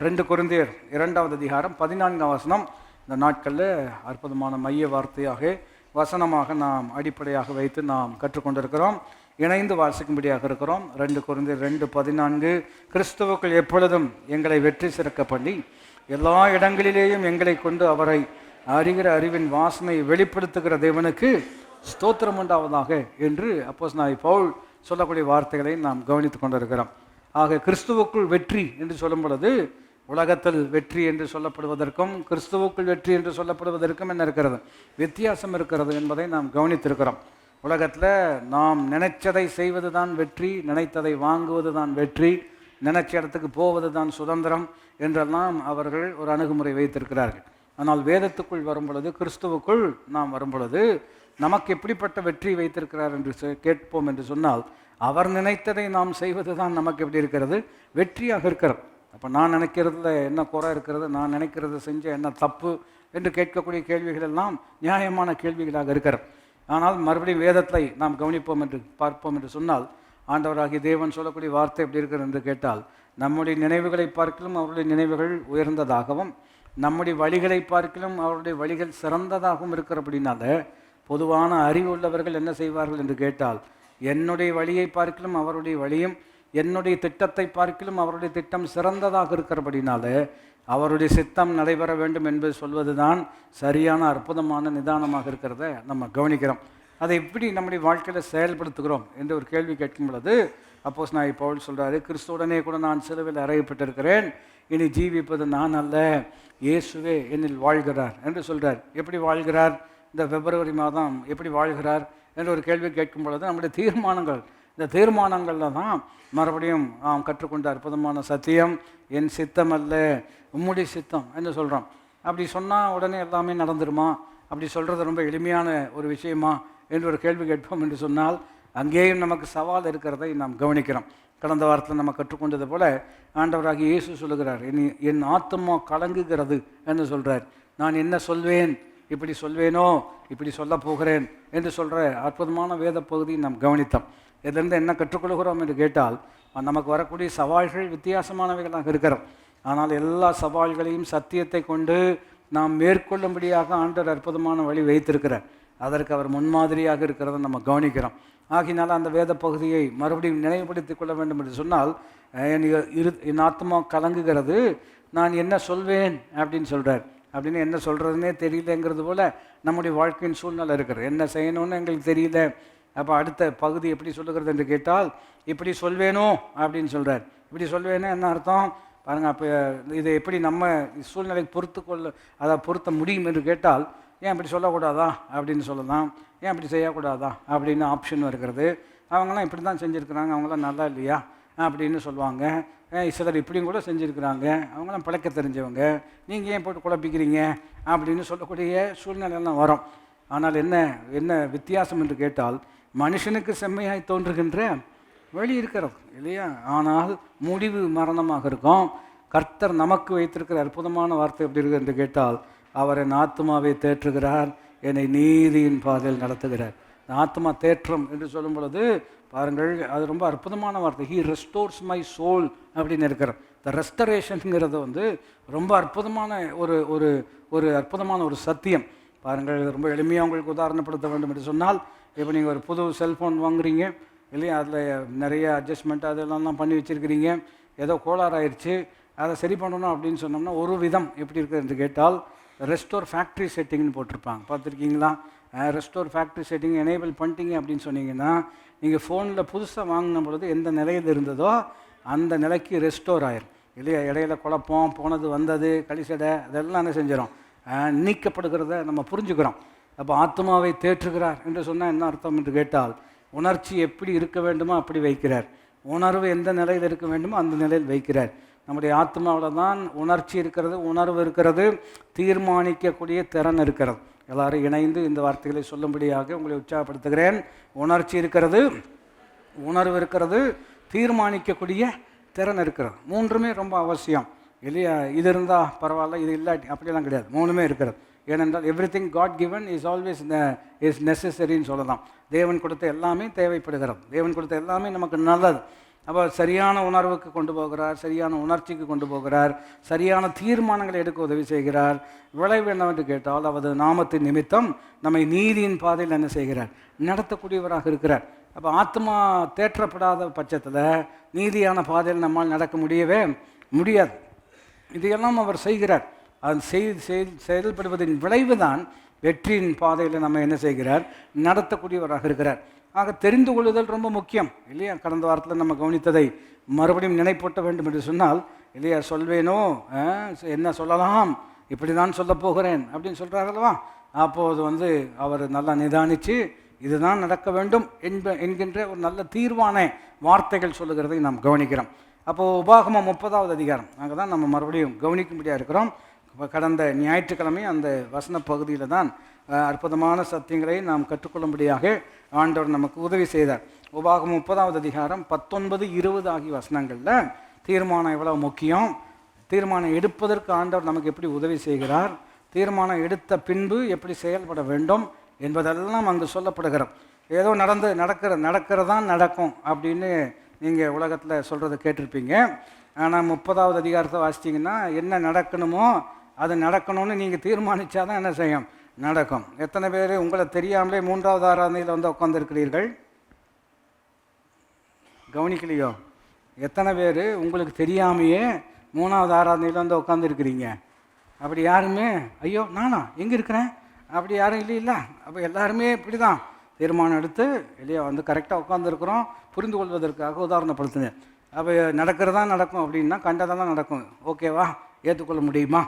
2 கொரிந்தியர் 2வது அதிகாரம் 14ஆம் வசனம் இந்த நாட்களில் அற்புதமான மைய வார்த்தையாக வசனமாக நாம் அடிப்படையாக வைத்து நாம் கற்றுக்கொண்டிருக்கிறோம். இணைந்து வாசிக்கும்படியாக இருக்கிறோம். 2 கொரிந்தியர் 2:14 கிறிஸ்துவுக்குள் எப்பொழுதும் எங்களை வெற்றி சிறக்க பண்ணி எல்லா இடங்களிலேயும் எங்களை கொண்டு அவரை அறிகிற அறிவின் வாசனை வெளிப்படுத்துகிற தேவனுக்கு ஸ்தோத்திரம் உண்டாவதாக என்று அப்போஸ்தலனாகிய பவுல் சொல்லக்கூடிய வார்த்தைகளை நாம் கவனித்துக் கொண்டிருக்கிறோம். ஆக கிறிஸ்துவுக்குள் வெற்றி என்று சொல்லும் பொழுது உலகத்தில் வெற்றி என்று சொல்லப்படுவதற்கும் கிறிஸ்துவுக்குள் வெற்றி என்று சொல்லப்படுவதற்கும் என்ன இருக்கிறது, வித்தியாசம் இருக்கிறது என்பதை நாம் கவனித்திருக்கிறோம். உலகத்தில் நாம் நினைச்சதை செய்வது தான் வெற்றி, நினைத்ததை வாங்குவது தான் வெற்றி, நினைச்ச இடத்துக்கு போவது தான் சுதந்திரம் என்றெல்லாம் அவர்கள் ஒரு அணுகுமுறை வைத்திருக்கிறார்கள். ஆனால் வேதத்துக்குள் வரும் பொழுது, கிறிஸ்துவுக்குள் நாம் வரும் பொழுது நமக்கு எப்படிப்பட்ட வெற்றி வைத்திருக்கிறார் என்று கேட்போம் என்று சொன்னால், அவர் நினைத்ததை நாம் செய்வது தான் நமக்கு எப்படி இருக்கிறது, வெற்றியாக இருக்கிறது. அப்போ நான் நினைக்கிறதுல என்ன குறை இருக்கிறது, நான் நினைக்கிறத செஞ்ச என்ன தப்பு என்று கேட்கக்கூடிய கேள்விகள் எல்லாம் நியாயமான கேள்விகளாக இருக்கிறது. ஆனால் மறுபடியும் வேதத்தை நாம் கவனிப்போம் என்று பார்ப்போம் என்று சொன்னால், ஆண்டவராகிய தேவன் சொல்லக்கூடிய வார்த்தை எப்படி இருக்கிறது என்று கேட்டால், நம்முடைய நினைவுகளை பார்க்கலும் அவருடைய நினைவுகள் உயர்ந்ததாகவும் நம்முடைய வழிகளை பார்க்கலும் அவருடைய வழிகள் சிறந்ததாகவும் இருக்கிறபடினால பொதுவான அறிவு உள்ளவர்கள் என்ன செய்வார்கள் என்று கேட்டால், என்னுடைய வழியை பார்க்கலும் அவருடைய வழியும், என்னுடைய திட்டத்தை பார்க்கலும் அவருடைய திட்டம் சிறந்ததாக இருக்கிறபடினால அவருடைய சித்தம் நடைபெற வேண்டும் என்பது சொல்வது தான் சரியான அற்புதமான நிதானமாக இருக்கிறத நம்ம கவனிக்கிறோம். அதை எப்படி நம்முடைய வாழ்க்கையில் செயல்படுத்துகிறோம் என்று ஒரு கேள்வி கேட்கும் பொழுது அப்போஸ்தலனாகிய பவுல் சொல்கிறாரு, கிறிஸ்துவுடனே கூட நான் சிலுவையில் அறையப்பட்டிருக்கிறேன், இனி ஜீவிப்பது நான் அல்ல, இயேசுவே என்னில் வாழ்கிறார் என்று சொல்கிறார். எப்படி வாழ்கிறார், இந்த பிப்ரவரி மாதம் எப்படி வாழ்கிறார் என்று ஒரு கேள்வி கேட்கும் பொழுது நம்முடைய தீர்மானங்கள், இந்த தீர்மானங்களில் தான் மறுபடியும் நாம் கற்றுக்கொண்ட அற்புதமான சத்தியம், என் சித்தம் அல்ல உம்முடைய சித்தம் என்று சொல்கிறோம். அப்படி சொன்னால் உடனே எல்லாமே நடந்துருமா, அப்படி சொல்கிறது ரொம்ப எளிமையான ஒரு விஷயமா என்று ஒரு கேள்வி கேட்போம் என்று சொன்னால், அங்கேயும் நமக்கு சவால் இருக்கிறதை நாம் கவனிக்கிறோம். கடந்த வாரத்தில் நம்ம கற்றுக்கொண்டது போல ஆண்டவராகிய இயேசு சொல்லுகிறார், என் ஆத்துமா கலங்குகிறது என்று சொல்கிறார். நான் என்ன சொல்வேன், இப்படி சொல்வேனோ இப்படி சொல்ல போகிறேன் என்று சொல்கிற அற்புதமான வேத பகுதியை நாம் கவனித்தோம். இதிலிருந்து என்ன கற்றுக்கொள்கிறோம் என்று கேட்டால், நமக்கு வரக்கூடிய சவால்கள் வித்தியாசமானவைகளாக இருக்கிறோம். ஆனால் எல்லா சவால்களையும் சத்தியத்தை கொண்டு நாம் மேற்கொள்ளும்படியாக ஆண்டவர் அற்புதமான வழி வைத்திருக்கிறார். அதற்கு அவர் முன்மாதிரியாக இருக்கிறத நம்ம கவனிக்கிறோம். ஆகினால அந்த வேத பகுதியை மறுபடியும் நினைவுபடுத்திக் கொள்ள வேண்டும் என்று சொன்னால், என் ஆத்மா கலங்குகிறது, நான் என்ன சொல்வேன் அப்படின்னு சொல்கிறார். அப்படின்னு என்ன சொல்கிறதுனே தெரியலங்கிறது போல் நம்முடைய வாழ்க்கையின் சூழ்நிலை இருக்கிறது. என்ன செய்யணும்னு எங்களுக்கு தெரியல. அப்போ அடுத்த பகுதி எப்படி சொல்லுகிறது என்று கேட்டால், இப்படி சொல்வேனோ அப்படின்னு சொல்கிறார். இப்படி சொல்வேனோ என்ன அர்த்தம் பாருங்கள். அப்போ இதை எப்படி நம்ம சூழ்நிலைக்கு பொருத்த முடியும் என்று கேட்டால், ஏன் இப்படி சொல்லக்கூடாதா அப்படின்னு சொல்லலாம், ஏன் இப்படி செய்யக்கூடாதா அப்படின்னு ஆப்ஷன் இருக்கிறது. அவங்களாம் இப்படி தான் செஞ்சுருக்கிறாங்க, அவங்களாம் நல்லா இல்லையா அப்படின்னு சொல்லுவாங்க. சிலர் இப்படியும் கூட செஞ்சுருக்கிறாங்க, அவங்களாம் பிழைக்க தெரிஞ்சவங்க, நீங்கள் ஏன் போட்டு குழப்பிக்கிறீங்க அப்படின்னு சொல்லக்கூடிய சூழ்நிலையெல்லாம் வரும். ஆனால் என்ன வித்தியாசம் என்று கேட்டால், மனுஷனுக்கு செம்மையாய் தோன்றுகின்ற வழி இருக்கிறது இல்லையா, ஆனால் முடிவு மரணமாக இருக்கும். கர்த்தர் நமக்கு வைத்திருக்கிற அற்புதமான வார்த்தை எப்படி இருக்குது என்று கேட்டால், அவர் என் ஆத்மாவை தேற்றுகிறார், என்னை நீதியின் பாதையில் நடத்துகிறார். ஆத்மா தேற்றம் என்று சொல்லும் பொழுது பாருங்கள், அது ரொம்ப அற்புதமான வார்த்தை. ஹீ ரெஸ்டோர்ஸ் மை சோல் அப்படின்னு இருக்கிறார். இந்த ரெஸ்டரேஷனுங்கிறது ரொம்ப அற்புதமான ஒரு அற்புதமான ஒரு சத்தியம். பாருங்கள், ரொம்ப எளிமையாக உங்களுக்கு உதாரணப்படுத்த வேண்டும் என்று சொன்னால், இப்போ நீங்கள் ஒரு புது செல்ஃபோன் வாங்குறீங்க இல்லையா, அதில் நிறைய அட்ஜஸ்ட்மெண்ட் அதெல்லாம் பண்ணி வச்சுருக்கிறீங்க, ஏதோ கோளாறு ஆயிடுச்சு, அதை சரி பண்ணணும் அப்படின்னு சொன்னோம்னா ஒரு விதம் எப்படி இருக்குது என்று கேட்டால், ரெஸ்டோர் ஃபேக்ட்ரி செட்டிங்னு போட்டிருப்பாங்க, பார்த்துருக்கீங்களா? ரெஸ்டோர் ஃபேக்ட்ரி செட்டிங் எனேபிள் பண்ணிட்டீங்க அப்படின்னு சொன்னீங்கன்னா, நீங்கள் ஃபோனில் புதுசாக வாங்கின பொழுது எந்த நிலையில் இருந்ததோ அந்த நிலைக்கு ரெஸ்டோர் ஆயிரும் இல்லையா. இடையில குழப்பம், போனது வந்தது, கழிசடை அதெல்லாம் என்ன செஞ்சிடும், நீக்கப்படுகிறத நம்ம புரிஞ்சுக்கிறோம். அப்போ ஆத்மாவை தேற்றுகிறார் என்று சொன்னால் என்ன அர்த்தம் என்று கேட்டால், உணர்ச்சி எப்படி இருக்க வேண்டுமோ அப்படி வைக்கிறார், உணர்வு எந்த நிலையில் இருக்க வேண்டுமோ அந்த நிலையில் வைக்கிறார். நம்முடைய ஆத்மாவில் தான் உணர்ச்சி இருக்கிறது, உணர்வு இருக்கிறது, தீர்மானிக்கக்கூடிய திறன் இருக்கிறது. எல்லாரும் இணைந்து இந்த வார்த்தைகளை சொல்லும்படியாக உங்களை உற்சாகப்படுத்துகிறேன். உணர்ச்சி இருக்கிறது, உணர்வு இருக்கிறது, தீர்மானிக்கக்கூடிய திறன் இருக்கிறது. மூன்றுமே ரொம்ப அவசியம் இல்லையா. இது இருந்தால் பரவாயில்ல, இது இல்லாட்டி அப்படியெல்லாம் கிடையாது, மூணுமே இருக்கிறது. ஏனென்றால் everything God given is always is நெசசரின்னு சொல்லலாம். தேவன் கொடுத்த எல்லாமே தேவைப்படுகிறது, தேவன் கொடுத்த எல்லாமே நமக்கு நல்லது. அப்போ சரியான உணர்வுக்கு கொண்டு போகிறார், சரியான உணர்ச்சிக்கு கொண்டு போகிறார், சரியான தீர்மானங்களை எடுக்க உதவி செய்கிறார். விளைவு என்னவென்று கேட்டால் அவரது நாமத்தின் நிமித்தம் நம்மை நீதியின் பாதையில் என்ன செய்கிறார், நடத்தக்கூடியவராக இருக்கிறார். அப்போ ஆத்மா தேற்றப்படாத பட்சத்தில் நீதியான பாதையில் நம்மால் நடக்க முடியவே முடியாது. இதையெல்லாம் அவர் செய்கிறார். அது செயல்படுவதின் விளைவு தான் வெற்றியின் பாதையில் நம்ம என்ன செய்கிறார், நடத்தக்கூடியவராக இருக்கிறார். ஆக தெரிந்து கொள்ளுதல் ரொம்ப முக்கியம் இல்லையா? கடந்த வாரத்தில் நம்ம கவனித்ததை மறுபடியும் நினைப்பூட்ட வேண்டும் என்று சொன்னால் இல்லையா, சொல்வேனோ என்ன சொல்லலாம், இப்படி தான் சொல்ல போகிறேன் அப்படின்னு சொல்கிறார்களவா, அப்போது அவர் நல்லா நிதானித்து இதுதான் நடக்க வேண்டும் என்கின்ற ஒரு நல்ல தீர்வான வார்த்தைகள் சொல்லுகிறதை நாம் கவனிக்கிறோம். அப்போது உபாகமம் 30வது அதிகாரம் அங்கே தான் நம்ம மறுபடியும் கவனிக்கும்படியாக இருக்கிறோம். கடந்த ஞாயிற்றுக்கிழமை அந்த வசன பகுதியில் தான் அற்புதமான சத்தியங்களை நாம் கற்றுக்கொள்ளும்படியாக ஆண்டவர் நமக்கு உதவி செய்தார். உபாகமம் 30வது அதிகாரம் 19, 20 ஆகிய வசனங்களில் தீர்மானம் எவ்வளவு முக்கியம், தீர்மானம் எடுப்பதற்கு ஆண்டவர் நமக்கு எப்படி உதவி செய்கிறார், தீர்மானம் எடுத்த பின்பு எப்படி செயல்பட வேண்டும் என்பதெல்லாம் அங்கு சொல்லப்படுகிறோம். ஏதோ நடக்கிறதான் நடக்கும் அப்படின்னு நீங்கள் உலகத்தில் சொல்கிறத கேட்டிருப்பீங்க. ஆனால் 30வது அதிகாரத்தை வாசிச்சிங்கன்னா என்ன நடக்கணுமோ அது நடக்கணும்னு நீங்கள் தீர்மானித்தாதான் என்ன செய்யும், நடக்கும். எத்தனை பேர் உங்களை தெரியாமலே 3வது ஆராதனையில் உட்காந்துருக்கிறீர்கள்? கவனிக்கலையோ? எத்தனை பேர் உங்களுக்கு தெரியாமையே 3வது ஆராதனையில் உட்காந்துருக்கிறீங்க? அப்படி யாருமே ஐயோ நானா எங்கே இருக்கிறேன் அப்படி யாரும் இல்லை. அப்போ எல்லாருமே இப்படி தான் தீர்மானம் எடுத்து இல்லையா கரெக்டாக உட்காந்துருக்குறோம். புரிந்து கொள்வதற்காக உதாரணப்படுத்தினேன். அப்போ நடக்கிறதா நடக்கும் அப்படின்னா கண்டதெல்லாம் நடக்கும். ஓகேவா, ஏற்றுக்கொள்ள முடியுமா?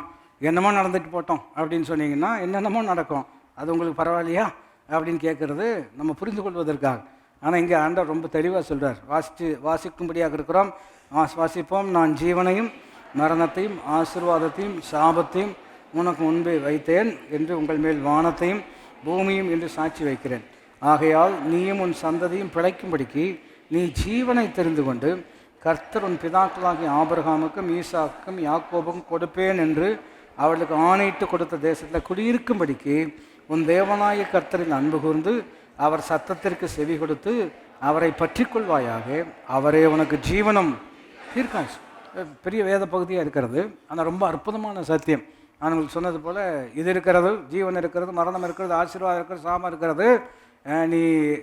என்னமோ நடந்துட்டு போட்டோம் அப்படின்னு சொன்னீங்கன்னா என்னென்னமோ நடக்கும். அது உங்களுக்கு பரவாயில்லையா அப்படின்னு கேட்குறது நம்ம புரிந்து கொள்வதற்காக. ஆனால் இங்கே ஆண்டவர் ரொம்ப தெளிவாக சொல்கிறார், வாசிக்கும்படியாக இருக்கிறோம். வாசிப்போம். நான் ஜீவனையும் மரணத்தையும் ஆசீர்வாதத்தையும் சாபத்தையும் உனக்கு முன்பே வைத்தேன் என்று உங்கள் மேல் வானத்தையும் பூமியும் என்று சாட்சி வைக்கிறேன். ஆகையால் நீயும் உன் சந்ததியும் பிழைக்கும்படிக்கு நீ ஜீவனை தெரிந்து கொண்டு கர்த்தர் உன் பிதாக்களாகிய ஆபிரகாமுக்கும் ஈசாக்குக்கும் யாக்கோபுக்கும் கொடுப்பேன் என்று அவர்களுக்கு ஆணையிட்டு கொடுத்த தேசத்தில் குடியிருக்கும்படிக்கு உன் தேவனாய கர்த்தரில் அன்பு கூர்ந்து அவர் சத்தத்திற்கு செவி கொடுத்து அவரை பற்றி கொள்வாயாக. அவரே உனக்கு ஜீவனம் தீர்க்காயுசு. பெரிய வேத பகுதியாக இருக்கிறது. ஆனால் ரொம்ப அற்புதமான சத்தியம். நான் உங்களுக்கு சொன்னது போல் இது இருக்கிறது, ஜீவன் இருக்கிறது, மரணம் இருக்கிறது, ஆசீர்வாதம் இருக்கிறது, சாபம் இருக்கிறது,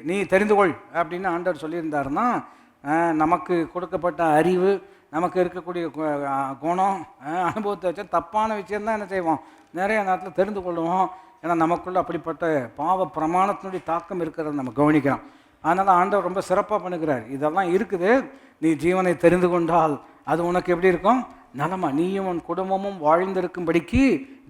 நீ தெரிந்து கொள் அப்படின்னு ஆண்டவர் சொல்லியிருந்தாருன்னா நமக்கு கொடுக்கப்பட்ட அறிவு, நமக்கு இருக்கக்கூடிய குணம், அனுபவத்தை வச்சு தப்பான விஷயந்தான் என்ன செய்வோம், நிறைய நேரத்தில் தெரிந்து கொள்ளுவோம். ஏன்னா நமக்குள்ளே அப்படிப்பட்ட பாவ பிரமாணத்தினுடைய தாக்கம் இருக்கிறத நம்ம கவனிக்கிறோம். அதனால் ஆண்டவர் ரொம்ப சிறப்பாக பண்ணுகிறார். இதெல்லாம் இருக்குது, நீ ஜீவனை தெரிந்து கொண்டால் அது உனக்கு எப்படி இருக்கும், நலமா, நீயும் உன் குடும்பமும் வாழ்ந்திருக்கும்படிக்கு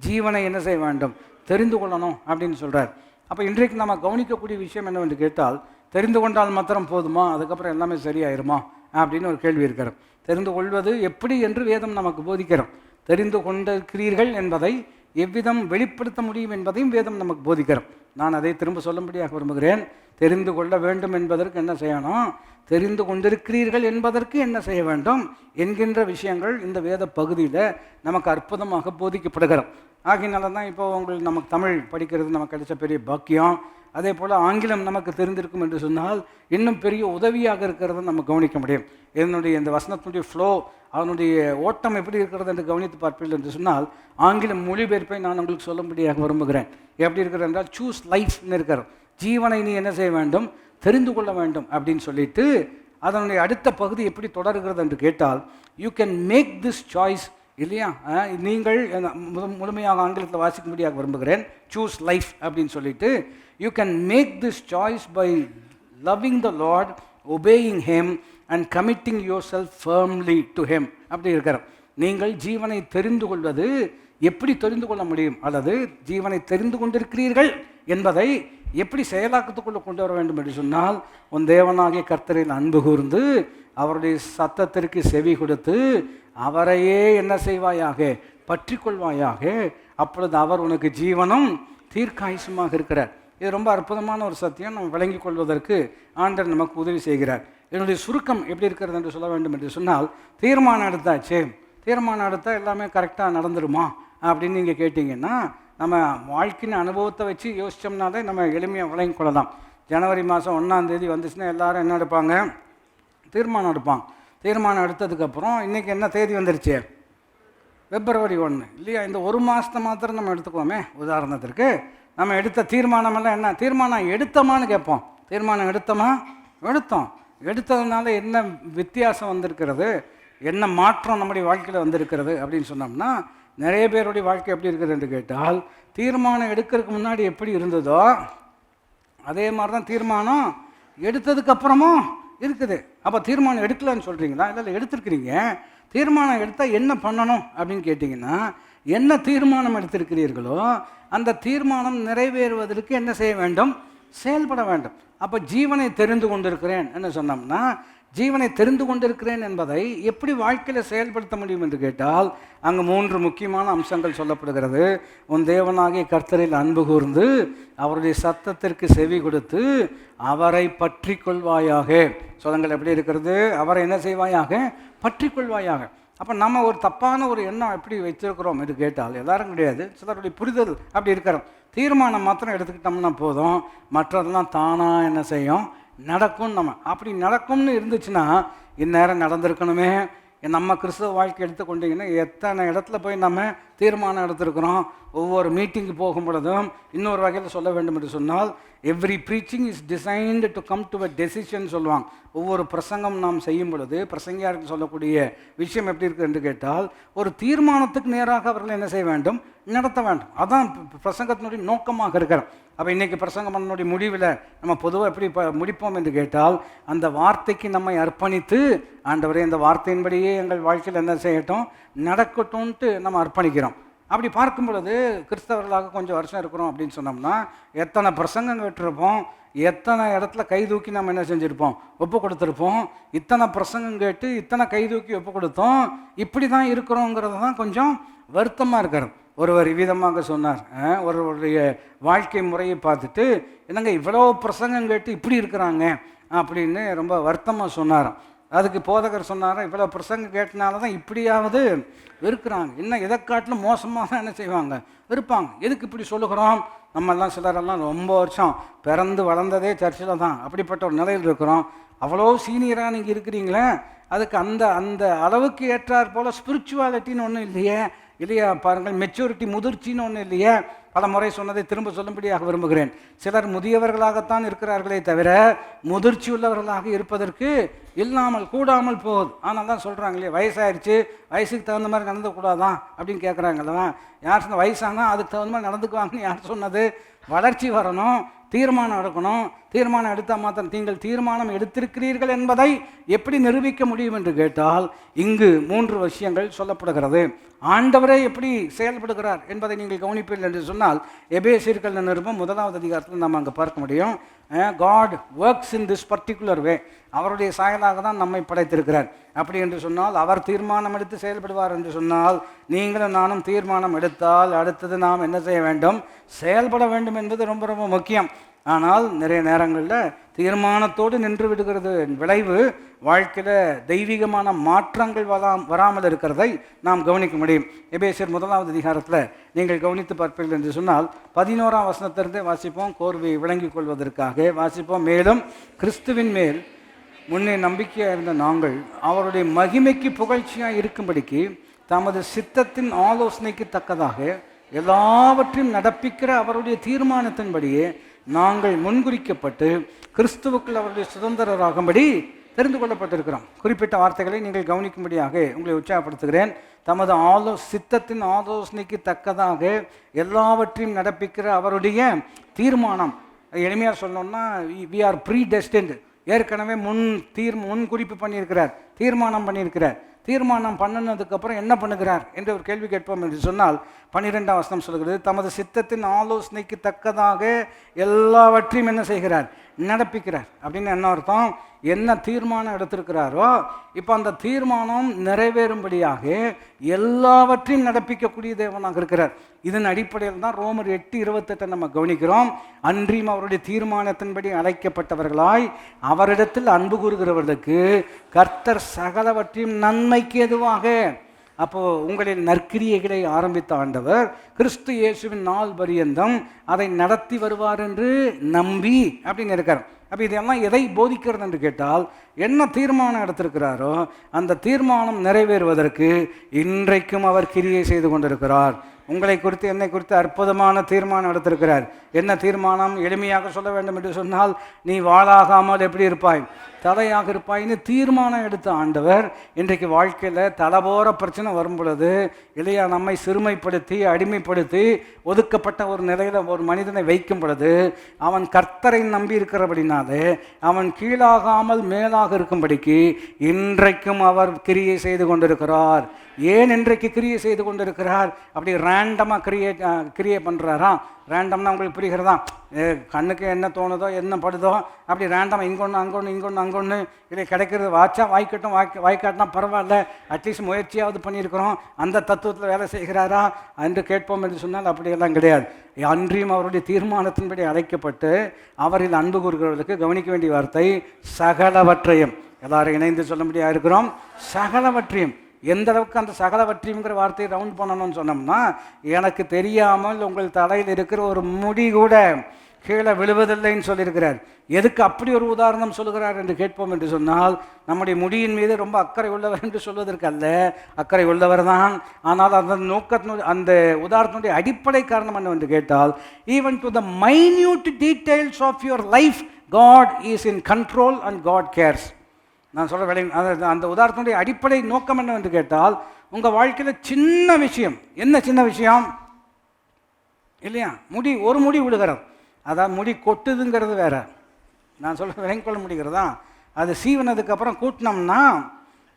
ஜீவனை என்ன செய்ய வேண்டும், தெரிந்து கொள்ளணும் அப்படின்னு சொல்கிறார். அப்போ இன்றைக்கு நம்ம கவனிக்கக்கூடிய விஷயம் என்னவென்று கேட்டால், தெரிந்து கொண்டால் மாத்திரம் போதுமா, அதுக்கப்புறம் எல்லாமே சரியாயிருமா அப்படின்னு ஒரு கேள்வி இருக்கிறோம். தெரிந்து கொள்வது எப்படி என்று வேதம் நமக்கு போதிக்கிறோம். தெரிந்து கொண்டிருக்கிறீர்கள் என்பதை எவ்விதம் வெளிப்படுத்த முடியும் என்பதையும் வேதம் நமக்கு போதிக்கிறோம். நான் அதை திரும்ப சொல்லும்படியாக விரும்புகிறேன். தெரிந்து கொள்ள வேண்டும் என்பதற்கு என்ன செய்யணும், தெரிந்து கொண்டிருக்கிறீர்கள் என்பதற்கு என்ன செய்ய வேண்டும் என்கின்ற விஷயங்கள் இந்த வேத பகுதியில் நமக்கு அற்புதமாக போதிக்கப்படுகிறோம். ஆகினால தான் இப்போ நமக்கு தமிழ் படிக்கிறது நமக்கு கிடைச்ச பெரிய பாக்கியம். அதே போல் ஆங்கிலம் நமக்கு தெரிந்திருக்கும் என்று சொன்னால் இன்னும் பெரிய உதவியாக இருக்கிறத நம்ம கவனிக்க முடியும். என்னுடைய இந்த வசனத்தினுடைய ஃப்ளோ, அதனுடைய ஓட்டம் எப்படி இருக்கிறது என்று கவனித்து பார்ப்பீர்கள் என்று சொன்னால் ஆங்கிலம் மொழிபெயர்ப்பை நான் உங்களுக்கு சொல்லும்படியாக விரும்புகிறேன். எப்படி இருக்கிறது என்றால் சூஸ் லைஃப்னு இருக்கிறோம். ஜீவனை நீ என்ன செய்ய வேண்டும், தெரிந்து கொள்ள வேண்டும் அப்படின்னு சொல்லிட்டு அதனுடைய அடுத்த பகுதி எப்படி தொடர்கிறது என்று கேட்டால், you can make this choice இல்லையா. நீங்கள் முழுமையாக ஆங்கிலத்தில் வாசிக்கும்படியாக விரும்புகிறேன். சூஸ் லைஃப் அப்படின்னு சொல்லிட்டு you can make this choice by loving the Lord, obeying him and committing yourself firmly to him அப்படி இருக்கிறோம். நீங்கள் ஜீவனை தெரிந்து கொள்வது எப்படி தெரிந்து கொள்ள முடியும், அல்லது ஜீவனை தெரிந்து கொண்டிருக்கிறீர்கள் என்பதை எப்படி செயலாக்கத்துக்குள்ளே கொண்டு வர வேண்டும் என்று சொன்னால், உன் தேவனாகிய கர்த்தரில் அன்பு கூர்ந்து அவருடைய சத்தத்திற்கு செவி கொடுத்து அவரையே என்ன செய்வாயாக, பற்றி கொள்வாயாக. அப்பொழுது அவர் உனக்கு ஜீவனும் தீர்க்காயுசுமாக இருக்கிறார். இது ரொம்ப அற்புதமான ஒரு சத்தியம். நம்ம விளங்கிக் கொள்வதற்கு ஆண்டவர் நமக்கு உதவி செய்கிறார். என்னுடைய சுருக்கம் எப்படி இருக்கிறது என்று சொல்ல வேண்டும் என்று சொன்னால், தீர்மானம் எடுத்தாச்சு, தீர்மானம் எடுத்தால் எல்லாமே கரெக்டாக நடந்துருமா அப்படின்னு நீங்கள் கேட்டிங்கன்னா, நம்ம வாழ்க்கையின் அனுபவத்தை வச்சு யோசித்தோம்னாலே நம்ம எளிமையாக விளங்கிக் கொள்ளலாம். ஜனவரி மாதம் 1ஆம் தேதி வந்துச்சுன்னா எல்லாரும் என்ன எடுப்பாங்க, தீர்மானம் எடுப்பாங்க. தீர்மானம் எடுத்ததுக்கப்புறம் இன்றைக்கி என்ன தேதி வந்துருச்சு? February 1 இல்லையா? இந்த ஒரு மாதத்தை மாத்திரம் நம்ம எடுத்துக்குவோமே. உதாரணத்திற்கு நம்ம எடுத்த தீர்மானமெல்லாம் என்ன? தீர்மானம் எடுத்தோமான்னு கேட்போம். தீர்மானம் எடுத்தோமா? எடுத்தோம். எடுத்ததுனால என்ன வித்தியாசம் வந்திருக்கிறது, என்ன மாற்றம் நம்முடைய வாழ்க்கையில் வந்திருக்கிறது அப்படின்னு சொன்னோம்னா, நிறைய பேருடைய வாழ்க்கை எப்படி இருக்குது என்று கேட்டால், தீர்மானம் எடுக்கிறதுக்கு முன்னாடி எப்படி இருந்ததோ அதே மாதிரி தான் தீர்மானம் எடுத்ததுக்கப்புறமும் இருக்குது. அப்போ தீர்மானம் எடுக்கலான்னு சொல்கிறீங்களா? இல்லை, எடுத்துருக்கிறீங்க. தீர்மானம் எடுத்தால் என்ன பண்ணணும் அப்படின்னு கேட்டிங்கன்னா, என்ன தீர்மானம் எடுத்திருக்கிறீர்களோ அந்த தீர்மானம் நிறைவேறுவதற்கு என்ன செய்ய வேண்டும்? செயல்பட வேண்டும். அப்போ ஜீவனை தெரிந்து கொண்டிருக்கிறேன் என்ன சொன்னோம்னா, ஜீவனை தெரிந்து கொண்டிருக்கிறேன் என்பதை எப்படி வாழ்க்கையில் செயல்படுத்த முடியும் என்று கேட்டால், அங்கே 3 முக்கியமான அம்சங்கள் சொல்லப்படுகிறது. உன் தேவனாகிய கர்த்தரில் அன்பு கூர்ந்து அவருடைய சத்தத்திற்கு செவி கொடுத்து அவரை பற்றி கொள்வாயாக. சொல்லுங்கள், எப்படி இருக்கிறது? அவரை என்ன செய்வாயாக? பற்றி கொள்வாயாக. அப்போ நம்ம ஒரு தப்பான ஒரு எண்ணம் எப்படி வச்சிருக்கிறோம் என்று கேட்டால், எல்லாரும் கிடையாது, சிலருடைய புரிதல் அப்படி இருக்கிறோம். தீர்மானம் மாத்திரம் எடுத்துக்கிட்டோம்னா போதும், மற்றதெல்லாம் தானாக என்ன செய்யும்? நடக்கும். நம்ம அப்படி நடக்கும்னு இருந்துச்சுன்னா இந்நேரம் நடந்திருக்கணுமே. நம்ம கிறிஸ்தவ வாழ்க்கை எடுத்துக்கொண்டீங்கன்னா எத்தனை இடத்துல போய் நம்ம தீர்மானம் எடுத்திருக்கிறோம். ஒவ்வொரு மீட்டிங்கு போகும் பொழுதும் இன்னொரு வகையில் சொல்ல வேண்டும் என்று சொன்னால், every preaching is designed to come to a decision சொல்லுவாங்க. ஒவ்வொரு பிரசங்கம் நாம் செய்யும் பொழுது பிரசங்கியாருக்கு சொல்லக்கூடிய விஷயம் எப்படி இருக்குது என்று கேட்டால், ஒரு தீர்மானத்துக்கு நேராக அவர்கள் என்ன செய்ய வேண்டும்? நடத்த வேண்டும். அதான் பிரசங்கத்தினுடைய நோக்கமாக இருக்கிறோம். அப்போ இன்றைக்கி பிரசங்கம் பண்ணனுடைய முடிவில் நம்ம பொதுவாக எப்படி முடிப்போம் என்று கேட்டால், அந்த வார்த்தைக்கு நம்மை அர்ப்பணித்து, ஆண்டவரே இந்த வார்த்தையின்படியே எங்கள் வாழ்க்கையில் என்ன செய்யட்டும், நடக்கட்டும்ன்ட்டு நம்ம அர்ப்பணிக்கிறோம். அப்படி பார்க்கும் பொழுது கிறிஸ்தவர்களாக கொஞ்சம் வருஷம் இருக்கிறோம் அப்படின்னு சொன்னோம்னா, எத்தனை பிரசங்கம் கேட்டிருப்போம், எத்தனை இடத்துல கைதூக்கி நம்ம என்ன செஞ்சுருப்போம்? ஒப்பு கொடுத்துருப்போம். இத்தனை பிரசங்கம் கேட்டு இத்தனை கைதூக்கி ஒப்பு கொடுத்தோம். இப்படி தான் இருக்கிறோங்கிறது தான் கொஞ்சம் வருத்தமாக இருக்கிறது. ஒருவர் விதமாக சொன்னார், ஒருவருடைய வாழ்க்கை முறையை பார்த்துட்டு, என்னங்க இவ்வளோ பிரசங்கம் கேட்டு இப்படி இருக்கிறாங்க அப்படின்னு ரொம்ப வருத்தமாக சொன்னார். அதுக்கு போதகர் சொன்னார், இவ்வளோ பிரசங்கம் கேட்டனால தான் இப்படியாவது இருக்கிறாங்க, இன்னும் எதை காட்டிலும் மோசமாக தான் என்ன செய்வாங்க? இருப்பாங்க. எதுக்கு இப்படி சொல்லுகிறோம்? நம்மெல்லாம் சிலரெல்லாம் ரொம்ப வருஷம் பிறந்து வளர்ந்ததே சர்ச்சில் தான், அப்படிப்பட்ட ஒரு நிலையில் இருக்கிறோம். அவ்வளோ சீனியராக நீங்கள் இருக்கிறீங்களே, அதுக்கு அந்த அந்த அளவுக்கு ஏற்றார் போல் ஸ்பிரிச்சுவாலிட்டின்னு ஒன்றும் இல்லையே. இல்லையா? பாருங்கள், மெச்சூரிட்டி, முதிர்ச்சின்னு ஒன்று இல்லையே. பல முறை சொன்னதை திரும்ப சொல்லும்படியாக விரும்புகிறேன். சிலர் முதியவர்களாகத்தான் இருக்கிறார்களே தவிர முதிர்ச்சி உள்ளவர்களாக இருப்பதற்கு இல்லாமல் கூடாமல் போகுது. ஆனால் தான் சொல்கிறாங்க இல்லையா, வயசாகிடுச்சு, வயசுக்கு தகுந்த மாதிரி நடந்துக்கூடாதான் அப்படின்னு கேட்குறாங்கல்ல. யார் சொன்ன? வயசானா அதுக்கு தகுந்த மாதிரி நடந்துக்குவாங்கன்னு யார் சொன்னது? வளர்ச்சி வரணும், தீர்மானம் எடுக்கணும். தீர்மானம் எடுத்தால் மாத்திரம், நீங்கள் தீர்மானம் எடுத்திருக்கிறீர்கள் என்பதை எப்படி நிரூபிக்க முடியும் என்று கேட்டால், இங்கு 3 விஷயங்கள் சொல்லப்படுகிறது. ஆண்டவரே எப்படி செயல்படுகிறார் என்பதை நீங்கள் கவனிப்பீர்கள் என்று சொன்னால், எபேசியர்கள் நிருபம் 1வது அதிகாரத்தில் நம்ம அங்கே பார்க்க முடியும். God works in this particular way. அவருடைய சாயலாக தான் நம்மை படைத்திருக்கிறார். அப்படி என்று சொன்னால், அவர் தீர்மானம் எடுத்து செயல்படுவார் என்று சொன்னால், நீங்களும் நானும் தீர்மானம் எடுத்தால் அடுத்தது நாம் என்ன செய்ய வேண்டும்? செயல்பட வேண்டும் என்பது ரொம்ப ரொம்ப முக்கியம். ஆனால் நிறைய நேரங்களில் தீர்மானத்தோடு நின்று விடுகிறது விளைவு வாழ்க்கையில் தெய்வீகமான மாற்றங்கள் வராமல் இருக்கிறதை நாம் கவனிக்க முடியும். எபேசியர் 1வது அதிகாரத்தில் நீங்கள் கவனித்து பார்ப்பீர்கள் என்று சொன்னால், 11ஆம் வசனத்திலிருந்தே வாசிப்போம், கோர்வையை விளங்கிக் கொள்வதற்காக வாசிப்போம். மேலும் கிறிஸ்துவின் மேல் முன்னே நம்பிக்கையாக இருந்த நாங்கள் அவருடைய மகிமைக்கு புகழ்ச்சியாக இருக்கும்படிக்கு தமது சித்தத்தின் ஆலோசனைக்கு தக்கதாக எல்லாவற்றையும் நடப்பிக்கிற அவருடைய தீர்மானத்தின்படியே நாங்கள் முன்குறிக்கப்பட்டு கிறிஸ்துவுக்குள் அவருடைய சுதந்திரராகும்படி தெரிந்து கொள்ளப்பட்டிருக்கிறோம். குறிப்பிட்ட வார்த்தைகளை நீங்கள் கவனிக்கும்படியாக உங்களை உற்சாகப்படுத்துகிறேன். தமது சித்தத்தின் ஆலோசனைக்கு தக்கதாக எல்லாவற்றையும் நடப்பிக்கிற அவருடைய தீர்மானம். எளிமையாக சொல்லணும்னா, வி ஆர் ப்ரீடெஸ்டின்டு. ஏற்கனவே முன் குறிப்பு பண்ணியிருக்கிறார், தீர்மானம் பண்ணியிருக்கிறார். தீர்மானம் பண்ணினதுக்கப்புறம் என்ன பண்ணுகிறார் என்று ஒரு கேள்வி கேட்போம் என்று சொன்னால், 12ஆம் வசனம் சொல்கிறது, தமது சித்தத்தின் ஆலோசனைக்கு தக்கதாக எல்லாவற்றையும் என்ன செய்கிறார்? நடப்பிக்கிறார். அப்படின்னு என்ன அர்த்தம்? என்ன தீர்மானம் எடுத்திருக்கிறாரோ இப்போ அந்த தீர்மானம் நிறைவேறும்படியாக எல்லாவற்றையும் நடப்பிக்கக்கூடிய தேவனாக இருக்கிறார். இதன் அடிப்படையில் தான் ரோமர் 8:28 நம்ம கவனிக்கிறோம். அன்றியும் அவருடைய தீர்மானத்தின்படி அழைக்கப்பட்டவர்களாய் அவரிடத்தில் அன்பு கூறுகிறவர்களுக்கு கர்த்தர் சகலவற்றையும் நன்மைக்கு எதுவாக. அப்போது உங்களின் நற்கிரியைகளை ஆரம்பித்த ஆண்டவர் கிறிஸ்து இயேசுவின் நாள் பரியந்தம் அதை நடத்தி வருவார் என்று நம்பி அப்படின்னு இருக்கார். அப்போ இதெல்லாம் எதை போதிக்கிறது என்று கேட்டால், என்ன தீர்மானம் எடுத்திருக்கிறாரோ அந்த தீர்மானம் நிறைவேறுவதற்கு இன்றைக்கும் அவர் கிரியை செய்து கொண்டிருக்கிறார். உங்களை குறித்து என்னை குறித்து அற்புதமான தீர்மானம் எடுத்திருக்கிறார். என்ன தீர்மானம்? எளிமையாக சொல்ல வேண்டும் என்று சொன்னால், நீ வாளாகாமல் எப்படி இருப்பாய், தலையாக இருப்பாய்னு தீர்மானம் எடுத்த ஆண்டவர் இன்றைக்கு வாழ்க்கையில் தலை போகிற பிரச்சனை வரும் பொழுது இல்லையா, நம்மை சிறுமைப்படுத்தி அடிமைப்படுத்தி ஒதுக்கப்பட்ட ஒரு நிலையில் ஒரு மனிதனை வைக்கும் பொழுது அவன் கர்த்தரை நம்பி இருக்கிறபடினாலே அவன் கீழாகாமல் மேலாக இருக்கும்படிக்கு இன்றைக்கும் அவர் கிரியை செய்து கொண்டிருக்கிறார். ஏன் இன்றைக்கு கிரியை செய்து கொண்டிருக்கிறார்? அப்படி ரேண்டமாக கிரியை பண்ணுறாரா? ரேண்டம்னா உங்களுக்கு புரிகிறதா? கண்ணுக்கு என்ன தோணுதோ என்ன படுதோ அப்படி ரேண்டமாக இங்கொன்று அங்கொன்று இங்கொன்று அங்கொன்று இல்லை கிடைக்கிறது வாய்ச்சா வாய்க்கட்டும், வாய்க்காட்டினா பரவாயில்ல, அட்லீஸ்ட் முயற்சியாவது பண்ணியிருக்கிறோம், அந்த தத்துவத்தில் வேலை செய்கிறாரா என்று கேட்போம் என்று சொன்னால் அப்படியெல்லாம் கிடையாது. அன்றியும் அவருடைய தீர்மானத்தின்படி அழைக்கப்பட்டு அவரில் அன்பு கூறுகிறவர்களுக்கு கவனிக்க வேண்டிய வார்த்தை சகலவற்றையும். எல்லாரும் இணைந்து சொல்ல முடியாது இருக்கிறோம். சகலவற்றையும். எந்த அளவுக்கு அந்த சகலவற்றையுங்கிற வார்த்தையை ரவுண்ட் பண்ணணும்னு சொன்னோம்னா, எனக்கு தெரியாமல் உங்கள் தலையில் இருக்கிற ஒரு முடி கூட கீழே விழுவதில்லைன்னு சொல்லியிருக்கிறார். எதுக்கு அப்படி ஒரு உதாரணம் சொல்லுகிறார் என்று கேட்போம் என்று சொன்னால், நம்முடைய முடியின் மீது ரொம்ப அக்கறை உள்ளவர் என்று சொல்வதற்கு அல்ல, அக்கறை உள்ளவர் தான். ஆனால் அந்த நோக்கத்தினுடைய அந்த உதாரணத்தினுடைய அடிப்படை காரணம் என்னவென்று கேட்டால், even to the minute details of your life God is in control and God cares. நான் சொல்ல வேலை அந்த உதாரணத்தினுடைய அடிப்படை நோக்கம் என்னவென்று கேட்டால், உங்கள் வாழ்க்கையில் சின்ன விஷயம், என்ன சின்ன விஷயம் இல்லையா, ஒரு முடி விழுகிறது, அதான் முடி கொட்டுதுங்கிறது வேற. நான் சொல்ல விளங்கிக் கொள்ள முடிகிறதா? அது சீவனதுக்கப்புறம் கூட்டினோம்னா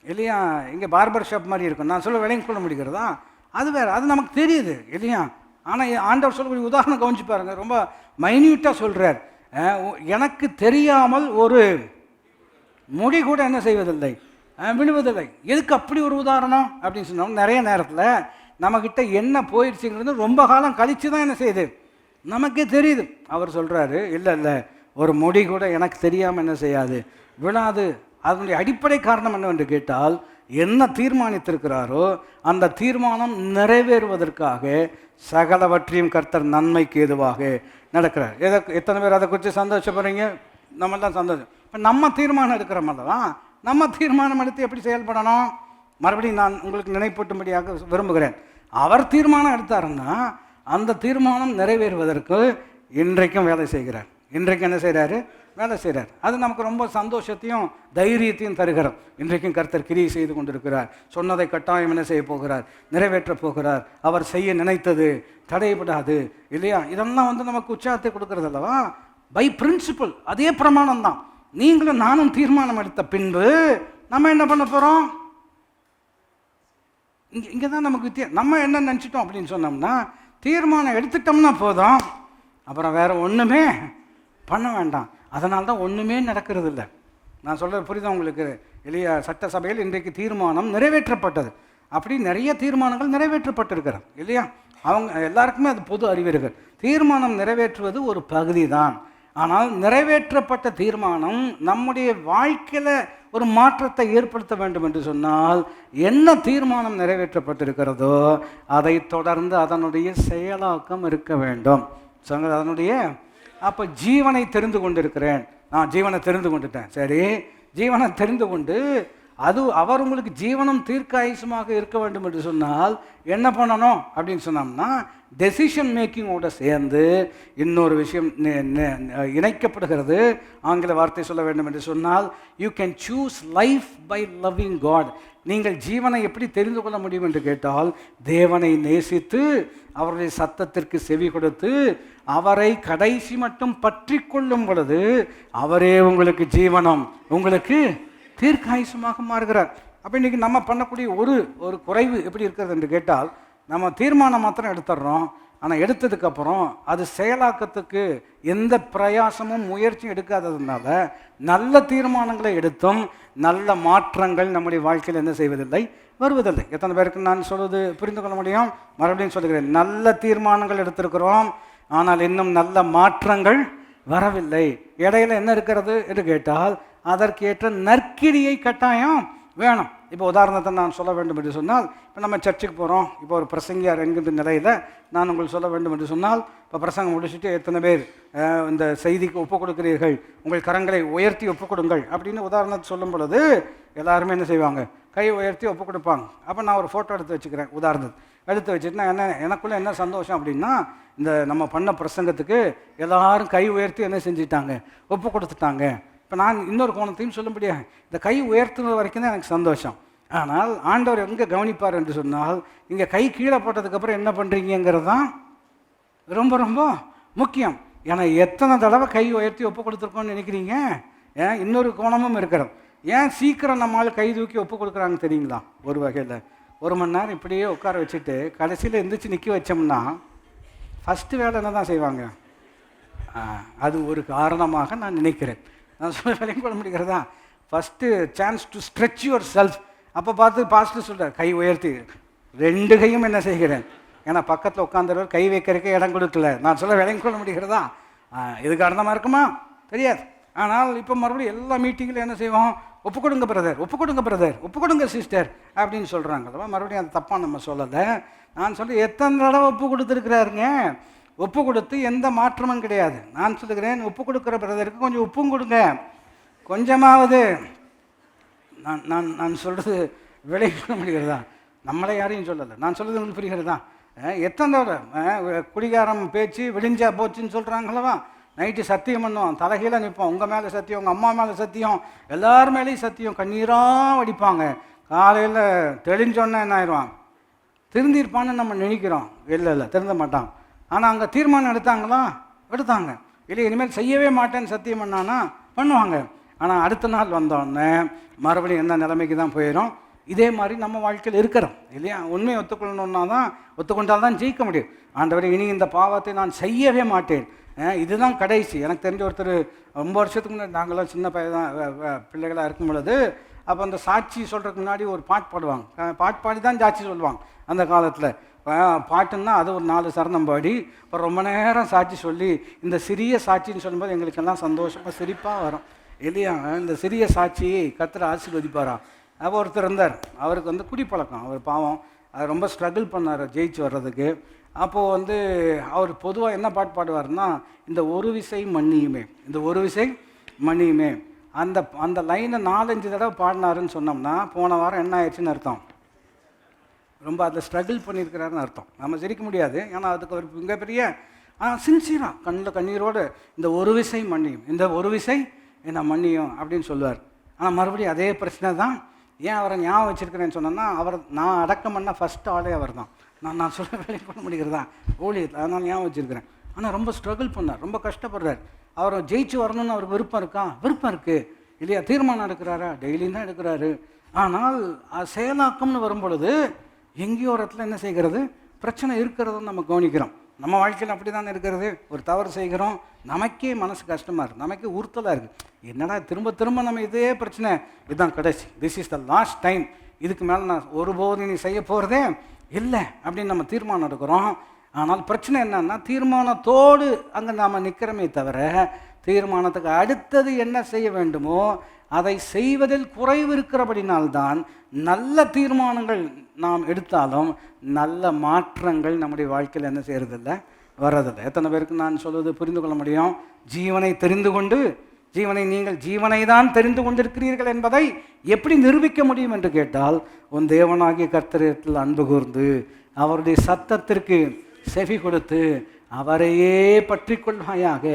இல்லையா, இங்கே பார்பர் ஷாப் மாதிரி இருக்கும். நான் சொல்ல விளங்கிக் கொள்ள முடிகிறதா? அது வேறு, அது நமக்கு தெரியுது இல்லையா. ஆனால் ஆண்டவர் சொல்லக்கூடிய உதாரணம் கவனிச்சு பாருங்கள், ரொம்ப மைன்யூட்டாக சொல்கிறார். எனக்கு தெரியாமல் ஒரு முடி கூட என்ன செய்வதில்லை, விழுவதில்லை. எதுக்கு அப்படி ஒரு உதாரணம் அப்படின்னு சொன்னோம்? நிறைய நேரத்தில் நம்மக்கிட்ட என்ன போயிடுச்சுங்கிறது ரொம்ப காலம் கழித்து தான் என்ன செய்யுது, நமக்கே தெரியுது. அவர் சொல்கிறாரு, இல்லை ஒரு முடி கூட எனக்கு தெரியாமல் என்ன செய்யாது, விழாது. அதனுடைய அடிப்படை காரணம் என்னவென்று கேட்டால், என்ன தீர்மானித்திருக்கிறாரோ அந்த தீர்மானம் நிறைவேறுவதற்காக சகலவற்றையும் கர்த்தர் நன்மைக்கு ஏதுவாக நடக்கிறார். எத்தனை பேர் அதை குறித்து சந்தோஷப்படுறீங்க? நம்மெல்லாம் சந்தோஷம். இப்போ நம்ம தீர்மானம் எடுக்கிறோம் அல்லவா, நம்ம தீர்மானம் எடுத்து எப்படி செயல்படணும்? மறுபடியும் நான் உங்களுக்கு நினைப்பூட்டும்படியாக விரும்புகிறேன். அவர் தீர்மானம் எடுத்தாருன்னா அந்த தீர்மானம் நிறைவேறுவதற்கு இன்றைக்கும் வேலை செய்கிறார். இன்றைக்கு என்ன செய்கிறாரு? வேலை செய்கிறார். அது நமக்கு ரொம்ப சந்தோஷத்தையும் தைரியத்தையும் தருகிறார். இன்றைக்கும் கர்த்தர் கிரியை செய்து கொண்டிருக்கிறார். சொன்னதை கட்டாயம் என்ன செய்ய போகிறார்? நிறைவேற்றப் போகிறார். அவர் செய்ய நினைத்தது தடைபடாது இல்லையா. இதெல்லாம் நமக்கு உற்சாகத்தை கொடுக்கறது அல்லவா. பை பிரின்சிபல் அதே பிரமாணம் தான். நீங்களும் நானும் தீர்மானம் எடுத்த பின்பு நம்ம என்ன பண்ண போகிறோம்? இங்கே தான் நமக்கு நம்ம என்ன நினச்சிட்டோம் அப்படின்னு சொன்னோம்னா, தீர்மானம் எடுத்துட்டோம்னா போதும், அப்புறம் வேறு ஒன்றுமே பண்ண வேண்டாம். அதனால தான் ஒன்றுமே நடக்கிறது இல்லை. நான் சொல்கிறது புரியுதா உங்களுக்கு? இல்லையா, சட்டசபையில் இன்றைக்கு தீர்மானம் நிறைவேற்றப்பட்டது. அப்படி நிறைய தீர்மானங்கள் நிறைவேற்றப்பட்டிருக்கிறது இல்லையா. அவங்க எல்லாருக்குமே அது பொது அறிவீர்கள். தீர்மானம் நிறைவேற்றுவது ஒரு பகுதி தான். ஆனால் நிறைவேற்றப்பட்ட தீர்மானம் நம்முடைய வாழ்க்கையில் ஒரு மாற்றத்தை ஏற்படுத்த வேண்டும் என்று சொன்னால், என்ன தீர்மானம் நிறைவேற்றப்பட்டிருக்கிறதோ அதை தொடர்ந்து அதனுடைய செயலாக்கம் இருக்க வேண்டும். அதனுடைய அப்போ ஜீவனை தெரிந்து கொண்டிருக்கிறேன், நான் ஜீவனை தெரிந்து கொண்டுட்டேன். சரி, ஜீவனை தெரிந்து கொண்டு அது அவர் உங்களுக்கு ஜீவனம் தீர்க்காயுசமாக இருக்க வேண்டும் என்று சொன்னால் என்ன பண்ணணும் அப்படின்னு சொன்னோம்னா, டெசிஷன் மேக்கிங்கோட சேர்ந்து இன்னொரு விஷயம் இணைக்கப்படுகிறது. ஆங்கில வார்த்தை சொல்ல வேண்டும் என்று சொன்னால், you can choose life by loving God. நீங்கள் ஜீவனை எப்படி தெரிந்து கொள்ள முடியும் என்று கேட்டால், தேவனை நேசித்து அவருடைய சத்தத்திற்கு செவி கொடுத்து அவரை கடைசி மட்டும் பற்றி கொள்ளும் பொழுது அவரே உங்களுக்கு ஜீவனம், உங்களுக்கு தீர்க்காயுசமாக மாறுகிறார். அப்போ இன்றைக்கி நம்ம பண்ணக்கூடிய ஒரு குறைவு எப்படி இருக்கிறது என்று கேட்டால், நம்ம தீர்மானம் மாத்திரம் எடுத்துடுறோம். ஆனால் எடுத்ததுக்கப்புறம் அது செயலாக்கத்துக்கு எந்த பிரயாசமும் முயற்சியும் எடுக்காததுனால நல்ல தீர்மானங்களை எடுத்தும் நல்ல மாற்றங்கள் நம்முடைய வாழ்க்கையில் என்ன செய்வதில்லை, வருவதில்லை. எத்தனை பேருக்கு நான் சொல்வது புரிந்து கொள்ள முடியும்? மறுபடியும் சொல்லுகிறேன், நல்ல தீர்மானங்கள் எடுத்திருக்கிறோம், ஆனால் இன்னும் நல்ல மாற்றங்கள் வரவில்லை. இடையில என்ன இருக்கிறது என்று கேட்டால், அதற்கேற்ற நற்கிரியை கட்டாயம் வேணும். இப்போ உதாரணத்தை நான் சொல்ல வேண்டும் என்று சொன்னால், இப்போ நம்ம சர்ச்சுக்கு போகிறோம். இப்போ ஒரு பிரசங்கியார் என்கின்ற நிலையில் நான் உங்களுக்கு சொல்ல வேண்டும் என்று சொன்னால், இப்போ பிரசங்கம் முடிச்சுட்டு எத்தனை பேர் இந்த செய்திக்கு ஒப்புக் கொடுக்கிறீர்கள், உங்கள் கரங்களை உயர்த்தி ஒப்புக் கொடுங்கள் அப்படின்னு உதாரணத்தை சொல்லும் பொழுது எல்லாருமே என்ன செய்வாங்க, கை உயர்த்தி ஒப்புக் கொடுப்பாங்க. அப்போ நான் ஒரு ஃபோட்டோ எடுத்து வச்சுக்கிறேன். உதாரணத்துக்கு எடுத்து வச்சுட்டு நான் எனக்குள்ளே என்ன சந்தோஷம் அப்படின்னா, இந்த நம்ம பண்ண பிரசங்கத்துக்கு எல்லாரும் கை உயர்த்தி என்ன செஞ்சுட்டாங்க, ஒப்பு கொடுத்துட்டாங்க. இப்போ நான் இன்னொரு கோணத்தையும் சொல்ல முடியாது, இந்த கை உயர்த்துறது வரைக்கும் தான் எனக்கு சந்தோஷம். ஆனால் ஆண்டவர் எங்கே கவனிப்பார் என்று சொன்னால், நீங்கள் கை கீழே போட்டதுக்கப்புறம் என்ன பண்ணுறீங்கிறது தான் ரொம்ப ரொம்ப முக்கியம். ஏன்னா எத்தனை தடவை கை உயர்த்தி ஒப்பு கொடுத்துருக்கோன்னு நினைக்கிறீங்க? ஏன் இன்னொரு கோணமும் இருக்கிறது. ஏன் சீக்கிரம் நம்மளால் கை தூக்கி ஒப்பு கொடுக்குறாங்க தெரியுங்களா? ஒரு வகையில் 1 மணி நேரம் இப்படியே உட்கார வச்சுட்டு கடைசியில் எந்திரிச்சு நிற்க வச்சோம்னா ஃபஸ்ட்டு வேலை என்ன தான் செய்வாங்க? அது ஒரு காரணமாக நான் நினைக்கிறேன். நான் சொல்ல விலையும் கொள்ள முடிகிறதா? First chance to stretch your self. அப்போ பார்த்து பாஸ்டர் சொல்கிறார், கை உயர்த்தி 2 கையும் என்ன செய்கிறேன். ஏன்னா பக்கத்தில் உட்காந்துருவர் கை வைக்கிறதுக்கே இடம் கொடுக்கல. நான் சொல்ல விலையும் கொள்ள முடிகிறதா? இது காரணமாக இருக்குமா தெரியாது. ஆனால் இப்போ மறுபடியும் எல்லா மீட்டிங்கிலும் என்ன செய்வோம், ஒப்பு கொடுங்க பிரதர், ஒப்பு கொடுங்க பிரதர், ஒப்பு கொடுங்க சிஸ்டர் அப்படின்னு சொல்கிறாங்க. மறுபடியும் அது தப்பாக நம்ம சொல்லலை. நான் சொல்ல எத்தனை தடவை ஒப்பு கொடுத்துருக்கிறாருங்க. ஒப்பு கொடுத்து எந்த மாற்றமும் கிடையாது. நான் சொல்லுகிறேன், ஒப்பு கொடுக்குற பிரதருக்கு கொஞ்சம் உப்பும் கொடுங்க, கொஞ்சமாவது. நான் நான் நான் சொல்கிறது விலை கொள்ள முடிகிறதா? நம்மளே யாரையும் சொல்லலை, நான் சொல்கிறது உங்களுக்கு புரிகிறதா? எத்தனை தடவை குடிகாரம் பேச்சு விடிஞ்சா போச்சுன்னு சொல்கிறாங்களவா? நைட்டு சத்தியம் பண்ணுவோம், தலைகீழ நிற்போம், உங்கள் மேலே சத்தியம், உங்கள் அம்மா மேலே சத்தியம், எல்லார் மேலேயும் சத்தியம், கண்ணீராக வடிப்பாங்க. காலையில் தெளிஞ்சோன்னே என்ன ஆயிடுவான், திருந்திருப்பான்னு நம்ம நினைக்கிறோம். இல்லை திருந்த மாட்டான். ஆனால் அங்கே தீர்மானம் எடுத்தாங்களா? எடுத்தாங்க. இல்லை இனிமேல் செய்யவே மாட்டேன்னு சத்தியம் பண்ணானா பண்ணுவாங்க. ஆனால் அடுத்த நாள் வந்தோடனே மறுபடியும் என்ன நிலைமைக்கு தான் போயிடும். இதே மாதிரி நம்ம வாழ்க்கையில் இருக்கிறோம் இல்லையா? உண்மையை ஒத்துக்கொள்ளணுன்னா தான், ஒத்துக்கொண்டால் தான் ஜெயிக்க முடியும். ஆண்டவரே, இனி இந்த பாவத்தை நான் செய்யவே மாட்டேன், இதுதான் கடைசி. எனக்கு தெரிஞ்ச ஒருத்தர் ரொம்ப வருஷத்துக்கு முன்னாடி, நாங்களாம் சின்ன பிள்ளைகளாக இருக்கும் பொழுது, அப்போ அந்த சாட்சி சொல்கிறதுக்கு முன்னாடி ஒரு பாட்டு பாடுவாங்க. பாட்டு பாடி தான் சாட்சி சொல்லுவாங்க அந்த காலத்தில். பாட்டுன்னா அது ஒரு 4 சரணம் பாடி இப்போ ரொம்ப நேரம் சாட்சி சொல்லி, இந்த சிறிய சாட்சின்னு சொல்லும்போது எங்களுக்கெல்லாம் சந்தோஷமாக சிரிப்பாக வரும் இல்லையா? இந்த சிறிய சாட்சியை கர்த்தர் ஆசீர்வதிப்பாராம். அப்போ ஒருத்தர் இருந்தார், அவருக்கு குடிப்பழக்கம். அவர் பாவம், அது ரொம்ப ஸ்ட்ரகிள் பண்ணார் ஜெயிச்சு வர்றதுக்கு. அப்போது அவர் பொதுவாக என்ன பாட்டு பாடுவார்னா, இந்த ஒரு விசை மன்னியுமே, இந்த ஒரு விசை மன்னியுமே, அந்த லைனை 4-5 தடவை பாடினாருன்னு சொன்னோம்னா போன வாரம் என்ன ஆயிடுச்சுன்னு அர்த்தம், ரொம்ப அதில் ஸ்ட்ரகிள் பண்ணியிருக்கிறாருன்னு அர்த்தம். நம்ம சிரிக்க முடியாது, ஏன்னா அதுக்கு ஒரு மிகப்பெரிய சின்சியராக கண்ணில் கண்ணீரோடு இந்த ஒரு விசை மன்னியும், இந்த ஒரு விசை என்ன மன்னியும் அப்படின்னு சொல்லுவார். ஆனால் மறுபடியும் அதே பிரச்சனை தான். ஏன் அவரை ஞாபகம் வச்சுருக்கிறேன்னு சொன்னேன்னா, நான் அடக்கம் பண்ண ஃபஸ்ட் ஆளே அவர் தான். நான் சொல்ல வேலை பண்ண முடிகிறதா ஊழியத்தில், அதனால் ஞாபகம் வச்சுருக்கிறேன். ஆனால் ரொம்ப ஸ்ட்ரகிள் பண்ணார், ரொம்ப கஷ்டப்படுறார். அவர் ஜெயிச்சு வரணும்னு அவருக்கு விருப்பம் இருக்கா? விருப்பம் இருக்குது இல்லையா? தீர்மானம் எடுக்கிறாரா? டெய்லியும் தான் எடுக்கிறாரு. ஆனால் செயலாக்கம்னு வரும்பொழுது எங்கேயோ ஒரு இடத்துல என்ன செய்கிறது, பிரச்சனை இருக்கிறதுன்னு நம்ம கவனிக்கிறோம். நம்ம வாழ்க்கையில் அப்படி தான் இருக்கிறது. ஒரு தவறு செய்கிறோம், நமக்கே மனசு கஷ்டமாக இருக்குது, நமக்கே உறுத்தலாக இருக்குது. என்னடா திரும்ப திரும்ப நம்ம இதே பிரச்சனை, இதுதான் கடைசி, this is the last time, இதுக்கு மேலே நான் ஒருபோது நீ செய்ய போகிறதே இல்லை அப்படின்னு நம்ம தீர்மானம் எடுக்கிறோம். ஆனால் பிரச்சனை என்னன்னா, தீர்மானத்தோடு அங்கே நாம் நிற்கிறோமே தவிர, தீர்மானத்துக்கு அடுத்தது என்ன செய்ய வேண்டுமோ அதை செய்வதில் குறைவு இருக்கிறபடினால்தான் நல்ல தீர்மானங்கள் நாம் எடுத்தாலும் நல்ல மாற்றங்கள் நம்முடைய வாழ்க்கையில் என்ன செய்கிறதில்லை, வர்றதில்லை. எத்தனை பேருக்கு நான் சொல்வது புரிந்து கொள்ள முடியும்? ஜீவனை தெரிந்து கொண்டு, நீங்கள் ஜீவனை தான் தெரிந்து கொண்டிருக்கிறீர்கள் என்பதை எப்படி நிரூபிக்க முடியும் என்று கேட்டால், உன் தேவனாகிய கர்த்தரிடத்தில் அன்பு கூர்ந்து அவருடைய சத்தத்திற்கு செவி கொடுத்து அவரையே பற்றி கொள்வாயாக.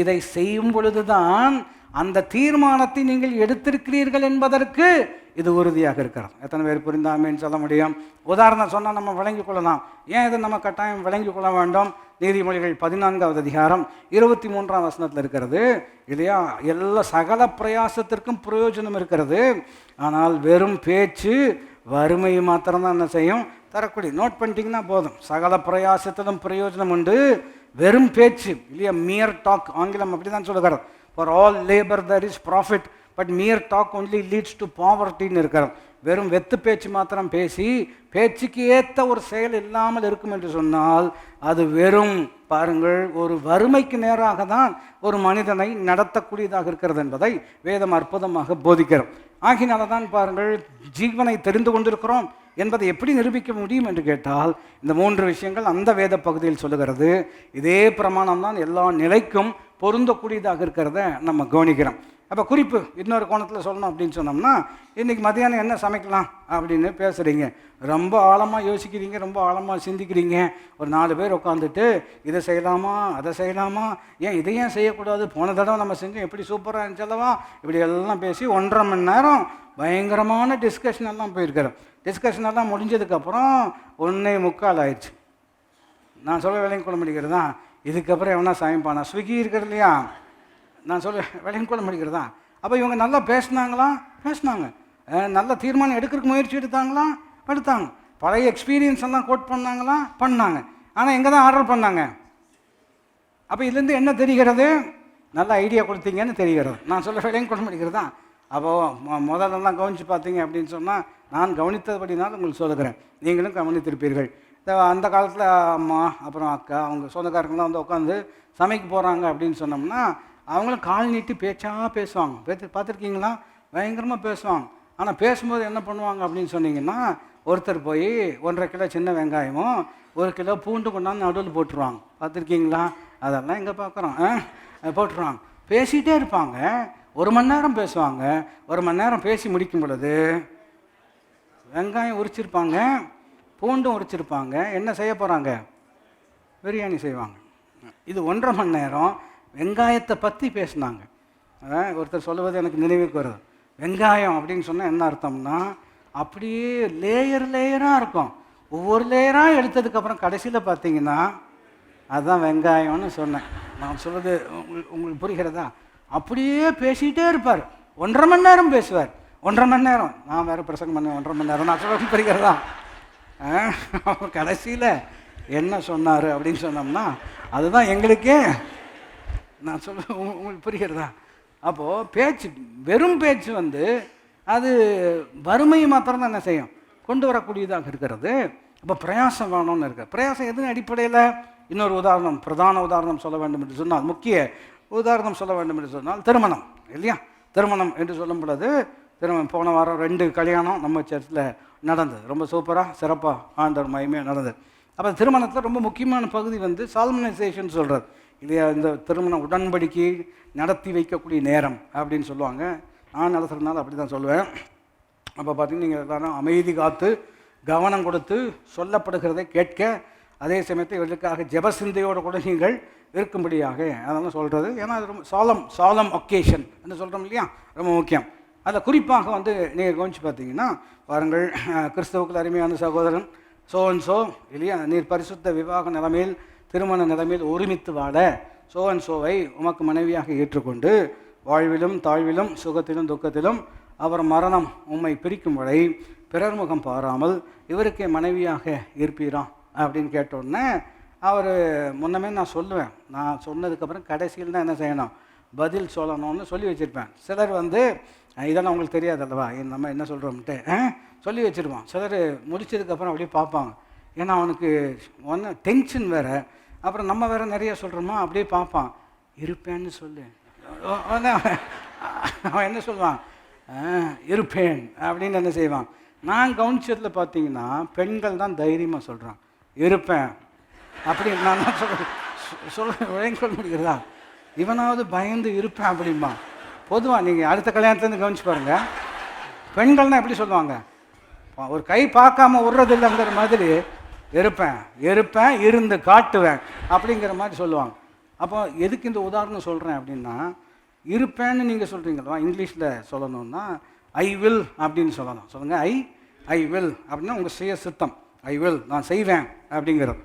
இதை செய்யும் பொழுதுதான் அந்த தீர்மானத்தை நீங்கள் எடுத்திருக்கிறீர்கள் என்பதற்கு இது உறுதியாக இருக்கிறது. எத்தனை பேர் புரிந்தாமேன்னு சொல்ல முடியும்? உதாரணம் சொன்னால் நம்ம விளங்கி கொள்ளலாம். ஏன் இதை நம்ம கட்டாயம் விளங்கி கொள்ள வேண்டும்? நீதிமொழிகள் 14வது அதிகாரம் 23ஆம் வசனத்தில் இருக்கிறது இல்லையா? எல்லா சகல பிரயாசத்திற்கும் பிரயோஜனம் இருக்கிறது, ஆனால் வெறும் பேச்சு வறுமை மாத்திரம்தான் என்ன செய்யும், தரக்கூடிய. நோட் பண்ணிட்டீங்கன்னா போதும். சகல பிரயாசத்திலும் பிரயோஜனம் உண்டு, வெறும் பேச்சு இல்லையா? மியர் டாக், ஆங்கிலம் அப்படி தான் சொல்லுகிறார். For all labor there is profit, but mere talk only leads to povertyன்னு இருக்கிறோம். வெறும் வெத்து பேச்சு மாத்திரம் பேசி பேச்சுக்கு ஏற்ற ஒரு செயல் இல்லாமல் இருக்கும் என்று சொன்னால் அது வெறும், பாருங்கள், ஒரு வறுமைக்கு நேராக தான் ஒரு மனிதனை நடத்தக்கூடியதாக இருக்கிறது என்பதை வேதம் அற்புதமாக போதிக்கிறோம். ஆகினால தான் பாருங்கள், ஜீவனை தெரிந்து கொண்டிருக்கிறோம் என்பதை எப்படி நிரூபிக்க முடியும் என்று கேட்டால், இந்த 3 விஷயங்கள் அந்த வேத பகுதியில் சொல்லுகிறது. இதே பிரமாணம் தான் எல்லா நிலைக்கும் பொருந்தக்கூடியதாக இருக்கிறத நம்ம கவனிக்கிறோம். அப்போ குறிப்பு இன்னொரு கோணத்தில் சொல்லணும் அப்படின்னு சொன்னோம்னா, இன்றைக்கி மத்தியானம் என்ன சமைக்கலாம் அப்படின்னு பேசுகிறீங்க, ரொம்ப ஆழமாக யோசிக்கிறீங்க, ரொம்ப ஆழமாக சிந்திக்கிறீங்க. ஒரு 4 பேர் உட்காந்துட்டு இதை செய்யலாமா, அதை செய்யலாமா, ஏன் இதையும் செய்யக்கூடாது, போன தடவை நம்ம செஞ்சோம் எப்படி சூப்பராக இருந்துச்சல்லவா, இப்படி எல்லாம் பேசி 1.5 மணி நேரம் பயங்கரமான டிஸ்கஷன் எல்லாம் போயிருக்கிறோம். டிஸ்கஷன் எல்லாம் முடிஞ்சதுக்கப்புறம் 1:45 ஆயிடுச்சு. நான் சொல்ல வேலையும் கொள்ள முடிக்கிறதா, இதுக்கப்புறம் எவனா சமைப்பானா, ஸ்விக்கி இருக்கிறது இல்லையா, நான் சொல்ல வேலையும் கொள்ள முடிக்கிறதா. அப்போ இவங்க நல்லா பேசினாங்களா, பேசினாங்க. நல்ல தீர்மானம் எடுக்கிறதுக்கு முயற்சி எடுத்தாங்க. பழைய எக்ஸ்பீரியன்ஸ் எல்லாம் கோட் பண்ணாங்களா, பண்ணாங்க. ஆனால் எங்கே தான் ஆர்டர் பண்ணாங்க. அப்போ இதுலேருந்து என்ன தெரிகிறது, நல்ல ஐடியா கொடுத்தீங்கன்னு தெரிகிறது. நான் சொல்ல வேலையும் கொள்ள முடிக்கிறதா. அப்போது முதல்லலாம் கவனித்து பார்த்தீங்க அப்படின்னு சொன்னால், நான் கவனித்தபடினாலும் உங்களுக்கு சொல்லுகிறேன், நீங்களும் கவனித்திருப்பீர்கள். அந்த காலத்தில் அம்மா அப்புறம் அக்கா அவங்க சொந்தக்காரங்களாம் வந்து உட்காந்து சமைக்க போகிறாங்க அப்படின்னு சொன்னோம்னா, அவங்களும் கால் நீட்டி பேசுவாங்க. பார்த்துருக்கீங்களா, பயங்கரமாக பேசுவாங்க. ஆனால் பேசும்போது என்ன பண்ணுவாங்க அப்படின்னு சொன்னீங்கன்னா, ஒருத்தர் போய் 1.5 கிலோ சின்ன வெங்காயமும் 1 கிலோ பூண்டு கொண்டாந்து நடுவில் போட்டுருவாங்க. பார்த்துருக்கீங்களா, அதெல்லாம் எங்கே பார்க்குறோம், போட்டுருவாங்க. பேசிகிட்டே இருப்பாங்க, 1 மணி நேரம் பேசுவாங்க. 1 மணி நேரம் பேசி முடிக்கும் பொழுது வெங்காயம் உரிச்சிருப்பாங்க, பூண்டும் உரிச்சிருப்பாங்க. என்ன செய்ய போகிறாங்க, பிரியாணி செய்வாங்க. இது 1.5 மணி நேரம் வெங்காயத்தை பற்றி பேசினாங்க. ஒருத்தர் சொல்லுவது எனக்கு நினைவுக்கு வருது. வெங்காயம் அப்படின்னு சொன்னால் என்ன அர்த்தம்னா, அப்படியே லேயராக இருக்கும். ஒவ்வொரு லேயராக எடுத்ததுக்கப்புறம் கடைசியில் பார்த்தீங்கன்னா அதுதான் வெங்காயம்னு சொன்னேன். நான் சொல்கிறது உங்களுக்கு புரிகிறதா? அப்படியே பேசிகிட்டே இருப்பார். 1.5 மணி நேரம் பேசுவார். 1.5 மணி நேரம். நான் வேறு பிரசங்கம் பண்ணேன் 1.5 மணி நேரம். நான் சொல்ல புரிகிறதா? அவர் கடைசியில் என்ன சொன்னார் அப்படின்னு சொன்னோம்னா, அதுதான் எங்களுக்கே. நான் சொல்ல உங்களுக்கு புரிகிறதா? அப்போது பேச்சு, வெறும் பேச்சு வந்து அது வறுமையை மாத்திரம் தான் என்ன செய்யும், கொண்டு வரக்கூடியதாக இருக்கிறது. அப்போ பிரயாசம் வேணும்னு இருக்கு. பிரயாசம் எதுவும் அடிப்படையில், இன்னொரு உதாரணம், பிரதான உதாரணம் சொல்ல வேண்டும் என்று சொன்னால், முக்கிய உதாரணம் சொல்ல வேண்டும் என்று சொன்னால் திருமணம் இல்லையா. திருமணம் என்று சொல்லும் பொழுது, போன வாரம் 2 கல்யாணம் நம்ம சர்ச்சில் நடந்தது. ரொம்ப சூப்பராக சிறப்பாக ஆண்டவர் மகிமையாக நடந்தது. அப்போ திருமணத்தில் ரொம்ப முக்கியமான பகுதி வந்து சால்மனைசேஷன் சொல்கிறது இல்லையா. இந்த திருமண உடன்படிக்கை நடத்தி வைக்கக்கூடிய நேரம் அப்படின்னு சொல்லுவாங்க. நான் நடத்துறதுனால அப்படி தான் சொல்லுவேன். அப்போ பார்த்தீங்கன்னா நீங்கள் எல்லாரும் அமைதி காத்து கவனம் கொடுத்து சொல்லப்படுகிறதை கேட்க, அதே சமயத்தில் இவர்களுக்காக ஜெபசிந்தையோடு கூட நீங்கள் இருக்கும்படியாக அதெல்லாம் சொல்கிறது. ஏன்னா அது ரொம்ப சாலம் ஒகேஷன் என்று சொல்கிறோம் இல்லையா, ரொம்ப முக்கியம். அதில் குறிப்பாக வந்து நீங்கள் கவனித்து பார்த்தீங்கன்னா பாருங்கள், கிறிஸ்தவுக்கு அருமையான சகோதரன் சோ இல்லையா, நீர் பரிசுத்த விவாக நிலைமையில் திருமண நிலைமையில் ஒருமித்து வாழ சோவை உமக்கு மனைவியாக ஏற்றுக்கொண்டு வாழ்விலும் தாழ்விலும் சுகத்திலும் துக்கத்திலும் அவர் மரணம் உம்மை பிரிக்கும் வரை பிறர் முகம் பாராமல் இவருக்கே மனைவியாக இருப்பீராம் அப்படின்னு கேட்டோடனே அவர் முன்னமே நான் சொல்லுவேன். நான் சொன்னதுக்கப்புறம் கடைசியில் தான் என்ன செய்யணும், பதில் சொல்லணும்னு சொல்லி வச்சுருப்பேன். சிலர் வந்து இதெல்லாம் உங்களுக்கு தெரியாது அல்லவா, நம்ம என்ன சொல்கிறோம்ட்டு சொல்லி வச்சுருவான். சிலர் முடிச்சதுக்கப்புறம் அப்படியே பார்ப்பாங்க. ஏன்னா அவனுக்கு ஒன்று டென்ஷன் வேறு, அப்புறம் நம்ம வேறு நிறைய சொல்கிறோமா, அப்படியே பார்ப்பான். இருப்பேன்னு சொல்லு. அவன் என்ன சொல்லுவான், இருப்பேன் அப்படின்னு என்ன செய்வான். நான் கவனிச்சதில் பார்த்தீங்கன்னா பெண்கள் தான் தைரியமாக சொல்கிறான் இருப்பேன் அப்படின்னு. நான் தான் சொல்ல முடிகிறதா, இவனாவது பயந்து இருப்பேன் அப்படிம்பா. பொதுவாக நீங்கள் அடுத்த கல்யாணத்துலேருந்து கவனிச்சு பாருங்கள், பெண்கள்னால் எப்படி சொல்லுவாங்க, ஒரு கை பார்க்காம விடுறதில்லைங்கிற மாதிரி இருப்பேன் இருந்து காட்டுவேன் அப்படிங்கிற மாதிரி சொல்லுவாங்க. அப்போ எதுக்கு இந்த உதாரணம் சொல்கிறேன் அப்படின்னா, இருப்பேன்னு நீங்கள் சொல்கிறீங்களா, இங்கிலீஷில் சொல்லணும்னா ஐ வில் அப்படின்னு சொல்லணும். சொல்லுங்கள், ஐ வில் அப்படின்னா உங்கள் சுய சித்தம், ஐ வில் நான் செய்வேன் அப்படிங்கிறது.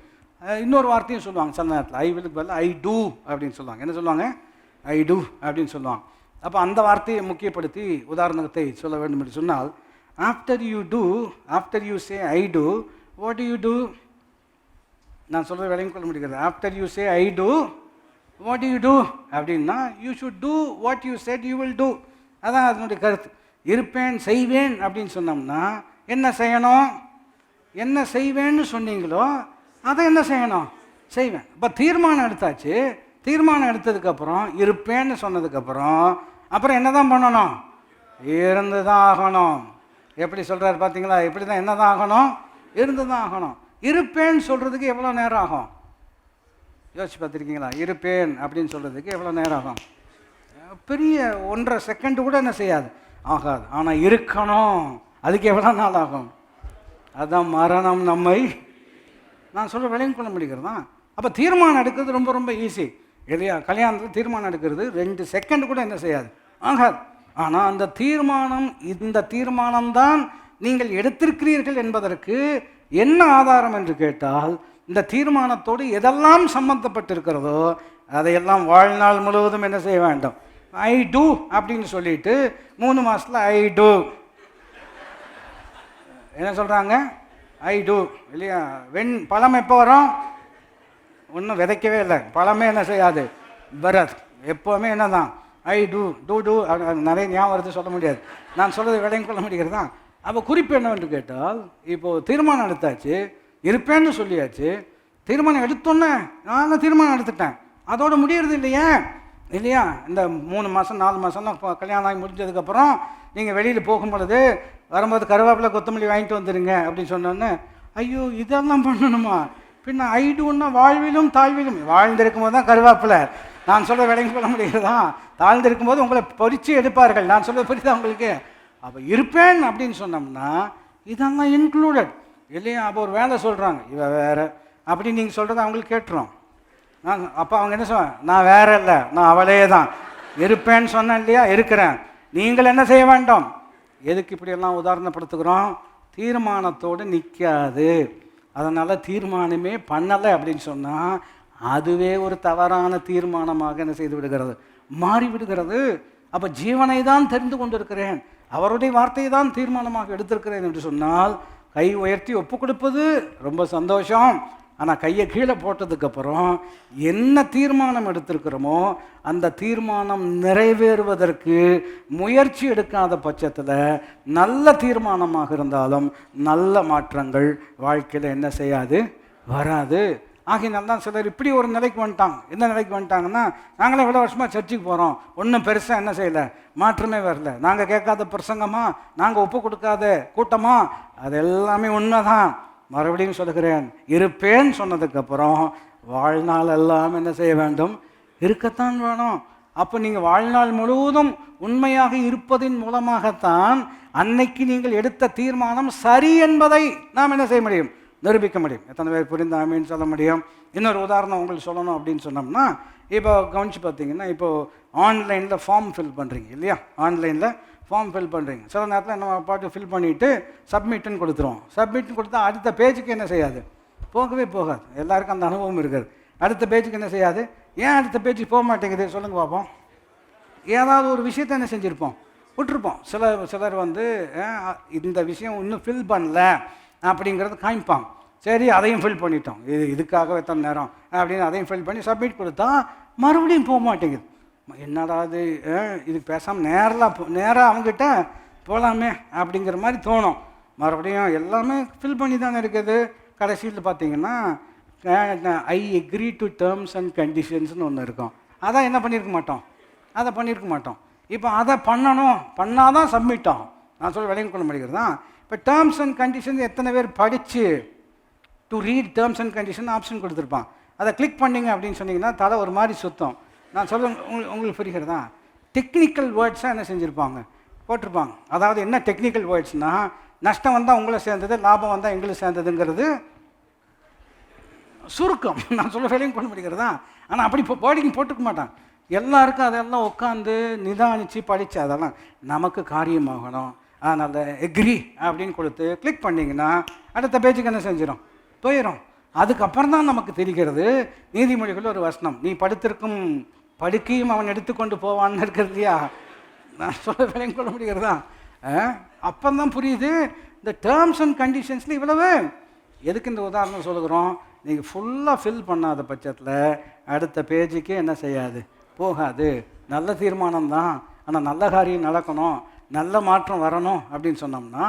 இன்னொரு வார்த்தையும் சொல்லுவாங்க சில நேரத்தில், ஐ வில்லுக்கு பதில் ஐ டூ அப்படின்னு சொல்லுவாங்க. என்ன சொல்லுவாங்க, ஐ டூ அப்படின்னு சொல்லுவாங்க. அப்போ அந்த வார்த்தையை முக்கியப்படுத்தி உதாரணத்தை சொல்ல வேண்டும் என்று சொன்னால், after you say I do, what do you do? நான் சொல்கிற விளங்கிக் கொள்ள முடியாது. After you say I do, what do you do அப்படின்னா, you should do what you said you will do. அதான் அதனுடைய கருத்து. இருப்பேன் செய்வேன் அப்படின்னு சொன்னோம்னா என்ன செய்யணும், என்ன செய்வேன்னு சொன்னீங்களோ அதை என்ன செய்யணும், செய்வேன். இப்போ தீர்மானம் எடுத்தாச்சு. தீர்மானம் எடுத்ததுக்கப்புறம் இருப்பேன்னு சொன்னதுக்கப்புறம் அப்புறம் என்ன தான் பண்ணணும், இருந்து தான் ஆகணும். எப்படி சொல்கிறார் பார்த்தீங்களா? எப்படி தான் என்ன தான் ஆகணும்? இருந்து தான் ஆகணும். இருப்பேன்னு சொல்கிறதுக்கு எவ்வளோ நேரம் ஆகும்? யோசிச்சு பார்த்துருக்கீங்களா? இருப்பேன் அப்படின்னு சொல்கிறதுக்கு எவ்வளோ நேரம் ஆகும்? பெரிய 1.5 செகண்ட் கூட என்ன செய்யாது, ஆகாது. ஆனால் இருக்கணும், அதுக்கு எவ்வளோ நாள் ஆகும்? அதுதான் மரணம் நம்மை, நான் சொல்ல விளையும் கொள்ள முடிகிறது தான். அப்போ தீர்மானம் எடுக்கிறது ரொம்ப ரொம்ப ஈஸி இல்லையா? கல்யாணத்தில் தீர்மானம் எடுக்கிறது 2 செகண்ட் கூட என்ன செய்யாது, ஆகாது. ஆனால் அந்த தீர்மானம், இந்த தீர்மானம்தான் நீங்கள் எடுத்திருக்கிறீர்கள் என்பதற்கு என்ன ஆதாரம் என்று கேட்டால், இந்த தீர்மானத்தோடு எதெல்லாம் சம்பந்தப்பட்டிருக்கிறதோ அதையெல்லாம் வாழ்நாள் முழுவதும் என்ன செய்ய வேண்டும்? ஐ டூ அப்படின்னு சொல்லிட்டு 3 மாதத்தில் ஐ டூ என்ன சொல்கிறாங்க? ஐ டூ இல்லையா? பழம் எப்போ வரும்? ஒன்றும் விதைக்கவே இல்லை, பழமே என்ன செய்யாது, வராது. எப்போவுமே என்ன தான், ஐ டூ டூ டூ. நிறைய ஞாபகம் வருது, சொல்ல முடியாது, நான் சொல்கிறது விளையும் கொள்ள முடிகிறது தான். அப்போ குறிப்பு என்னவென்று கேட்டால், இப்போது தீர்மானம் எடுத்தாச்சு, இருப்பேன்னு சொல்லியாச்சு. தீர்மானம் எடுத்தோன்னே நான் தீர்மானம் எடுத்துட்டேன், அதோடு முடியறது இல்லையா? இல்லையா? இந்த 3 மாதம் 4 மாதம்லாம் கல்யாணம் ஆகி முடிஞ்சதுக்கப்புறம் நீங்கள் வெளியில் போகும் பொழுது வரும்போது கருவேப்பிலை கொத்தமல்லி வாங்கிட்டு வந்துடுங்க அப்படின்னு சொன்னோன்னே, ஐயோ இதெல்லாம் பண்ணணுமா? பின்ன ஐடுன்னா வாழ்விலும் தாழ்விலும். வாழ்ந்திருக்கும் போது தான் கருவேப்பிலை, நான் சொல்ல விளங்கி கொள்ள முடியுறதா? தாழ்ந்திருக்கும் போது உங்களை பொறிச்சு எடுப்பார்கள், நான் சொல்ல புரியுதா உங்களுக்கு? அப்போ இருப்பேன் அப்படின்னு சொன்னோம்னா இதெல்லாம் இன்க்ளூடட் இல்லையா? அப்போ ஒரு வேலை சொல்கிறாங்க, இவ வேற அப்படின்னு நீங்கள் சொல்கிறத அவங்களுக்கு கேட்டுரும். அப்போ அவங்க என்ன சொல்லுவாங்க, நான் வேற இல்லை, நான் அவளே தான் இருப்பேன்னு சொன்னேன் இல்லையா, இருக்கிறேன். நீங்கள் என்ன செய்ய வேண்டும்? எதுக்கு இப்படியெல்லாம் உதாரணப்படுத்துகிறோம்? தீர்மானத்தோடு நிற்காது. அதனால் தீர்மானமே பண்ணலை அப்படின்னு சொன்னால் அதுவே ஒரு தவறான தீர்மானமாக என்ன செய்து விடுகிறது, மாறிவிடுகிறது. அப்போ ஜீவனை தான் தெரிந்து கொண்டிருக்கிறேன், அவருடைய வார்த்தையை தான் தீர்மானமாக எடுத்திருக்கிறேன் என்று சொன்னால் கை உயர்த்தி ஒப்பு கொடுப்பது ரொம்ப சந்தோஷம். ஆனால் கையை கீழே போட்டதுக்கப்புறம் என்ன தீர்மானம் எடுத்திருக்கிறோமோ அந்த தீர்மானம் நிறைவேறுவதற்கு முயற்சி எடுக்காத பட்சத்தில் நல்ல தீர்மானமாக இருந்தாலும் நல்ல மாற்றங்கள் வாழ்க்கையில் என்ன செய்யாது, வராது. ஆகினால்தான் தான் சிலர் இப்படி ஒரு நிலைக்கு வந்துட்டாங்க. எந்த நிலைக்கு வந்துட்டாங்கன்னா, நாங்களே இவ்வளோ வருஷமாக சர்ச்சுக்கு போகிறோம், ஒன்றும் பெருசாக என்ன செய்யலை, மாற்றமே வரல. நாங்கள் கேட்காத பிரசங்கமா, நாங்கள் ஒப்பு கொடுக்காத கூட்டமா, அது எல்லாமே உண்மை தான். மறுபடியும் சொல்லுகிறேன், இருப்பேன்னு சொன்னதுக்கப்புறம் வாழ்நாள் எல்லாம் என்ன செய்ய வேண்டும், இருக்கத்தான் வேணும். அப்போ நீங்கள் வாழ்நாள் முழுவதும் உண்மையாக இருப்பதின் மூலமாகத்தான் அன்னைக்கு நீங்கள் எடுத்த தீர்மானம் சரி என்பதை நாம் என்ன செய்ய முடியும், நிரூபிக்க முடியும். எத்தனை பேர் புரிந்தாமேன்னு சொல்ல முடியும்? இன்னொரு உதாரணம் உங்களுக்கு சொல்லணும் அப்படின்னு சொன்னோம்னா, இப்போ கவனித்து பார்த்தீங்கன்னா, இப்போது ஆன்லைனில் ஃபார்ம் ஃபில் பண்ணுறீங்க இல்லையா? ஆன்லைனில் ஃபார்ம் ஃபில் பண்ணுறீங்க. சில நேரத்தில் நம்ம பாட்டு ஃபில் பண்ணிவிட்டு சப்மிட்டுன்னு கொடுத்துருவோம். சப்மிட்னு கொடுத்தா அடுத்த பேஜுக்கு என்ன செய்யாது, போகவே போகாது. எல்லாருக்கும் அந்த அனுபவம் இருக்குது. அடுத்த பேஜுக்கு என்ன செய்யாது. ஏன் அடுத்த பேஜுக்கு போக மாட்டேங்குது சொல்லுங்கள் பார்ப்போம். ஏதாவது ஒரு விஷயத்தை என்ன செஞ்சுருப்போம், விட்டுருப்போம். சிலர் வந்து இந்த விஷயம் இன்னும் ஃபில் பண்ணல அப்படிங்கிறது காமிப்பாங்க. சரி, அதையும் ஃபில் பண்ணிட்டோம், இதுக்காக எத்தனை நேரம் அப்படின்னு அதையும் ஃபில் பண்ணி சப்மிட் கொடுத்தா மறுபடியும் போக மாட்டேங்குது. என்னடா இதுக்கு பேசாமல் நேராக அவங்ககிட்ட போகலாமே அப்படிங்கிற மாதிரி தோணும். மறுபடியும் எல்லாமே ஃபில் பண்ணி தானே இருக்குது. கடைசியில் பார்த்தீங்கன்னா ஐ எக்ரி டு டேர்ம்ஸ் அண்ட் கண்டிஷன்ஸ்னு ஒன்று இருக்கும். அதான் என்ன பண்ணியிருக்க மாட்டோம், அதை பண்ணியிருக்க மாட்டோம். இப்போ அதை பண்ணால் தான் சப்மிட் ஆகும். நான் சொல்ல விளங்கி கொள்ள முடிகிறது தான். இப்போ டேர்ம்ஸ் அண்ட் கண்டிஷன்ஸ் எத்தனை பேர் படித்து to read terms and condition option கொடுத்துருப்பான். அதை கிளிக் பண்ணிங்க அப்படின்னு சொன்னீங்கன்னா தலை ஒரு மாதிரி சுத்தம். நான் சொல்ல உங்களுக்கு புரிகிறதா? டெக்னிக்கல் வேர்ட்ஸாக என்ன செஞ்சுருப்பாங்க, போட்டிருப்பாங்க. அதாவது என்ன டெக்னிக்கல் வேர்ட்ஸ்னால், நஷ்டம் வந்தால் உங்களை சேர்ந்தது, லாபம் வந்தால் எங்களுக்கு சேர்ந்ததுங்கிறது சுருக்கம். நான் சொல்ல வேலையும் கொண்டு முடிகிறதா? ஆனால் அப்படி போர்டிங் போட்டுக்க மாட்டான். எல்லாருக்கும் அதெல்லாம் உட்காந்து நிதானித்து படித்து அதெல்லாம் நமக்கு காரியமாகணும். அதனால் எக்ரி அப்படின்னு கொடுத்து கிளிக் பண்ணிங்கன்னா அடுத்த பேஜுக்கு என்ன செஞ்சிடும், போயிடும். அதுக்கப்புறம் தான் நமக்கு தெரிகிறது நீதிமொழிகள் ஒரு வசனம், நீ படுத்திருக்கும் படுக்கையும் அவன் எடுத்துக்கொண்டு போவான்னு இருக்கிறது இல்லையா? நான் சொல்ல விளங்கி கொள்ள முடிகிறதா? அப்போ தான் புரியுது இந்த டேர்ம்ஸ் அண்ட் கண்டிஷன்ஸில் இவ்வளவு. எதுக்கு இந்த உதாரணம் சொல்லுகிறோம்? நீங்கள் ஃபுல்லாக ஃபில் பண்ணாத பட்சத்தில் அடுத்த பேஜுக்கு என்ன செய்யாது, போகாது. நல்ல தீர்மானம் தான், ஆனால் நல்ல காரியம் நடக்கணும், நல்ல மாற்றம் வரணும் அப்படின்னு சொன்னோம்னா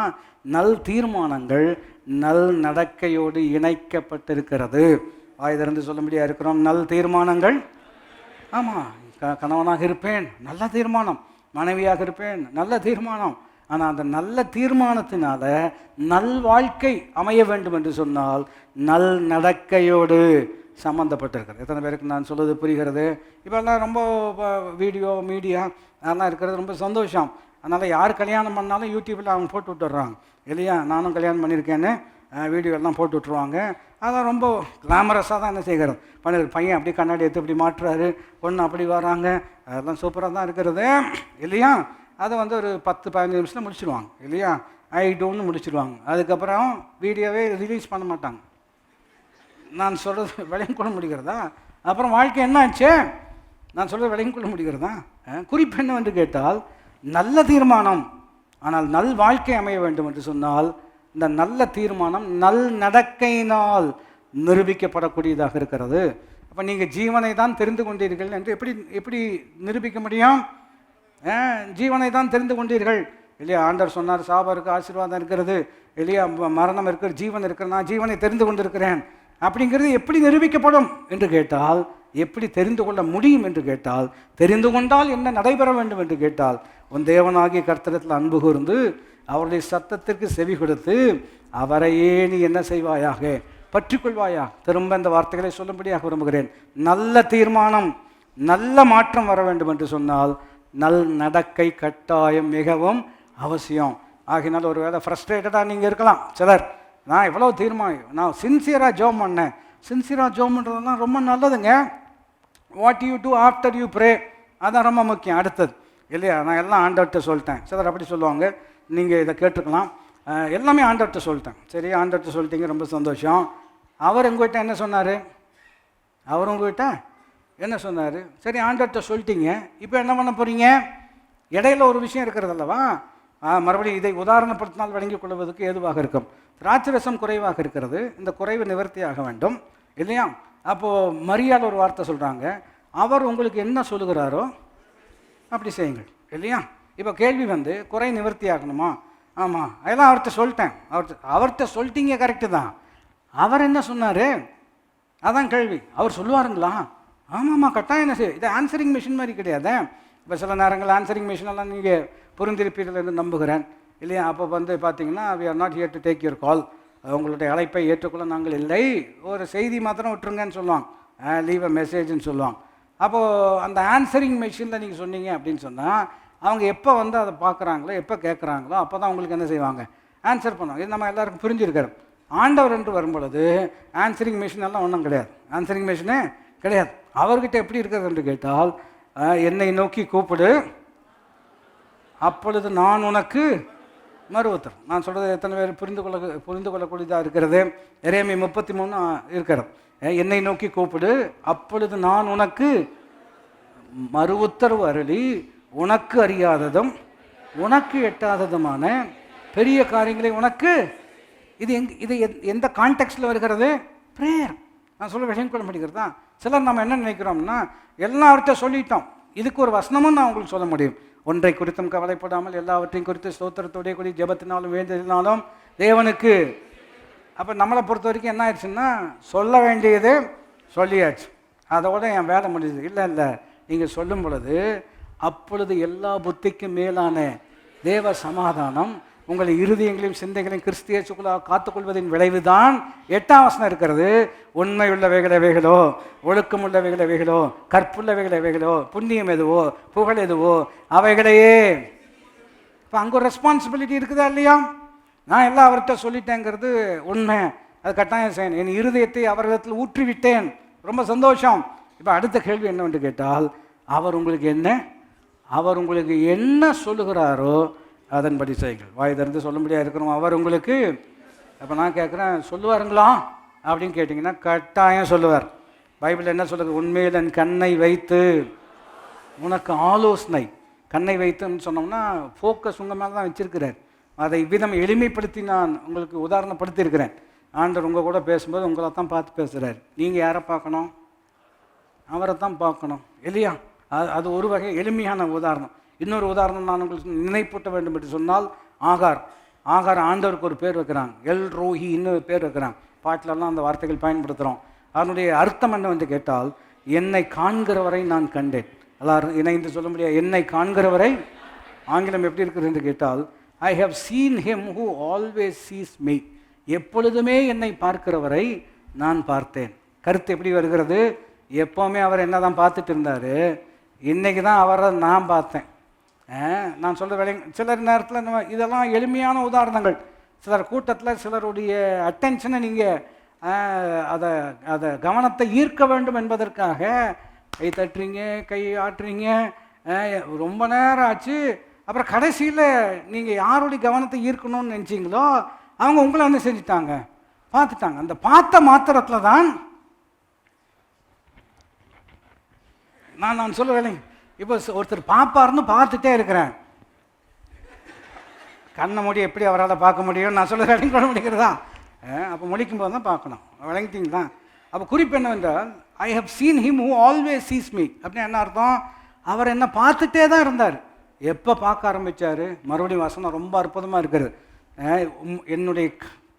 நல் தீர்மானங்கள் நல் நடக்கையோடு இணைக்கப்பட்டிருக்கிறது. வாய் திறந்து சொல்ல முடியா இருக்கிறோம். நல் தீர்மானங்கள், ஆமாம், கணவனாக இருப்பேன், நல்ல தீர்மானம். மனைவியாக இருப்பேன், நல்ல தீர்மானம். ஆனால் அந்த நல்ல தீர்மானத்தினால நல் வாழ்க்கை அமைய வேண்டும் என்று சொன்னால் நல் நடக்கையோடு சம்மந்தப்பட்டிருக்கிறது. எத்தனை பேருக்கு நான் சொல்வது புரிகிறது? இப்போல்லாம் ரொம்ப வீடியோ மீடியா அதெல்லாம் இருக்கிறது ரொம்ப சந்தோஷம். அதனால் யார் கல்யாணம் பண்ணாலும் யூடியூப்பில் அவங்க போட்டு விட்டுடுறாங்க இல்லையா? நானும் கல்யாணம் பண்ணியிருக்கேன்னு வீடியோ எல்லாம் போட்டு விட்ருவாங்க. அதான் ரொம்ப கிளாமரஸாக தான் என்ன செய்கிறது பண்ணிருக்கு. பையன் அப்படி கண்ணாடி எடுத்து இப்படி மாட்டுறாரு, பொண்ணு அப்படி வராங்க, அதெல்லாம் சூப்பராக தான் இருக்கிறது இல்லையா? அதை வந்து ஒரு 10-15 நிமிஷத்தில் முடிச்சிடுவாங்க இல்லையா? ஐடோன்னு முடிச்சிடுவாங்க. அதுக்கப்புறம் வீடியோவே ரிலீஸ் பண்ண மாட்டாங்க. நான் சொல்கிறது விளையும் கொள்ள முடிகிறதா? அப்புறம் வாழ்க்கை என்ன ஆச்சு? நான் சொல்கிறது விளையும் கொள்ள முடிகிறதா? குறிப்பு என்னவென்று கேட்டால் நல்ல தீர்மானம், ஆனால் நல் வாழ்க்கை அமைய வேண்டும் என்று சொன்னால் இந்த நல்ல தீர்மானம் நல் நடக்கையினால் நிரூபிக்கப்படக்கூடியதாக இருக்கிறது. அப்போ நீங்கள் ஜீவனை தான் தெரிந்து கொண்டீர்கள் என்று எப்படி நிரூபிக்க முடியும்? ஜீவனை தான் தெரிந்து கொண்டீர்கள் இல்லையா? ஆண்டவர் சொன்னார், சாபம் இருக்குது, ஆசீர்வாதம் இருக்கிறது இல்லையா, மரணம் இருக்கிற, ஜீவன் இருக்கிற, நான் ஜீவனை தெரிந்து கொண்டிருக்கிறேன் அப்படிங்கிறது எப்படி நிரூபிக்கப்படும் என்று கேட்டால், எப்படி தெரிந்து கொள்ள முடியும் என்று கேட்டால், தெரிந்து கொண்டால் என்ன நடைபெற வேண்டும் என்று கேட்டால், உன் தேவனாகிய கர்த்தரிடத்தில் அன்பு கூர்ந்து அவருடைய சத்தத்திற்கு செவி கொடுத்து அவரையே நீ என்ன செய்வாயாக, பற்றிக்கொள்வாயா. திரும்ப இந்த வார்த்தைகளை சொல்லும்படியாக விரும்புகிறேன். நல்ல தீர்மானம், நல்ல மாற்றம் வர வேண்டும் என்று சொன்னால் நல் நடக்கை கட்டாயம் மிகவும் அவசியம். ஆகினால் ஒரு வேளை ஃப்ரஸ்ட்ரேட்டடாக நீங்கள் இருக்கலாம். சிலர், நான் எவ்வளோ தீர்மானம், நான் சின்சியராக ஜோம் பண்ணேன். சின்சியராக ஜோம் பண்ணுறதுலாம் ரொம்ப நல்லதுங்க. What you do after you pray, அதான் ரொம்ப முக்கியம். அடுத்தது இல்லையா, நான் எல்லாம் ஆண்டவர்கிட்ட சொல்லிட்டேன். சிலர் அப்படி சொல்லுவாங்க, நீங்கள் இதை கேட்டுருக்கலாம், எல்லாமே ஆண்டவர்கிட்ட சொல்லிட்டேன். சரி, ஆண்டவர்கிட்ட சொல்லிட்டீங்க, ரொம்ப சந்தோஷம். அவர் உங்கள்கிட்ட என்ன சொன்னார்? அவர் உங்கள்கிட்ட என்ன சொன்னார்? சரி, ஆண்டவர்கிட்ட சொல்லிட்டீங்க, இப்போ என்ன பண்ண போகிறீங்க? இடையில ஒரு விஷயம் இருக்கிறது அல்லவா? மறுபடியும் இதை உதாரணப்படுத்தினால் வழங்கிக் கொள்வதற்கு ஏதுவாக இருக்கும். திராட்சரசம் குறைவாக இருக்கிறது, இந்த குறைவு நிவர்த்தியாக வேண்டும் இல்லையா? அப்போது மரியாள் ஒரு வார்த்தை சொல்கிறாங்க, அவர் உங்களுக்கு என்ன சொல்லுகிறாரோ அப்படி செய்யுங்கள் இல்லையா? இப்போ கேள்வி வந்து குறை நிவர்த்தி ஆகணுமா? ஆமாம், அதெல்லாம் அவர்கிட்ட சொல்லிட்டேன். அவர்கிட்ட சொல்லிட்டீங்க, கரெக்டு தான். அவர் என்ன சொன்னார்? அதான் கேள்வி. அவர் சொல்லுவாருங்களா? ஆமாம்மா, கட்டாயம் என்ன செய்ய. இது ஆன்சரிங் மிஷின் மாதிரி கிடையாது. இப்போ சில நேரங்கள் ஆன்சரிங் மிஷினெல்லாம் நீங்கள் புரிந்திருப்பீர்கள் என்று நம்புகிறேன் இல்லையா? அப்போ வந்து பார்த்தீங்கன்னா, we are not here to take your call, உங்களுடைய அழைப்பை ஏற்றுக்கொள்ள நாங்கள் இல்லை, ஒரு செய்தி மாத்திரம் விட்டுருங்கன்னு சொல்லுவாங்க, லீவ் அ மெசேஜ்னு சொல்லுவாங்க. அப்போது அந்த ஆன்சரிங் மிஷினில் நீங்கள் சொன்னீங்க அப்படின்னு சொன்னால், அவங்க எப்போ வந்து அதை பார்க்குறாங்களோ, எப்போ கேட்குறாங்களோ அப்போ தான் அவங்களுக்கு என்ன செய்வாங்க, ஆன்சர் பண்ணுவாங்க. இது நம்ம எல்லாருக்கும் புரிஞ்சிருக்கிறோம். ஆண்டவர் என்று வரும்பொழுது ஆன்சரிங் மிஷின் எல்லாம் ஒன்றும் கிடையாது, ஆன்சரிங் மிஷினே கிடையாது. அவர்கிட்ட எப்படி இருக்கிறது என்று கேட்டால், என்னை நோக்கி கூப்பிடு, அப்பொழுது நான் உனக்கு மறு உத்தரம். நான் சொல்கிறது எத்தனை பேர் புரிந்து கொள்ளக்கூடியதாக இருக்கிறது? எரேமியா 33 இருக்கிறது. என்னை நோக்கி கூப்பிடு, அப்பொழுது நான் உனக்கு மறு உத்தரவு அருளி உனக்கு அறியாததும் உனக்கு எட்டாததுமான பெரிய காரியங்களை உனக்கு. இது எந்த கான்டெக்ஸ்டில் வருகிறது? ப்ரேயர். நான் சொல்ல விஷயம் கொள்ள முடிகிறதா? சிலர் நம்ம என்ன நினைக்கிறோம்னா, எல்லார்கிட்ட சொல்லிட்டோம், இதுக்கு ஒரு வசனமும் நான் உங்களுக்கு சொல்ல முடியும். ஒன்றை குறித்தும் கவலைப்படாமல் எல்லாவற்றையும் குறித்து ஸ்தோத்திரத்தோடைய கூடிய ஜெபத்தினாலும் வேண்டியதினாலும் தேவனுக்கு. அப்போ நம்மளை பொறுத்த வரைக்கும் என்ன ஆயிடுச்சுன்னா, சொல்ல வேண்டியது சொல்லியாச்சு, அதோட என் வேலை முடியுது. இல்லை, நீங்கள் சொல்லும் பொழுது அப்பொழுது எல்லா புத்திக்கும் மேலான தேவ சமாதானம் உங்களை இருதயங்களையும் சிந்தைகளையும் கிறிஸ்தியேசுக்குள்ளாக காத்துக்கொள்வதின் விளைவுதான் 8ஆம் வசனம் இருக்கிறது. உண்மை உள்ளவைகளோ, ஒழுக்கம் உள்ளவைகளோ, கற்புள்ளவைகளோ, புண்ணியம் எதுவோ, புகழ் எதுவோ அவைகளையே. இப்போ அங்கே ஒரு ரெஸ்பான்சிபிலிட்டி இருக்குதா இல்லையா? நான் எல்லாம் அவர்கிட்ட சொல்லிட்டேங்கிறது உண்மை, அது கட்டாயம் செய்யணும். என் இருதயத்தை அவரிடத்தில் ஊற்றிவிட்டேன், ரொம்ப சந்தோஷம். இப்போ அடுத்த கேள்வி என்னவென்று கேட்டால், அவர் உங்களுக்கு என்ன சொல்லுகிறாரோ அதன்படி செய்யுங்கள். வாய் திறந்து சொல்ல முடியாது இருக்கிறோம். அவர் உங்களுக்கு, அப்போ நான் கேட்குறேன், சொல்லுவாருங்களா அப்படின்னு கேட்டிங்கன்னா கட்டாயம் சொல்லுவார். பைபிள் என்ன சொல்லுது? உண்மையில் என் கண்ணை வைத்து உனக்கு ஆலோசனை. கண்ணை வைத்துன்னு சொன்னோம்னா ஃபோக்கஸ் உங்கள் மேலே தான் வச்சுருக்கிறார். அதை இவ்விதம் எளிமைப்படுத்தி நான் உங்களுக்கு உதாரணப்படுத்தியிருக்கிறேன். ஆண்டவர் உங்கள் கூட பேசும்போது உங்களை தான் பார்த்து பேசுகிறார். நீங்கள் யாரை பார்க்கணும்? அவரை தான் பார்க்கணும் இல்லையா? அது ஒரு வகை எளிமையான உதாரணம். இன்னொரு உதாரணம் நான் உங்களுக்கு நினைப்பூட்ட வேண்டும் என்று சொன்னால், ஆகார் ஆண்டவருக்கு ஒரு பேர் வைக்கிறாங்க, எல் ரோஹி இன்னொரு பேர் வைக்கிறாங்க. பாட்டிலெல்லாம் அந்த வார்த்தைகள் பயன்படுத்துகிறோம். அதனுடைய அர்த்தம் என்னவென்று கேட்டால், என்னை காண்கிறவரை நான் கண்டேன். எல்லாரும் இணைந்து சொல்ல முடியாது, என்னை காண்கிறவரை ஆங்கிலம் எப்படி இருக்குது என்று கேட்டால், I have seen him who always sees me. எப்பொழுதுமே என்னை பார்க்கிறவரை நான் பார்த்தேன். கருத்து எப்படி வருகிறது? எப்போவுமே அவர் என்ன தான் பார்த்துட்டு இருந்தார், இன்றைக்கி தான் அவரை நான் பார்த்தேன். நான் சொல்கிற வேலை சிலர் நேரத்தில் நம்ம இதெல்லாம் எளிமையான உதாரணங்கள். சிலர் கூட்டத்தில் சிலருடைய அட்டென்ஷனை நீங்கள் அதை அதை கவனத்தை ஈர்க்க வேண்டும் என்பதற்காக கை தட்டுறீங்க, கை ஆட்டுறீங்க, ரொம்ப நேரம் ஆச்சு. அப்புறம் கடைசியில் நீங்கள் யாருடைய கவனத்தை ஈர்க்கணும்னு நினச்சிங்களோ அவங்க உங்களை என்ன செஞ்சுட்டாங்க, பார்த்துட்டாங்க. அந்த பார்த்த மாத்திரத்தில் தான் நான் சொல்ல வேலைங்க. இப்போ ஒருத்தர் பார்ப்பாருன்னு பார்த்துட்டே இருக்கிறேன், கண்ணை மூடி எப்படி அவரால் பார்க்க முடியும்? நான் சொல்ல வேலைங்க கொள்ள முடிக்கிறதா? அப்போ முழிக்கும் போது தான் பார்க்கணும். விளங்கிட்டீங்க தான்? அப்போ குறிப்பு என்னவென்றால், I have seen him who always sees me. அப்படின்னு என்ன அர்த்தம்? அவர் என்ன பார்த்துட்டே தான் இருந்தார். எப்போ பார்க்க ஆரம்பித்தார்? மறுபடியும் வசனம் ரொம்ப அற்புதமாக இருக்கிறது. என்னுடைய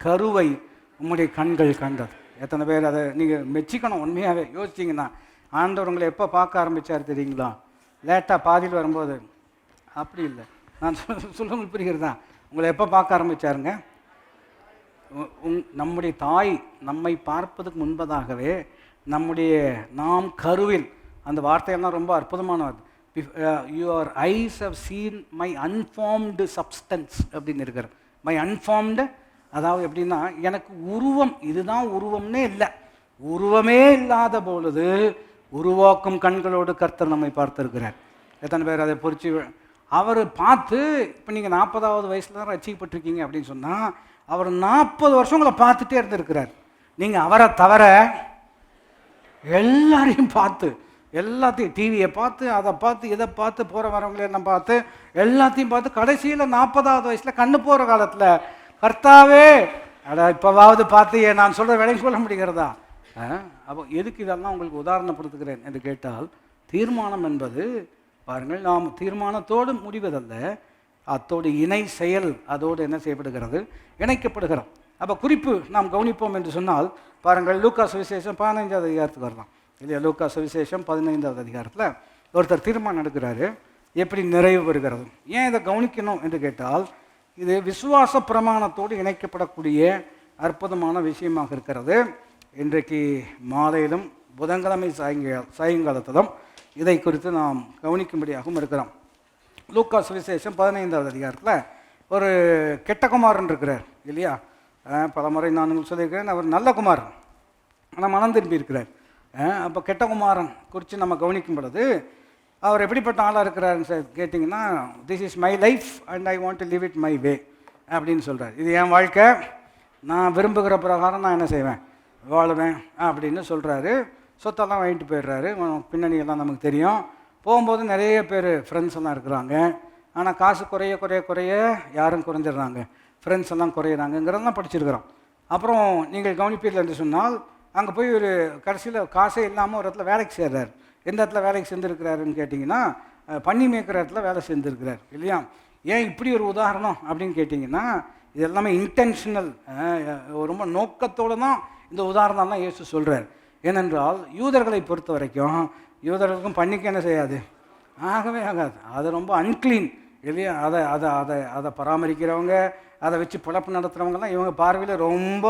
கருவை உம்முடைய கண்கள் கண்டது. எத்தனை பேர் அதை நீங்கள் மெச்சிக்கணும். உண்மையாகவே யோசிச்சிங்கன்னா, ஆண்டவர் உங்களை எப்போ பார்க்க ஆரம்பித்தார் தெரியுங்களா? லேட்டாக பாதியில் வரும்போது அப்படி இல்லை. நான் சொல்ல புரிகிறதா? உங்களை எப்போ பார்க்க ஆரம்பித்தாருங்க? நம்முடைய தாய் நம்மை பார்ப்பதுக்கு முன்பதாகவே நாம் கருவில், அந்த வார்த்தையெல்லாம் ரொம்ப அற்புதமானது. Your eyes have seen my unformed substance அப்படின்னு இருக்கிறது. மை அன்ஃபார்ம்டு, அதாவது எப்படின்னா, எனக்கு உருவம் இதுதான் உருவம்னே இல்லை, உருவமே இல்லாத பொழுது உருவாக்கும் கண்களோடு கர்த்தர் நம்மை பார்த்துருக்கிறார். எத்தனை பேர் அதை பொறிச்சு அவர் பார்த்து, இப்போ நீங்கள் 40வது வயசில் தான் ரசிக்கப்பட்டிருக்கீங்க அப்படின்னு சொன்னால், அவர் 40 வருஷங்களை பார்த்துட்டே இருந்திருக்கிறார். நீங்கள் அவரை தவிர எல்லாரையும் பார்த்து, எல்லாத்தையும் டிவியை பார்த்து, அதை பார்த்து, இதை பார்த்து, போகிற வரவங்களெல்லாம் பார்த்து, எல்லாத்தையும் பார்த்து, கடைசியில் 40வது வயசில் கண்ணு போகிற காலத்தில், கர்த்தாவே இப்போவாவது பார்த்து நான் சொல்கிற வேலையும் சொல்ல முடிகிறதா? அப்போ எதுக்கு இதெல்லாம் உங்களுக்கு உதாரணப்படுத்துகிறேன் என்று கேட்டால், தீர்மானம் என்பது பாருங்கள், நாம் தீர்மானத்தோடு முடிவதல்ல, அத்தோடு இணை செயல் அதோடு என்ன செய்யப்படுகிறது, இணைக்கப்படுகிறோம். அப்போ குறிப்பு நாம் கவனிப்போம் என்று சொன்னால், பாருங்கள், லூக்கா சுவிசேஷம் 15வது அதிகாரத்துக்கு வரலாம் இல்லையா? லூக்கா சுவிசேஷம் 15வது அதிகாரத்தில் ஒருத்தர் தீர்மானம் எடுக்கிறாரு, எப்படி நிறைவு பெறுகிறது. ஏன் இதை கவனிக்கணும் என்று கேட்டால், இது விசுவாச பிரமாணத்தோடு இணைக்கப்படக்கூடிய அற்புதமான விஷயமாக இருக்கிறது. இன்றைக்கு மாலையிலும் புதன்கிழமை சாயங்காலத்திலும் இதை குறித்து நாம் கவனிக்கும்படியாகவும் இருக்கிறோம். லூக்கா சுவிசேஷம் 15வது அதிகாரத்தில் ஒரு கெட்ட குமாரன் இருக்கிறார் இல்லையா? பல முறை நான் உங்களுக்கு சொல்லியிருக்கிறேன், அவர் நல்ல குமாரன், ஆனால் மனம் திரும்பி இருக்கிறார். அப்போ கெட்ட குமாரன் குறித்து நம்ம கவனிக்கும் பொழுது, அவர் எப்படிப்பட்ட ஆளாக இருக்கிறாருன்னு கேட்டிங்கன்னா, this is my life and I want to live it my way அப்படின்னு சொல்கிறார். இது என் வாழ்க்கை, நான் விரும்புகிற பிரகாரம் நான் என்ன செய்வேன், வாழுவேன் அப்படின்னு சொல்கிறாரு. சொத்தெல்லாம் வாங்கிட்டு போயிடுறாரு. பின்னணியெல்லாம் நமக்கு தெரியும். போகும்போது நிறைய பேர் ஃப்ரெண்ட்ஸ் எல்லாம் இருக்கிறாங்க. ஆனால் காசு குறைய குறைய குறைய யாரும் குறைஞ்சிடுறாங்க, ஃப்ரெண்ட்ஸ் எல்லாம் குறையிறாங்கங்கிறதெல்லாம் படிச்சிருக்கிறோம். அப்புறம் நீங்கள் கவனிப்பீர்கள் என்று சொன்னால், அங்கே போய் ஒரு கடைசியில் காசே இல்லாமல் ஒரு இடத்துல வேலைக்கு சேர்றாரு. எந்த இடத்துல வேலைக்கு சேர்ந்துருக்கிறாருன்னு கேட்டிங்கன்னா, பண்ணி மேய்க்கிற இடத்துல வேலை சேர்ந்துருக்கிறார் இல்லையா? ஏன் இப்படி ஒரு உதாரணம் அப்படின்னு கேட்டிங்கன்னா, இது எல்லாமே இன்டென்ஷனல், ரொம்ப நோக்கத்தோடு தான் இந்த உதாரணம்லாம் இயேசு சொல்கிறார். ஏனென்றால் யூதர்களை பொறுத்த வரைக்கும், யூதர்களுக்கும் பண்ணிக்க என்ன செய்யாது, ஆகவே ஆகாது. அது ரொம்ப அன்க்ளீன் இல்லையா? அதை அதை அதை அதை பராமரிக்கிறவங்க, அதை வச்சு பிழப்பு நடத்துகிறவங்கலாம் இவங்க பார்வையில் ரொம்ப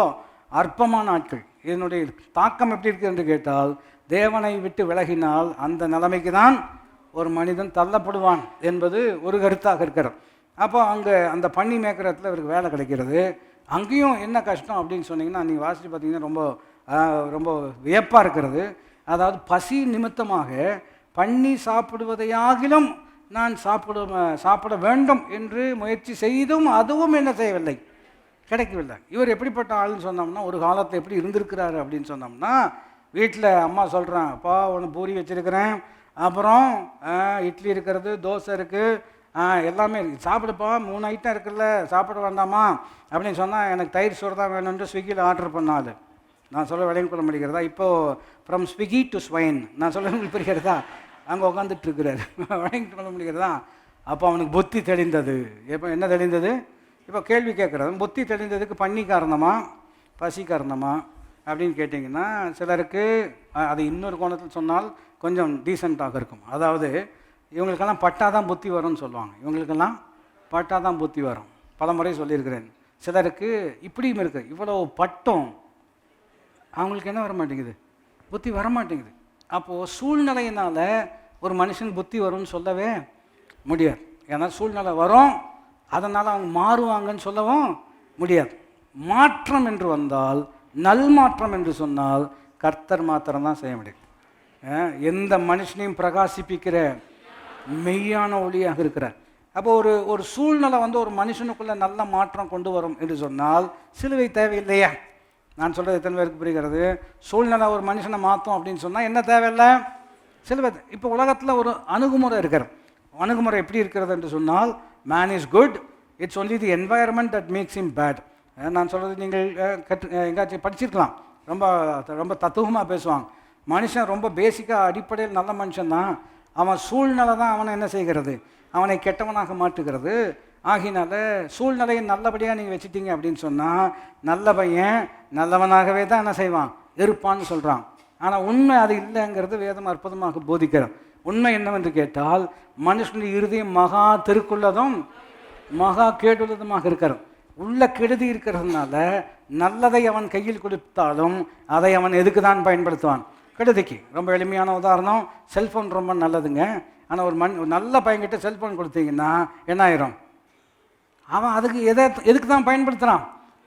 அற்பமான ஆட்கள். இதனுடைய தாக்கம் எப்படி இருக்குது என்று கேட்டால், தேவனை விட்டு விலகினால் அந்த நிலைமைக்கு தான் ஒரு மனிதன் தள்ளப்படுவான் என்பது ஒரு கருத்தாக இருக்கிறது. அப்போ அங்கே அந்த பண்ணி மேய்க்கிறதுல இவருக்கு வேலை கிடைக்கிறது. அங்கேயும் என்ன கஷ்டம் அப்படின்னு சொன்னீங்கன்னா, நீங்கள் வாசித்து பார்த்தீங்கன்னா ரொம்ப ரொம்ப வியப்பாக இருக்கிறது. அதாவது பசி நிமித்தமாக பண்ணி சாப்பிடுவதையாகிலும் நான் சாப்பிட வேண்டும் என்று முயற்சி செய்தும் அதுவும் என்ன செய்யவில்லை, கிடைக்கவில்லை. இவர் எப்படிப்பட்ட ஆள்னு சொன்னோம்னா, ஒரு காலத்தில் எப்படி இருந்திருக்கிறாரு அப்படின்னு சொன்னோம்னா, வீட்டில் அம்மா சொல்கிறான், அப்பா ஒன்று பூரி வச்சுருக்கிறேன், அப்புறம் இட்லி இருக்கிறது, தோசை இருக்குது, எல்லாமே சாப்பிடுப்பா, 3 ஐட்டம் இருக்குல்ல, சாப்பிட வேண்டாமா அப்படின்னு சொன்னால், எனக்கு தயிர் சோறு தான் வேணும்னு ஸ்விக்கியில் ஆர்டர் பண்ணாது. நான் சொல்ல விளையும் கொள்ள முடிகிறதா? இப்போது ஃப்ரம் ஸ்விக்கி டு ஸ்வைன், நான் சொல்ல உங்களுக்கு புரிகிறதா? அங்கே உட்காந்துட்ருக்கிறாரு, விளையும் கொள்ள முடிகிறதா? அப்போ அவனுக்கு புத்தி தெளிந்தது. எப்போ என்ன தெளிந்தது? இப்போ கேள்வி கேட்குறது, புத்தி தெளிந்ததுக்கு பண்ணி காரணமா பசி காரணமா அப்படின்னு கேட்டிங்கன்னா, சிலருக்கு அது இன்னொரு கோணத்தில் சொன்னால் கொஞ்சம் டீசெண்டாக இருக்கும். அதாவது இவங்களுக்கெல்லாம் பட்டாதான் புத்தி வரும்னு சொல்லுவாங்க. இவங்களுக்கெல்லாம் பட்டாதான் புத்தி வரும். பல முறை சொல்லியிருக்கிறேன். சிலருக்கு இப்படியும் இருக்குது, இவ்வளோ பட்டம் அவங்களுக்கு என்ன வர மாட்டேங்குது, புத்தி வர மாட்டேங்குது. அப்போது சூழ்நிலையினால் ஒரு மனுஷன் புத்தி வரும்னு சொல்லவே முடியாது. ஏன்னா சூழ்நிலை வரும், அதனால் அவங்க மாறுவாங்கன்னு சொல்லவும் முடியாது. மாற்றம் என்று வந்தால், நல் மாற்றம் என்று சொன்னால் கர்த்தர் மாத்திரம்தான் செய்ய முடியும். எந்த மனுஷனையும் பிரகாசிப்பிக்கிற மெய்யான ஒளியாக இருக்கிறார். அப்போ ஒரு சூழ்நிலை ஒரு மனுஷனுக்குள்ளே நல்ல மாற்றம் கொண்டு வரும் என்று சொன்னால் சிலுவை தேவையில்லையா? நான் சொல்கிறது எத்தனை பேருக்கு புரிகிறது? சூழ்நிலை ஒரு மனுஷனை மாற்றும் அப்படின்னு சொன்னால் என்ன தேவையில்லை? சிலுவை. இப்போ உலகத்தில் ஒரு அணுகுமுறை இருக்கிறது. அணுகுமுறை எப்படி இருக்கிறது என்று சொன்னால், man is good, it's only the environment that makes him bad. நான் சொல்கிறது நீங்கள் எங்காச்சும் படிச்சிருக்கலாம். ரொம்ப ரொம்ப தத்துவமாக பேசுவாங்க. மனுஷன் ரொம்ப பேசிக்காக அடிப்படையில் நல்ல மனுஷன்தான், அவன் சூழ்நிலை தான் அவனை என்ன செய்கிறது, அவனை கெட்டவனாக மாற்றுகிறது. ஆகினால சூழ்நிலையை நல்லபடியாக நீங்கள் வச்சுட்டீங்க அப்படின்னு சொன்னால் நல்ல பையன் நல்லவனாகவே தான் என்ன செய்வான், இருப்பான்னு சொல்கிறான். ஆனால் உண்மை அது இல்லைங்கிறது வேதம் அற்புதமாக போதிக்கிறது. உண்மை என்னவென்று கேட்டால், மனுஷனுடைய இருதயம் மகா திருக்குள்ளதும் மகா கேடுள்ளதுமாக இருக்கிறது. உள்ள கெடுதி இருக்கிறதுனால நல்லதை அவன் கையில் கொடுத்தாலும் அதை அவன் எதுக்கு தான் பயன்படுத்துவான்? கெடுதிக்கு. ரொம்ப எளிமையான உதாரணம், செல்ஃபோன் ரொம்ப நல்லதுங்க. ஆனால் ஒரு நல்ல பையன்கிட்ட செல்ஃபோன் கொடுத்தீங்கன்னா என்ன ஆயிரும்? அவன் அதுக்கு எதுக்கு தான் பயன்படுத்துகிறான்?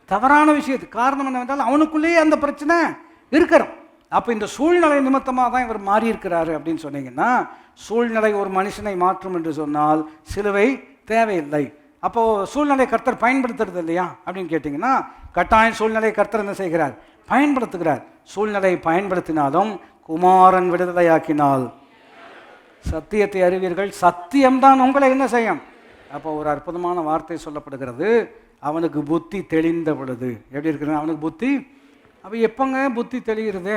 தவறான விஷயத்துக்கு. காரணம் என்னவென்றால் அவனுக்குள்ளேயே அந்த பிரச்சனை இருக்கிறோம். அப்போ இந்த சூழ்நிலை நிமித்தமாக தான் இவர் மாறி இருக்கிறாரு அப்படின்னு சொன்னீங்கன்னா, சூழ்நிலை ஒரு மனுஷனை மாற்றும் என்று சொன்னால் சிலுவை தேவையில்லை. அப்போது சூழ்நிலை கர்த்தர் பயன்படுத்துறது இல்லையா அப்படின்னு கேட்டிங்கன்னா, கட்டாயம் சூழ்நிலை கர்த்தர் என்ன செய்கிறார்? பயன்படுத்துகிறார். சூழ்நிலை பயன்படுத்தினாலும் குமாரன் விடுதலையாக்கினால் சத்தியத்தை அறிவீர்கள், சத்தியம்தான் உங்களை என்ன செய்யும். அப்போ ஒரு அற்புதமான வார்த்தை சொல்லப்படுகிறது, அவனுக்கு புத்தி தெளிந்த பொழுது. எப்படி இருக்கிறது அவனுக்கு புத்தி? அப்போ எப்போங்க புத்தி தெளிகிறது?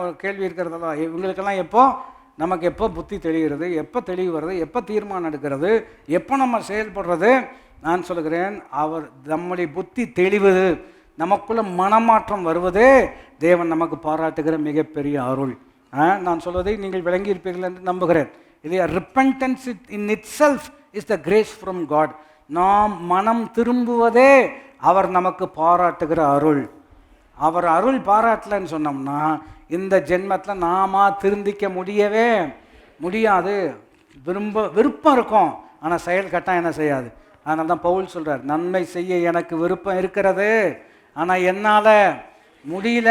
ஒரு கேள்வி இருக்கிறதெல்லாம். இவங்களுக்கெல்லாம் எப்போ, நமக்கு எப்போ புத்தி தெளிகிறது, எப்போ தெளிவு வருது, எப்போ தீர்மானம் எடுக்கிறது, எப்போ நம்ம செயல்படுறது? நான் சொல்கிறேன், அவர் நம்முடைய புத்தி தெளிவது, நமக்குள்ள மனமாற்றம் வருவதே தேவன் நமக்கு பாராட்டுகிற மிகப்பெரிய அருள். நான் சொல்வதை நீங்கள் விளங்கி இருப்பீர்கள் என்று நம்புகிறேன். இது repentance in itself is the grace from God. நாம் மனம் திரும்புவதே அவர் நமக்கு பாராட்டுகிற அருள். அவர் அருள் பாராட்டலன்னு சொன்னோம்னா இந்த ஜென்மத்தில் நாம திருந்திக்க முடியவே முடியாது. விருப்பம் இருக்கும், ஆனால் செயல் கட்டாயம் என்ன செய்யாது. அதனால தான் பவுல் சொல்கிறார், நன்மை செய்ய எனக்கு விருப்பம் இருக்கிறது, ஆனால் என்னால் முடியல.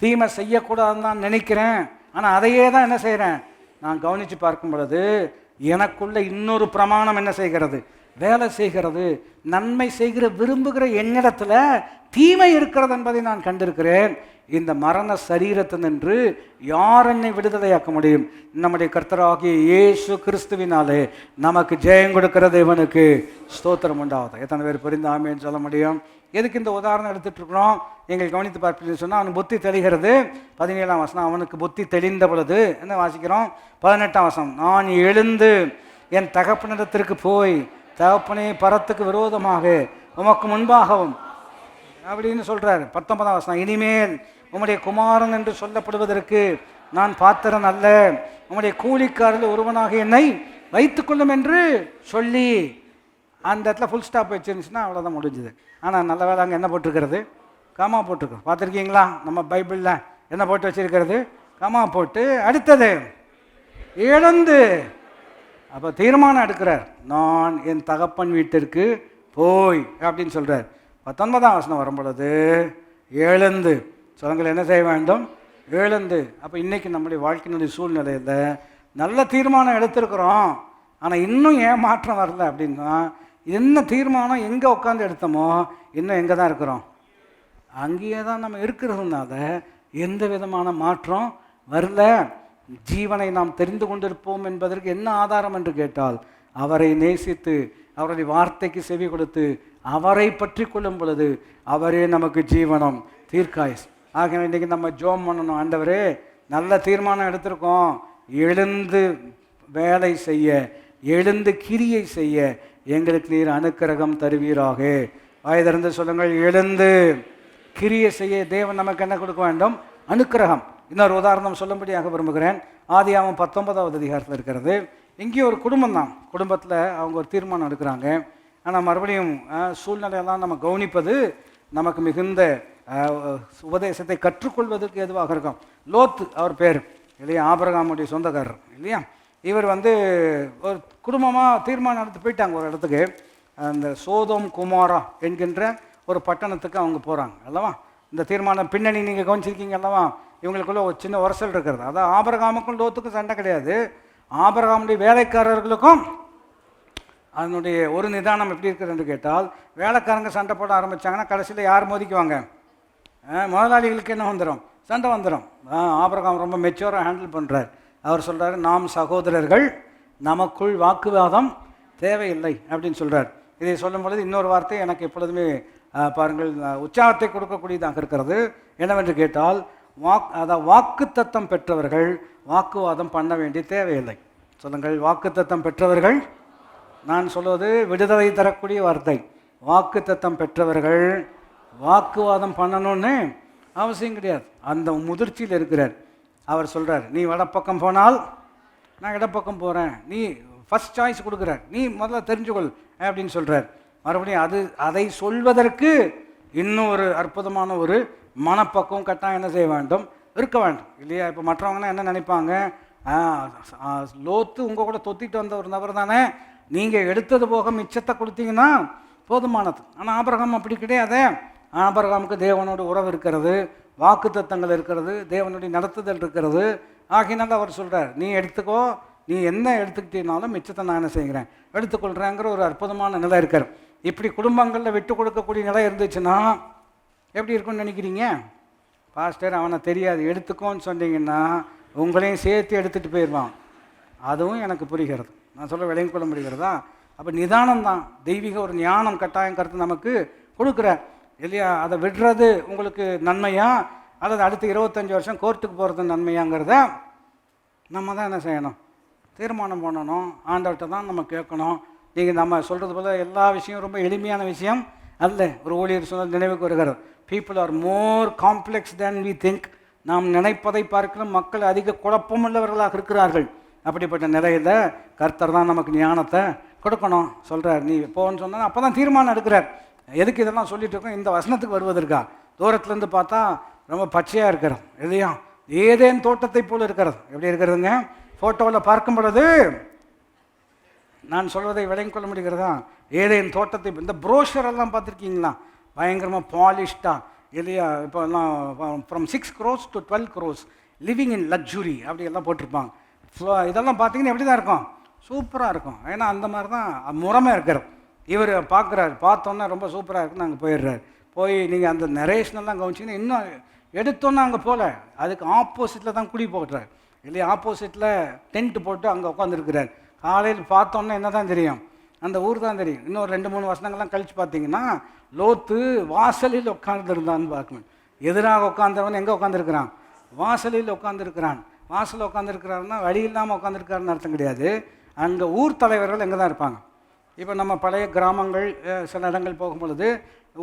தீமை செய்யக்கூடாதுன்னு தான் நினைக்கிறேன், ஆனால் அதையே தான் என்ன செய்கிறேன். நான் கவனித்து பார்க்கும் பொழுது எனக்குள்ள இன்னொரு பிரமாணம் என்ன செய்கிறது, வேலை செய்கிறது. நன்மை செய்கிற விரும்புகிற என்னிடத்துல தீமை இருக்கிறது என்பதை நான் கண்டிருக்கிறேன். இந்த மரண சரீரத்தினின்று யார் என்னை விடுதலையாக்க முடியும்? நம்முடைய கர்த்தராகிய இயேசு கிறிஸ்துவினாலே நமக்கு ஜெயம் கொடுக்கிற தேவனுக்கு ஸ்தோத்திரம் உண்டாவது. எத்தனை பேர் புரிந்து ஆமேன்னு சொல்ல முடியும்? எதுக்கு இந்த உதாரணம் எடுத்துட்டு இருக்கிறோம்? நீங்கள் கவனித்து பார்ப்பீங்கன்னு சொன்னால், அவனுக்கு புத்தி தெளிகிறது. 17ஆம் வசனம், அவனுக்கு புத்தி தெளிந்த பொழுது என்ன வாசிக்கிறோம்? 18ஆம் வசனம், நான் எழுந்து என் தகப்பனிடத்திற்கு போய், தகப்பனே பரத்துக்கு விரோதமாக உமக்கு முன்பாகவும் அப்படின்னு சொல்கிறார். 19ஆம் வசனம், இனிமேல் உம்முடைய குமாரன் என்று சொல்லப்படுவதற்கு நான் பாத்திரன் அல்ல, உம்முடைய கூலிக்காரில் ஒருவனாக என்னை வைத்துக்கொள்ளும் என்று சொல்லி அந்த இடத்துல ஃபுல் ஸ்டாப் வச்சிருந்துச்சுன்னா அவ்வளோதான் முடிஞ்சுது. ஆனால் நல்ல வேலை அங்கே என்ன போட்டிருக்கிறது? கமா போட்டிருக்கோம். பார்த்துருக்கீங்களா? நம்ம பைபிளில் என்ன போட்டு வச்சிருக்கிறது? கமா போட்டு அடுத்தது எழுந்து. அப்போ தீர்மானம் எடுக்கிறார், நான் என் தகப்பன் வீட்டிற்கு போய் அப்படின்னு சொல்கிறார். 19ஆம் வசனம் வரும் பொழுது எழுந்து சொல்லுங்கள், என்ன செய்ய வேண்டும்? எழுந்து. அப்போ இன்றைக்கி நம்முடைய வாழ்க்கையினுடைய சூழ்நிலையில் நல்ல தீர்மானம் எடுத்திருக்கிறோம், ஆனால் இன்னும் ஏன் மாற்றம் வரல அப்படின்னா, என்ன தீர்மானம் எங்கே உட்காந்து எடுத்தோமோ இன்னும் எங்கே தான் இருக்கிறோம், அங்கேயே தான் நம்ம இருக்கிறதுனால எந்த விதமான மாற்றம் வரல. ஜீவனை நாம் தெரிந்து கொண்டிருப்போம் என்பதற்கு என்ன ஆதாரம் என்று கேட்டால், அவரை நேசித்து அவருடைய வார்த்தைக்கு செவி கொடுத்து அவரை பற்றி கொள்ளும் பொழுது அவரே நமக்கு ஜீவனம் தீர்க்காயுஸ். ஆக இன்றைக்கி நம்ம ஜோம் பண்ணணும், ஆண்டவரே நல்ல தீர்மானம் எடுத்திருக்கோம், எழுந்து வேலை செய்ய, எழுந்து கிரியை செய்ய எங்களுக்கு நீர் அனுக்கிரகம் தருவீராக. வாய்திறந்து சொல்லுங்கள், எழுந்து கிரியை செய்ய தேவன் நமக்கு என்ன கொடுக்க வேண்டும்? அனுக்கிரகம். இன்னொரு உதாரணம் சொல்லும்படியாக விரும்புகிறேன். ஆதியாகமம் 19ஆவது அதிகாரத்தில் இருக்கிறது. இங்கேயும் ஒரு குடும்பம் தான், குடும்பத்தில் அவங்க ஒரு தீர்மானம் எடுக்கிறாங்க. ஆனால் மறுபடியும் சூழ்நிலையெல்லாம் நம்ம கவனிப்பது நமக்கு மிகுந்த உபதேசத்தை கற்றுக்கொள்வதற்கு எதுவாக இருக்கும். லோத்து அவர் பேர் இல்லையா, ஆபிரகாமுடைய சொந்தக்காரர் இல்லையா. இவர் ஒரு குடும்பமாக தீர்மானம் எடுத்து போயிட்டாங்க ஒரு இடத்துக்கு. அந்த சோதோம் குமாரா என்கின்ற ஒரு பட்டணத்துக்கு அவங்க போகிறாங்க அல்லவா. இந்த தீர்மானம் பின்னணி நீங்கள் கவனிச்சிருக்கீங்க அல்லவா. இவங்களுக்குள்ள ஒரு சின்ன உரசல் இருக்கிறது. அதான் ஆபிரகாமுக்கும் லோத்துக்கும் சண்டை கிடையாது, ஆபிரகாமுடைய வேலைக்காரர்களுக்கும் அதனுடைய ஒரு நிதானம் எப்படி இருக்குதுன்னு கேட்டால், வேலைக்காரங்க சண்டை போட ஆரம்பித்தாங்கன்னா கடைசியில் யார் மோதிக்குவாங்க? முதலாளிகளுக்கு என்ன வந்துடும்? சண்டை வந்துடும். ஆபிரகாம் ரொம்ப மெச்சூராக ஹேண்டில் பண்ணுறார். அவர் சொல்கிறார், நாம் சகோதரர்கள், நமக்குள் வாக்குவாதம் தேவையில்லை அப்படின்னு சொல்கிறார். இதை சொல்லும் பொழுது இன்னொரு வார்த்தை எனக்கு எப்பொழுதுமே பாருங்கள் உற்சாகத்தை கொடுக்கக்கூடியதாக இருக்கிறது. என்னவென்று கேட்டால், வாக்குத்தத்தம் பெற்றவர்கள் வாக்குவாதம் பண்ண வேண்டிய தேவையில்லை. சொல்லுங்கள், வாக்குத்தத்தம் பெற்றவர்கள். நான் சொல்வது விடுதலை தரக்கூடிய வார்த்தை. வாக்குத்தத்தம் பெற்றவர்கள் வாக்குவாதம் பண்ணணும்னு அவசியம் கிடையாது. அந்த முதிர்ச்சியில் இருக்கிறார். அவர் சொல்கிறார், நீ வடப்பக்கம் போனால் நான் இடப்பக்கம் போகிறேன், நீ ஃபஸ்ட் சாய்ஸ் கொடுக்குறார், நீ முதல்ல தெரிஞ்சுக்கொள் அப்படின்னு சொல்கிறார். மறுபடியும் அதை சொல்வதற்கு இன்னும் ஒரு அற்புதமான ஒரு மனப்பக்கம் கட்டாயம் என்ன செய்ய வேண்டும், இருக்க வேண்டும் இல்லையா. இப்போ மற்றவங்கன்னா என்ன நினைப்பாங்க, லோத்து உங்கள் கூட தொத்திட்டு வந்த ஒரு நபர் தானே, நீங்கள் எடுத்தது போக மிச்சத்தை கொடுத்தீங்கன்னா போதுமானது. ஆனால் ஆபிரகாம் அப்படி கிடையாது. ஆபிரகாமுக்கு தேவனோட உறவு இருக்கிறது, வாக்கு தத்தங்கள் இருக்கிறது, தேவனுடைய நடத்துதல் இருக்கிறது. ஆகினால அவர் சொல்கிறார், நீ எடுத்துக்கோ, நீ என்ன எடுத்துக்கிட்டீங்கனாலும் மிச்சத்தை நான் என்ன செய்கிறேன், எடுத்துக்கொள்கிறேங்கிற ஒரு அற்புதமான நிலை இருக்கார். இப்படி குடும்பங்களில் விட்டு கொடுக்கக்கூடிய நிலை இருந்துச்சுன்னா எப்படி இருக்குன்னு நினைக்கிறீங்க? பாஸ்டர் அவனை தெரியாது எடுத்துக்கோன்னு சொன்னீங்கன்னா உங்களையும் சேர்த்து எடுத்துகிட்டு போயிடுவான். அதுவும் எனக்கு புரிகிறது, நான் சொல்ல விளங்கிக் கொள்ள முடிகிறதா. அப்போ நிதானம் தான், தெய்வீக ஒரு ஞானம் கட்டாயம் கருத்து நமக்கு கொடுக்குற இல்லையா. அதை விடுறது உங்களுக்கு நன்மையா அல்லது அடுத்து 25 வருஷம் கோர்ட்டுக்கு போகிறது நன்மையாங்கிறத நம்ம தான் என்ன செய்யணும், தீர்மானம் பண்ணணும். ஆண்டவர்கிட்ட தான் நம்ம கேட்கணும். நீங்கள் நம்ம சொல்கிறது போல் எல்லா விஷயம் ரொம்ப எளிமையான விஷயம் அல்ல. ஒரு ஊழியர் சொன்ன நினைவுக்கு வருகிறது, people are more complex than we think. நாம் நினைப்பதை பார்க்கலாம் மக்கள் அதிக குழப்பமுள்ளவர்களாக இருக்கிறார்கள். அப்படிப்பட்ட நிலையில் கர்த்தர் தான் நமக்கு ஞானத்தை கொடுக்கணும். சொல்கிறார், நீ போன்னு சொன்னால் அப்போ தான் தீர்மானம் எடுக்கிறார். எதுக்கு இதெல்லாம் சொல்லிட்டு இருக்கோம், இந்த வசனத்துக்கு வருவதற்கா. தூரத்துலேருந்து பார்த்தா ரொம்ப பச்சையாக இருக்கிறது இல்லையா, ஏதேன் தோட்டத்தை போல் இருக்கிறது. எப்படி இருக்கிறதுங்க, ஃபோட்டோவில் பார்க்கும் பொழுது நான் சொல்வதை விளங்கிக் கொள்ள முடிகிறதா. ஏதேன் தோட்டத்தை, இந்த ப்ரோஷரெல்லாம் பார்த்துருக்கீங்களா, பயங்கரமாக பாலிஷ்டாக இல்லையா. இப்போ எல்லாம் from 6 crores to 12 crores living in luxury அப்படி எல்லாம் போட்டிருப்பாங்க. இதெல்லாம் பார்த்தீங்கன்னா எப்படி தான் இருக்கும், சூப்பராக இருக்கும். ஏன்னா அந்த மாதிரி தான் முறைமை இருக்கிறது. இவர் பார்க்குறாரு, பார்த்தோன்னா ரொம்ப சூப்பராக இருக்குன்னு அங்கே போயிடுறாரு. போய் நீங்கள் அந்த நரேஷனெல்லாம் கவனிச்சிங்கன்னா இன்னும் எடுத்தோன்னா அங்கே போகல, அதுக்கு ஆப்போசிட்டில் தான் குடி போட்டுறாரு இல்லையா. ஆப்போசிட்டில் டென்ட் போட்டு அங்கே உட்காந்துருக்கிறார். காலையில் பார்த்தோன்னா என்ன தான் தெரியும், அந்த ஊர் தான் தெரியும். இன்னும் 2-3 வருஷங்கள்லாம் கழித்து பார்த்தீங்கன்னா லோத்து வாசலில் உட்காந்துருந்தான்னு பார்க்கணும். எதிராக உட்காந்தவன் எங்கே உட்காந்துருக்கிறான், வாசலில் உட்காந்துருக்கிறான். வாசலில் உட்காந்துருக்கிறாருன்னா வழி இல்லாமல் உட்காந்துருக்காருன்னு அர்த்தம் கிடையாது. அங்கே ஊர் தலைவர்கள் எங்கே தான் இருப்பாங்க. இப்போ நம்ம பழைய கிராமங்கள் சில இடங்கள் போகும்பொழுது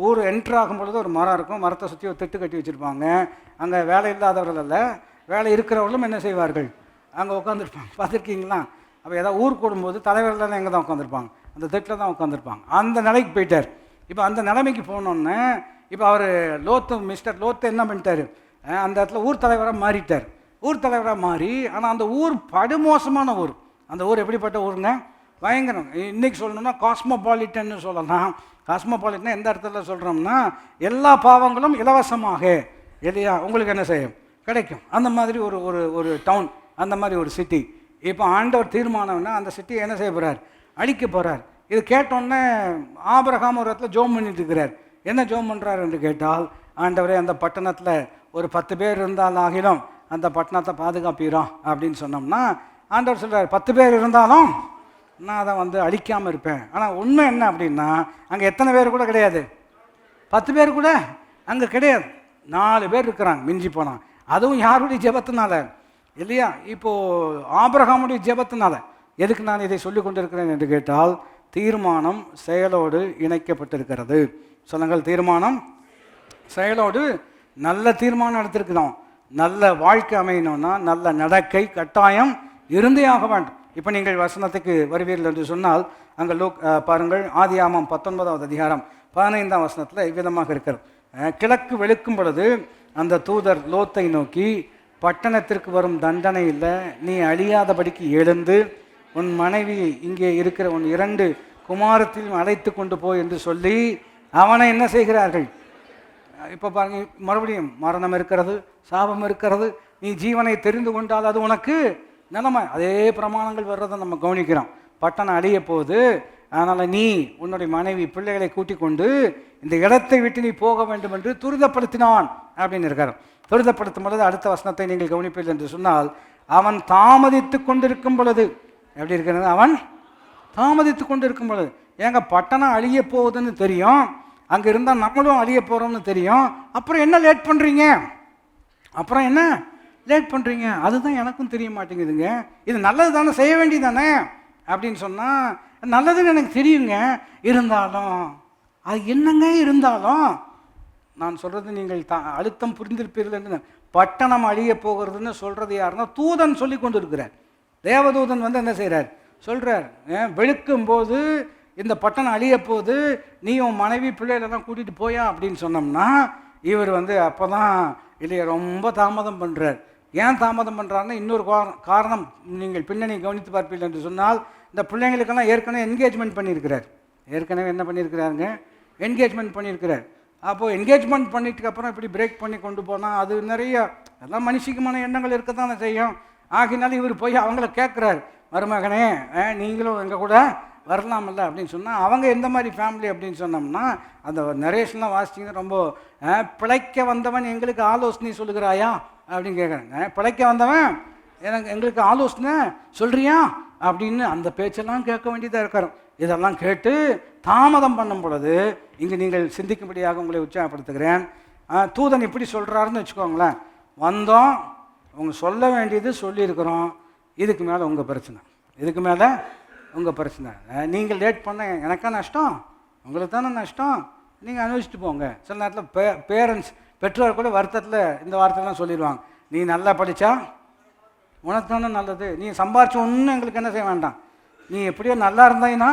ஊர் என்ட்ரு ஆகும் பொழுது ஒரு மரம் இருக்கும், மரத்தை சுற்றி ஒரு திட்டு கட்டி வச்சுருப்பாங்க. அங்கே வேலை இல்லாதவர்கள் அல்ல, வேலை இருக்கிறவர்களும் என்ன செய்வார்கள், அங்கே உட்காந்துருப்பாங்க. பார்த்துருக்கீங்களா? அப்போ ஏதாவது ஊர் கூடும்போது தலைவர்கள் எங்கே தான் உட்காந்துருப்பாங்க, அந்த திட்டில் தான் உட்காந்துருப்பாங்க. அந்த நிலைக்கு போயிட்டார். இப்போ அந்த நிலைமைக்கு போனோன்னே இப்போ அவர் மிஸ்டர் லோத்து என்ன பண்ணிட்டார், அந்த இடத்துல ஊர் தலைவராக மாறிட்டார். ஊர் தலைவராக மாறி, ஆனால் அந்த ஊர் படுமோசமான ஊர். அந்த ஊர் எப்படிப்பட்ட ஊருங்க, பயங்கரம். இன்றைக்கி சொல்லணும்னா காஸ்மோபாலிட்டன்னு சொல்லலாம். காஸ்மோபாலிட்னா எந்த இடத்துல சொல்கிறோம்னா எல்லா பாவங்களும் இலவசமாக இல்லையா உங்களுக்கு என்ன செய்யும், கிடைக்கும். அந்த மாதிரி ஒரு ஒரு ஒரு டவுன், அந்த மாதிரி ஒரு சிட்டி. இப்போ ஆண்டவர் தீர்மானம்னா அந்த சிட்டியை என்ன செய்ய போகிறார், அழிக்க போகிறார். இது கேட்டோன்னே ஆபிரகாம் ஒரு இடத்துல ஜோம் பண்ணிட்டு இருக்கிறார். என்ன ஜோம் பண்ணுறாரு என்று கேட்டால், ஆண்டவரே அந்த பட்டணத்தில் ஒரு 10 பேர் இருந்தால் ஆகிலும் அந்த பட்டணத்தை பாதுகாப்பீரோம் அப்படின்னு சொன்னோம்னா, ஆண்டவர் சொல்கிறார் 10 பேர் இருந்தாலும் நான் அதை அழிக்காமல் இருப்பேன். ஆனால் உண்மை என்ன அப்படின்னா அங்கே எத்தனை பேர் கூட கிடையாது, 10 பேர் கூட அங்கே கிடையாது. 4 பேர் இருக்கிறாங்க மிஞ்சி போனான். அதுவும் யாருடைய ஜெபத்தினால இல்லையா. இப்போது ஆபிரகாமுடைய ஜெபத்தினால. எதுக்கு நான் இதை சொல்லி கொண்டிருக்கிறேன் என்று கேட்டால், தீர்மானம் செயலோடு இணைக்கப்பட்டிருக்கிறது. சொல்லுங்கள், தீர்மானம் செயலோடு. நல்ல தீர்மானம் எடுத்திருக்கிறோம். நல்ல வாழ்க்கை அமையணும்னா நல்ல நடக்கை கட்டாயம் இருந்தே ஆக வேண்டும். இப்போ நீங்கள் வசனத்துக்கு வருவீர்கள் என்று சொன்னால் அங்கே பாருங்கள், ஆதியாகமம் 19வது அதிகாரம் 15ஆம் வசனத்தில் இவ்விதமாக இருக்கிறது. கிழக்கு வெளுக்கும் பொழுது அந்த தூதர் லோத்தை நோக்கி, பட்டணத்திற்கு வரும் தண்டனை இல்லை, நீ அழியாதபடிக்கு எழுந்து உன் மனைவி இங்கே இருக்கிற உன் 2 குமாரத்தையும் அழைத்து கொண்டு போய் என்று சொல்லி அவனை என்ன செய்கிறார்கள்? இப்போ பாருங்க, மறுபடியும் மரணம் இருக்கிறது, சாபம் இருக்கிறது. நீ ஜீவனை தெரிந்து கொண்டால் அது உனக்கு நிலைமை. அதே பிரமாணங்கள் வர்றதை நம்ம கவனிக்கிறோம். பட்டணம் அழிய போகுது, அதனால் நீ உன்னுடைய மனைவி பிள்ளைகளை கூட்டிக் கொண்டு இந்த இடத்தை விட்டு நீ போக வேண்டும் என்று துரிதப்படுத்தினான் அப்படின்னு இருக்கார். துரிதப்படுத்தும் பொழுது அடுத்த வசனத்தை நீங்கள் கவனிப்பீர்கள் என்று சொன்னால், அவன் தாமதித்து கொண்டிருக்கும் பொழுது எப்படி இருக்கிறது? அவன் தாமதித்து கொண்டு இருக்கும் பொழுது, ஏங்க பட்டணம் அழிய போகுதுன்னு தெரியும், அங்கே இருந்தால் நம்மளும் அழிய போகிறோம்னு தெரியும், அப்புறம் என்ன லேட் பண்ணுறீங்க? அப்புறம் என்ன லேட் பண்ணுறீங்க? அதுதான் எனக்கும் தெரிய மாட்டேங்குதுங்க. இது நல்லது தானே, செய்ய வேண்டியது தானே அப்படின்னு சொன்னால், நல்லதுன்னு எனக்கு தெரியுங்க, இருந்தாலும் அது என்னங்க இருந்தாலும் நான் சொல்கிறது நீங்கள் அழுத்தம் புரிந்திருப்பீர்கள் என்று. பட்டணம் அழிய போகிறதுன்னு சொல்கிறது யாருன்னா தூதன் சொல்லி கொண்டு இருக்கிறார். தேவதூதன் வந்து என்ன செய்கிறார்? சொல்கிறார், வெளுக்கும் போது இந்த பட்டணம் அழிய போது, நீ உன் மனைவி பிள்ளைகளெல்லாம் கூட்டிகிட்டு போயா அப்படின்னு சொன்னோம்னா, இவர் வந்து அப்போ தான் இல்லையா ரொம்ப தாமதம் பண்ணுறார். ஏன் தாமதம் பண்ணுறாருன்னா இன்னொரு காரணம் நீங்கள் பின்னணி கவனித்து பார்ப்பீர்கள் என்று சொன்னால், இந்த பிள்ளைங்களுக்கெல்லாம் ஏற்கனவே என்கேஜ்மெண்ட் பண்ணியிருக்கிறார். ஏற்கனவே என்ன பண்ணியிருக்கிறாருங்க? என்கேஜ்மெண்ட் பண்ணியிருக்கிறார். அப்போது என்கேஜ்மெண்ட் பண்ணிட்டு அப்புறம் இப்படி பிரேக் பண்ணி கொண்டு போனால் அது நிறைய எல்லாம் மனுஷிகமான எண்ணங்கள் இருக்க தானே செய்யும். ஆகினாலும் இவர் போய் அவங்கள கேட்குறார், மருமகனே நீங்களும் எங்கள் கூட வரலாமல்ல அப்படின்னு சொன்னால், அவங்க எந்த மாதிரி ஃபேமிலி அப்படின்னு சொன்னோம்னா, அந்த நரேஷன்லாம் வாசிச்சிங்கன்னா ரொம்ப பிழைக்க வந்தவன் எங்களுக்கு ஆலோசனை சொல்லுகிறாயா அப்படின்னு கேட்குறாங்க. பிழைக்க வந்தவன் எங்களுக்கு ஆலோசனை சொல்கிறியா அப்படின்னு அந்த பேச்செல்லாம் கேட்க வேண்டியதாக இருக்கிறோம். இதெல்லாம் கேட்டு தாமதம் பண்ணும் பொழுது இங்கே நீங்கள் சிந்திக்கும்படியாக உங்களை உற்சாகப்படுத்துகிறேன். தூதன் இப்படி சொல்கிறாருன்னு வச்சுக்கோங்களேன், வந்தோம், அவங்க சொல்ல வேண்டியது சொல்லியிருக்கிறோம், இதுக்கு மேலே உங்கள் பிரச்சனை, இதுக்கு மேலே உங்கள் பிரச்சனை. நீங்கள் லேட் பண்ண எனக்கா நஷ்டம், உங்களுக்கு தானே நஷ்டம், நீங்கள் அனுபவிச்சுட்டு போங்க. சில நேரத்தில் பேரண்ட்ஸ் பெற்றோர் கூட வருத்தத்தில் இந்த வார்த்தைலாம் சொல்லிடுவாங்க, நீ நல்லா படித்தா உனக்கு தானே நல்லது, நீ சம்பாரிச்ச ஒன்றும் எங்களுக்கு என்ன செய்ய வேண்டாம், நீ எப்படியோ நல்லா இருந்தாயின்னா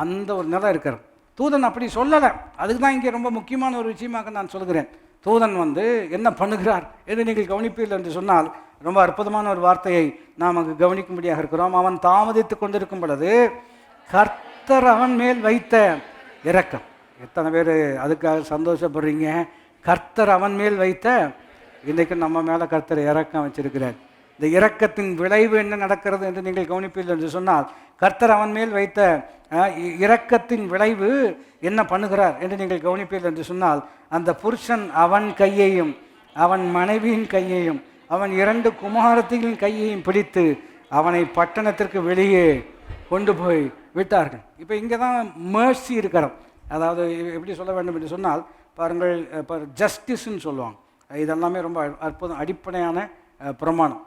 அந்த ஒரு நிலை இருக்கிறது. தூதன் அப்படி சொல்லலை. அதுக்கு தான் இங்கே ரொம்ப முக்கியமான ஒரு விஷயமாக நான் சொல்கிறேன். தூதன் வந்து என்ன பண்ணுகிறார் என்று நீங்கள் கவனிப்பீர்கள் என்று சொன்னால், ரொம்ப அற்புதமான ஒரு வார்த்தையை நாம் அங்கு கவனிக்கும்படியாக இருக்கிறோம். அவன் தாமதித்து கொண்டிருக்கும் பொழுது கர்த்தர் அவன் மேல் வைத்த இரக்கம். எத்தனை பேர் அதுக்காக சந்தோஷப்படுறீங்க? கர்த்தர் அவன் மேல் வைத்த, இன்றைக்கு நம்ம மேலே கர்த்தர் இரக்கம் வச்சிருக்கிறார். இந்த இரக்கத்தின் விளைவு என்ன நடக்கிறது என்று நீங்கள் கவனிப்பீர்கள் என்று சொன்னால், கர்த்தர் அவன் மேல் வைத்த இரக்கத்தின் விளைவு என்ன பண்ணுகிறார் என்று நீங்கள் கவனிப்பீர்கள் என்று சொன்னால், அந்த புருஷன் அவன் கையையும் அவன் மனைவியின் கையையும் அவன் 2 குமாரத்தின் கையையும் பிடித்து அவனை பட்டணத்திற்கு வெளியே கொண்டு போய் விட்டார்கள். இப்போ இங்கே தான் மேர்சி இருக்கிறோம். அதாவது எப்படி சொல்ல வேண்டும் என்று சொன்னால், பாருங்கள், இப்போ ஜஸ்டிஸ்ன்னு சொல்லுவாங்க. இதெல்லாமே ரொம்ப அற்புதம், அடிப்படையான பிரமாணம்.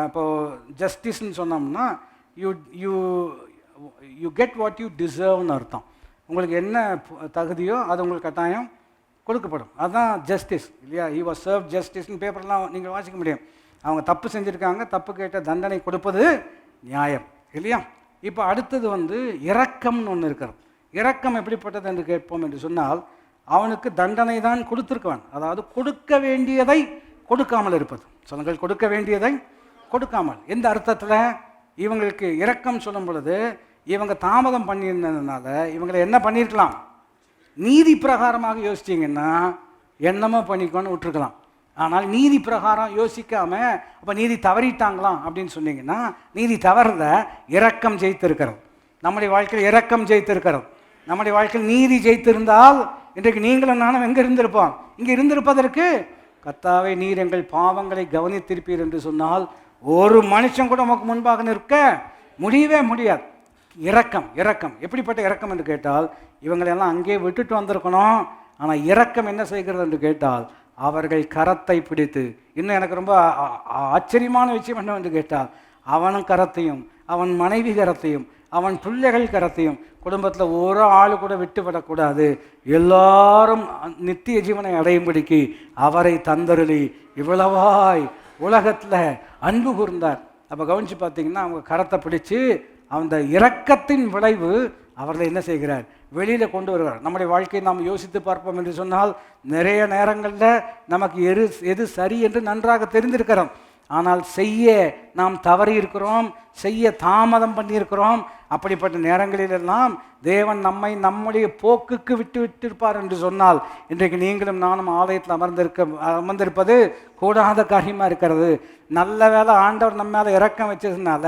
இப்போது ஜஸ்டிஸ்ன்னு சொன்னோம்னா you you you get what you டிசர்வ்னு அர்த்தம். உங்களுக்கு என்ன தகுதியோ அது உங்களுக்கு கட்டாயம் கொடுக்கப்படும். அதுதான் ஜஸ்டிஸ் இல்லையா? ஹி வாஸ் சர்வ் ஜஸ்டிஸ்ன்னு பேப்பர்லாம் நீங்கள் வாசிக்க முடியும். அவங்க தப்பு செஞ்சுருக்காங்க, தப்பு கேட்ட தண்டனை கொடுப்பது நியாயம் இல்லையா? இப்போ அடுத்தது வந்து இரக்கம்னு ஒன்று இருக்கிறது. இரக்கம் எப்படிப்பட்டது என்று கேட்போம் என்று சொன்னால், அவனுக்கு தண்டனை தான் கொடுத்துருக்கான். அதாவது கொடுக்க வேண்டியதை கொடுக்காமல் இருப்பது. சொல்லுங்கள், கொடுக்க வேண்டியதை கொடுக்காமல். எந்த அர்த்தத்தில்? இவங்களுக்கு இரக்கம் சொல்லும் பொழுது இவங்க தாமதம் பண்ணியிருந்ததுனால இவங்களை என்ன பண்ணியிருக்கலாம்? நீதி பிரகாரமாக யோசிச்சிங்கன்னா என்னமோ பண்ணிக்கோன்னு விட்டுருக்கலாம். ஆனால் நீதி பிரகாரம் யோசிக்காமல், அப்போ நீதி தவறிட்டாங்களாம் அப்படின்னு சொன்னீங்கன்னா, நீதி தவறத இரக்கம் ஜெயித்திருக்கிறது. நம்முடைய வாழ்க்கையில் இரக்கம் ஜெயித்திருக்கிறது. நம்முடைய வாழ்க்கையில் நீதி ஜெயித்திருந்தால் இன்றைக்கு நீங்களும் நானும் எங்கே இருந்திருப்போம்? இங்கே இருந்திருப்பதற்கு கர்த்தாவே நீர் எங்கள் பாவங்களை கவனித்திருப்பீர் என்று சொன்னால் ஒரு மனுஷன் கூட நமக்கு முன்பாக நிற்க முடியவே முடியாது. இரக்கம், இரக்கம் எப்படிப்பட்ட இரக்கம் என்று கேட்டால், இவங்களெல்லாம் அங்கேயே விட்டுட்டு வந்திருக்கணும். ஆனால் இரக்கம் என்ன செய்கிறது என்று கேட்டால், அவர்கள் கரத்தை பிடித்து, இன்னும் எனக்கு ரொம்ப ஆச்சரியமான விஷயம் என்னவென்று கேட்டால், அவனும் கரத்தையும் அவன் மனைவி கரத்தையும் அவன் பிள்ளைகள் கரத்தையும், குடும்பத்தில் ஒரு ஆள் கூட விட்டு விடக்கூடாது, எல்லாரும் நித்திய ஜீவனை அடையும்படிக்கு அவரை தந்தருளி இவ்வளவாய் உலகத்தில் அன்பு கூர்ந்தார். அப்போ கவனித்து பார்த்தீங்கன்னா அவங்க கரத்தை பிடிச்சி அந்த இரக்கத்தின் விளைவு அவர்களை என்ன செய்கிறார், வெளியில் கொண்டு வருகிறார். நம்முடைய வாழ்க்கையை நாம் யோசித்து பார்ப்போம் என்று சொன்னால் நிறைய நேரங்களில் நமக்கு எது சரி என்று நன்றாக தெரிந்திருக்கிறோம். ஆனால் செய்ய நாம் தவறி இருக்கிறோம், செய்ய தாமதம் பண்ணியிருக்கிறோம். அப்படிப்பட்ட நேரங்களிலெல்லாம் தேவன் நம்முடைய போக்குக்கு விட்டிருப்பார் என்று சொன்னால் இன்றைக்கு நீங்களும் நானும் ஆலயத்தில் அமர்ந்திருப்பது கூடாத காரியமாக இருக்கிறது. நல்ல வேளை ஆண்டவர் நம்ம மேலே இரக்கம் வச்சதுனால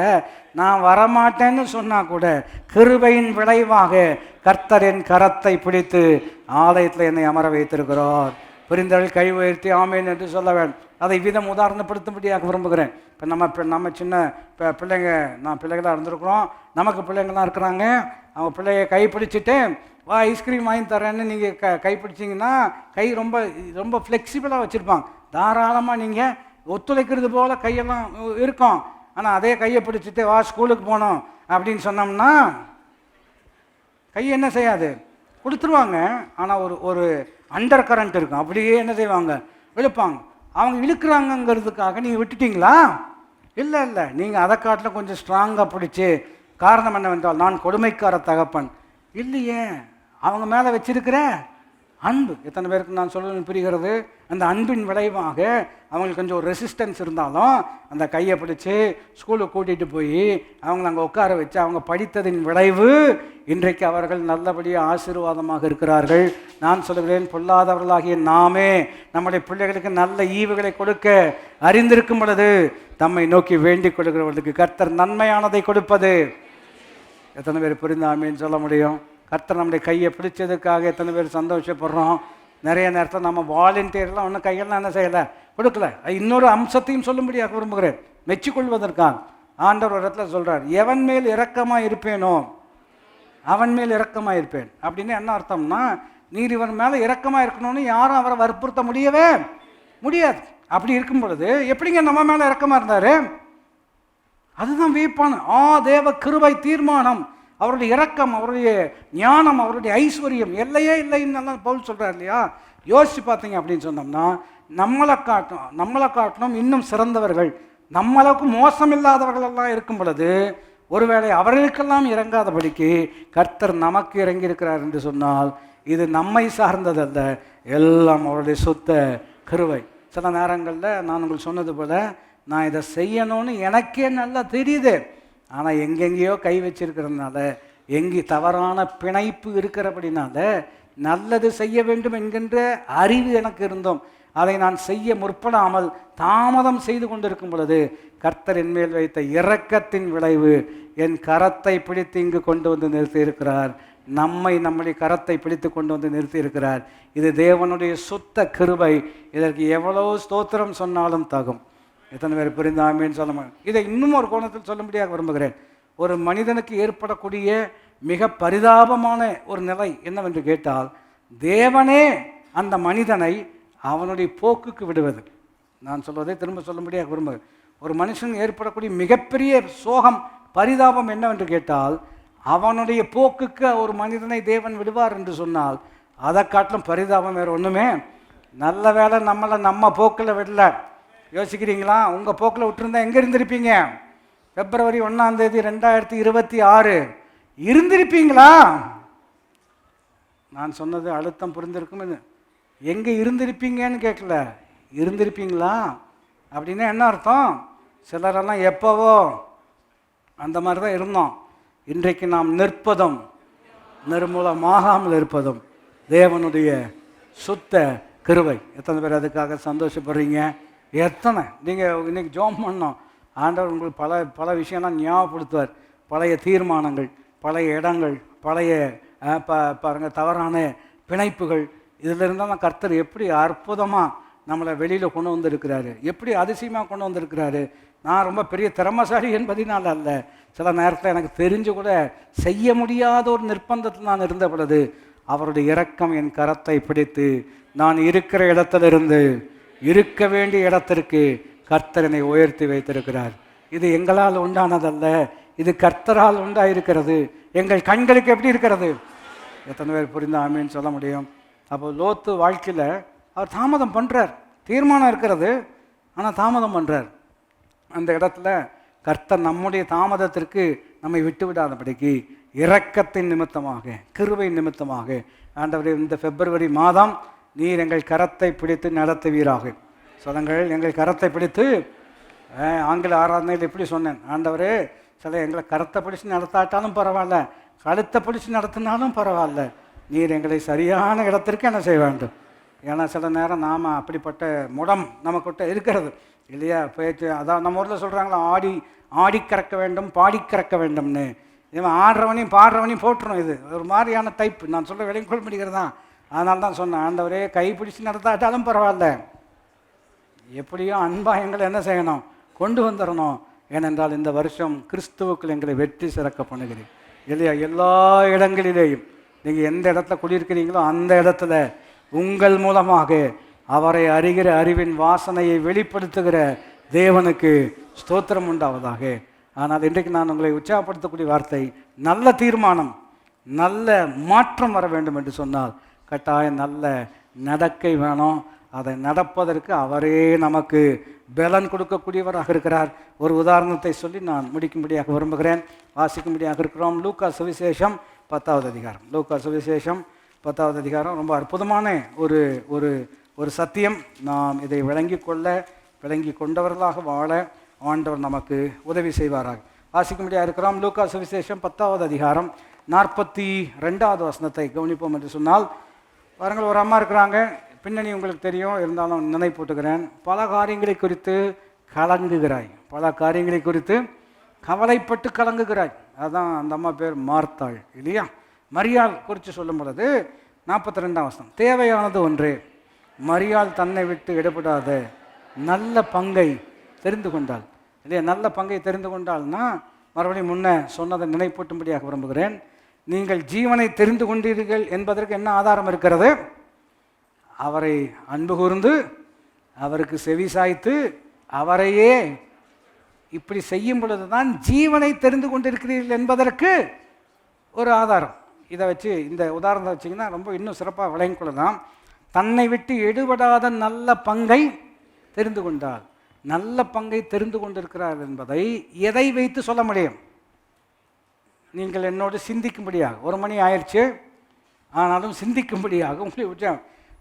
நான் வரமாட்டேன்னு சொன்னால் கூட கிருபையின் விளைவாக கர்த்தர் என் கரத்தை பிடித்து ஆலயத்தில் என்னை அமர வைத்திருக்கிறார். புரிந்தவர்கள் கை உயர்த்தி ஆமேன் என்று சொல்ல வேண்டும். அதை விதம் உதாரணப்படுத்தும்படியாக விரும்புகிறேன். இப்போ நம்ம சின்ன பிள்ளைங்க, நான் பிள்ளைகளாக இருந்திருக்கிறோம், நமக்கு பிள்ளைங்களாம் இருக்கிறாங்க. அவங்க பிள்ளைய கை பிடிச்சிட்டு வா ஐஸ்கிரீம் வாங்கி தரேன்னு நீங்கள் கை பிடிச்சிங்கன்னா கை ரொம்ப ரொம்ப ஃப்ளெக்சிபிளாக வச்சுருப்பாங்க. தாராளமாக நீங்கள் ஒத்துழைக்கிறது போல் கையெல்லாம் இருக்கும். ஆனால் அதே கையை பிடிச்சிட்டு வா ஸ்கூலுக்கு போனோம் அப்படின்னு சொன்னோம்னா கை என்ன செய்யாது, கொடுத்துருவாங்க. ஆனால் ஒரு அண்டர் கரண்ட் இருக்கும், அப்படியே என்ன செய்வாங்க, இழுப்பாங்க. அவங்க இழுக்கிறாங்கங்கிறதுக்காக நீங்கள் விட்டுட்டீங்களா? இல்லை, நீங்கள் அதை காட்டில் கொஞ்சம் ஸ்ட்ராங்காக பிடிச்சி. காரணம் என்னவென்றால் நான் கொடுமைக்கார தகப்பன் இல்லையே, அவங்க மேலே வச்சிருக்கிற அன்பு. எத்தனை பேருக்கு நான் சொல்ல புரிகிறது? அந்த அன்பின் விளைவாக அவங்களுக்கு கொஞ்சம் ஒரு ரெசிஸ்டன்ஸ் இருந்தாலும் அந்த கையை பிடிச்சி ஸ்கூலுக்கு கூட்டிகிட்டு போய் அவங்கள அங்கே உட்கார வச்சு அவங்க படித்ததின் விளைவு இன்றைக்கு அவர்கள் நல்லபடியாக ஆசீர்வாதமாக இருக்கிறார்கள். நான் சொல்கிறேன், பொல்லாதவர்களாகிய நாமே நம்முடைய பிள்ளைகளுக்கு நல்ல ஈவுகளை கொடுக்க அறிந்திருக்கும் பொழுது தம்மை நோக்கி வேண்டிக் கொடுக்கிறவர்களுக்கு கர்த்தர் நன்மையானதை கொடுப்பது. எத்தனை பேர் புரிந்தாமேன்னு சொல்ல முடியும்? கர்த்தர் நம்முடைய கையை பிடிச்சதுக்காக எத்தனை பேர் சந்தோஷப்படுறோம்? நிறைய நேரத்தில் நம்ம வாலண்டியர்லாம் ஒன்றும் கையெல்லாம் என்ன செய்யலை, கொடுக்கல. இன்னொரு அம்சத்தையும் சொல்லும்படியாக விரும்புகிறேன், மெச்சிக்கொள்வதற்காக. ஆண்டவர் ஒரு இடத்துல சொல்கிறார், எவன் மேல் இரக்கமாக இருப்பேனோ அவன் மேல் இரக்கமாக இருப்பேன். அப்படின்னு என்ன அர்த்தம்னா, நீர் இவன் மேலே இரக்கமாக இருக்கணும்னு யாரும் அவரை வற்புறுத்த முடியவே முடியாது. அப்படி இருக்கும் பொழுது எப்படிங்க நம்ம மேலே இரக்கமாக இருந்தார்? அதுதான் வியப்பான தேவ கிருபை தீர்மானம். அவருடைய இரக்கம், அவருடைய ஞானம், அவருடைய ஐஸ்வர்யம் எல்லையே இல்லைன்னு பவுல் சொல்கிறார் இல்லையா? யோசித்து பார்த்தீங்க அப்படின்னு சொன்னோம்னா நம்மளை காட்டணும் இன்னும் சிறந்தவர்கள், நம்மளவுக்கு மோசம் இல்லாதவர்கள் எல்லாம் இருக்கும் பொழுது ஒருவேளை அவர்களுக்கெல்லாம் இறங்காதபடிக்கு கர்த்தர் நமக்கு இறங்கி இருக்கிறார் என்று சொன்னால் இது நம்மை சார்ந்ததல்ல, எல்லாம் அவருடைய சுத்த கிருபை. சில நேரங்களில் நான் உங்களுக்கு சொன்னது போல் நான் இதை செய்யணும்னு எனக்கே நல்லா தெரியுது, ஆனால் எங்கெங்கேயோ கை வச்சிருக்கிறதுனால, எங்கே தவறான பிணைப்பு இருக்கிறபடினால நல்லது செய்ய வேண்டும் என்கின்ற அறிவு எனக்கு இருந்தோம், அதை நான் செய்ய முற்படாமல் தாமதம் செய்து கொண்டிருக்கும் பொழுது கர்த்தர் என் மேல் வைத்த இரக்கத்தின் விளைவு என் கரத்தை பிடித்து இங்கு கொண்டு வந்து நிறுத்தியிருக்கிறார். நம்முடைய கரத்தை பிடித்து கொண்டு வந்து நிறுத்தியிருக்கிறார். இது தேவனுடைய சுத்த கிருபை. இதற்கு எவ்வளோ ஸ்தோத்திரம் சொன்னாலும் தகும். எத்தனை பேர் புரிந்தாமேன்னு சொல்ல முடியும்? இதை இன்னும் ஒரு கோணத்தில் சொல்லும்படியாக விரும்புகிறேன். ஒரு மனிதனுக்கு ஏற்படக்கூடிய மிக பரிதாபமான ஒரு நிலை என்னவென்று கேட்டால், தேவனே அந்த மனிதனை அவனுடைய போக்குக்கு விடுவது. நான் சொல்வதை திரும்ப சொல்லும்படியாக விரும்புகிறேன். ஒரு மனுஷனுக்கு ஏற்படக்கூடிய மிகப்பெரிய சோகம், பரிதாபம் என்னவென்று கேட்டால், அவனுடைய போக்குக்கு ஒரு மனிதனை தேவன் விடுவார் என்று சொன்னால் அதை காட்டிலும் பரிதாபம் வேறு ஒன்றுமே. நல்ல வேளை நம்மளை நம்ம போக்கில் விடல. யோசிக்கிறீங்களா? உங்கள் போக்கில் விட்டுருந்தா எங்கே இருந்திருப்பீங்க? February 1, 2026 இருந்திருப்பீங்களா? நான் சொன்னது அழுத்தம் புரிந்திருக்கும். எங்கே இருந்திருப்பீங்கன்னு கேட்கல, இருந்திருப்பீங்களா அப்படின்னா என்ன அர்த்தம்? சிலரெல்லாம் எப்போவோ அந்த மாதிரி தான் இருந்தோம். இன்றைக்கு நாம் நிற்பதும் நிர்மூலமாகாமல் இருப்பதும் தேவனுடைய சுத்த கிருபை. எத்தனை பேர் அதுக்காக சந்தோஷப்படுறீங்க? எத்தனை நீங்கள் இன்றைக்கி ஜோம் பண்ணோம், ஆண்டவர் உங்களுக்கு பல விஷயம்லாம் ஞாபகப்படுத்துவார். பழைய தீர்மானங்கள், பழைய இடங்கள், பழைய பாருங்கள் தவறான பிணைப்புகள், இதில் இருந்தால் தான் கர்த்தர் எப்படி அற்புதமாக நம்மளை வெளியில் கொண்டு வந்திருக்கிறாரு, எப்படி அதிசயமாக கொண்டு வந்திருக்கிறாரு. நான் ரொம்ப பெரிய திறமசாலி என்பதினால் அல்ல, சில நேரத்தில் எனக்கு தெரிஞ்சு கூட செய்ய முடியாத ஒரு நிர்பந்தத்தில் நான் இருந்த பொழுது அவருடைய இரக்கம் என் கரத்தை பிடித்து நான் இருக்கிற இடத்திலிருந்து இருக்க வேண்டிய இடத்திற்கு கர்த்தர் என்னை உயர்த்தி வைத்திருக்கிறார். இது எங்களால் உண்டானதல்ல, இது கர்த்தரால் உண்டாயிருக்கிறது. எங்கள் கண்களுக்கு எப்படி இருக்கிறது? எத்தனை பேர் புரிந்த ஆமீன்னு சொல்ல முடியும்? அப்போ லோத்து வாழ்க்கையில் அவர் தாமதம் பண்ணுறார். தீர்மானம் இருக்கிறது, ஆனால் தாமதம் பண்ணுறார். அந்த இடத்துல கர்த்தர் நம்முடைய தாமதத்திற்கு நம்மை விட்டு விடாதபடிக்கு இரக்கத்தின் நிமித்தமாக, கிருபை நிமித்தமாக, ஆண்டவரே இந்த பிப்ரவரி மாதம் நீர் எங்கள் கரத்தை பிடித்து நடத்துவீராக. சொல்லுங்கள், எங்கள் கரத்தை பிடித்து. ஆங்கில ஆராதனையில் எப்படி சொன்னேன், ஆண்டவரே சில எங்களை கரத்தை பிடிச்சி நடத்தாட்டாலும் பரவாயில்ல, கழுத்தை பிடிச்சி நடத்தினாலும் பரவாயில்ல, நீர் எங்களை சரியான இடத்திற்கு என்ன செய்ய வேண்டும். ஏன்னா சில நேரம் நாம் அப்படிப்பட்ட முடம் நமக்கிட்ட இருக்கிறது இல்லையா. பேச்சு அதான் நம்ம ஊரில் சொல்கிறாங்களா, ஆடி கறக்க வேண்டும் பாடி கறக்க வேண்டும்னு. இவன் ஆடுறவனையும் பாடுறவனையும் போட்டுரும். இது ஒரு மாதிரியான டைப். நான் சொல்ல விலைக்கொள் முடிகிறது தான். அதனால தான் சொன்னேன், ஆண்டவரே கை பிடிச்சி நடத்தாட்டாலும் பரவாயில்ல, எப்படியோ அன்பாக எங்களை என்ன செய்யணும், கொண்டு வந்துடணும். ஏனென்றால் இந்த வருஷம் கிறிஸ்துவுக்குள் எங்களை வெற்றி சிறக்க பண்ணுகிறேன் இல்லையா. எல்லா இடங்களிலேயும் நீங்கள் எந்த இடத்துல குடியிருக்கிறீங்களோ அந்த இடத்துல உங்கள் மூலமாக அவரை அறிகிற அறிவின் வாசனையை வெளிப்படுத்துகிற தேவனுக்கு ஸ்தோத்திரம் உண்டாவதாக. ஆனால் இன்றைக்கு நான் உங்களை உற்சாகப்படுத்தக்கூடிய வார்த்தை, நல்ல தீர்மானம், நல்ல மாற்றம் வர வேண்டும் என்று சொன்னால் கட்டாயம் நல்ல நடக்கை வேணும். அதை நடப்பதற்கு அவரே நமக்கு பலன் கொடுக்கக்கூடியவராக இருக்கிறார். ஒரு உதாரணத்தை சொல்லி நான் முடிக்கும்படியாக விரும்புகிறேன், வாசிக்கும்படியாக இருக்கிறோம். லூக்கா சுவிசேஷம் 10வது அதிகாரம். லூக்கா சுவிசேஷம் 10வது அதிகாரம் ரொம்ப அற்புதமான ஒரு ஒரு ஒரு சத்தியம். நாம் இதை விளங்கி கொண்டவர்களாக வாழ ஆண்டவர் நமக்கு உதவி செய்வாராக. வாசிக்கும்படியாக இருக்கிறோம். லூக்கா சுவிசேஷம் 10வது அதிகாரம் 42வது வசனத்தை கவனிப்போம் என்று சொன்னால், பாருங்கள், ஒரு அம்மா இருக்கிறாங்க. பின்னணி உங்களுக்கு தெரியும், இருந்தாலும் நினைப்பூட்டுகிறேன். பல காரியங்களை குறித்து கலங்குகிறாய், பல காரியங்களை குறித்து கவலைப்பட்டு கலங்குகிறாய். அதுதான் அந்த அம்மா பேர் மார்த்தாள் இல்லையா. மரியாள் குறித்து சொல்லும் பொழுது 42ஆம் வசனம், தேவையானது ஒன்றே, மரியாள் தன்னை விட்டு இடப்படாத நல்ல பங்கை தெரிந்து கொண்டாள் இல்லையா. நல்ல பங்கை தெரிந்து கொண்டாள்னா, மறுபடியும் முன்ன சொன்னதை நினைப்பூட்டும்படியாக விரும்புகிறேன். நீங்கள் ஜீவனை தெரிந்து கொண்டீர்கள் என்பதற்கு என்ன ஆதாரம் இருக்கிறது? அவரை அன்பு கூர்ந்து அவருக்கு செவி சாய்த்து அவரையே இப்படி செய்யும் பொழுது தான் ஜீவனை தெரிந்து கொண்டிருக்கிறீர்கள் என்பதற்கு ஒரு ஆதாரம். இதை வச்சு, இந்த உதாரணத்தை வச்சிங்கன்னா ரொம்ப இன்னும் சிறப்பாக விளங்கிக் கொள்ளலாம். தன்னை விட்டு எடுபடாத நல்ல பங்கை தெரிந்து கொண்டால், நல்ல பங்கை தெரிந்து கொண்டிருக்கிறார் என்பதை எதை வைத்து சொல்ல முடியும்? நீங்கள் என்னோடு சிந்திக்கும்படியாக, 1 மணி ஆயிடுச்சு ஆனாலும் சிந்திக்கும்படியாக உங்களை விட்டு,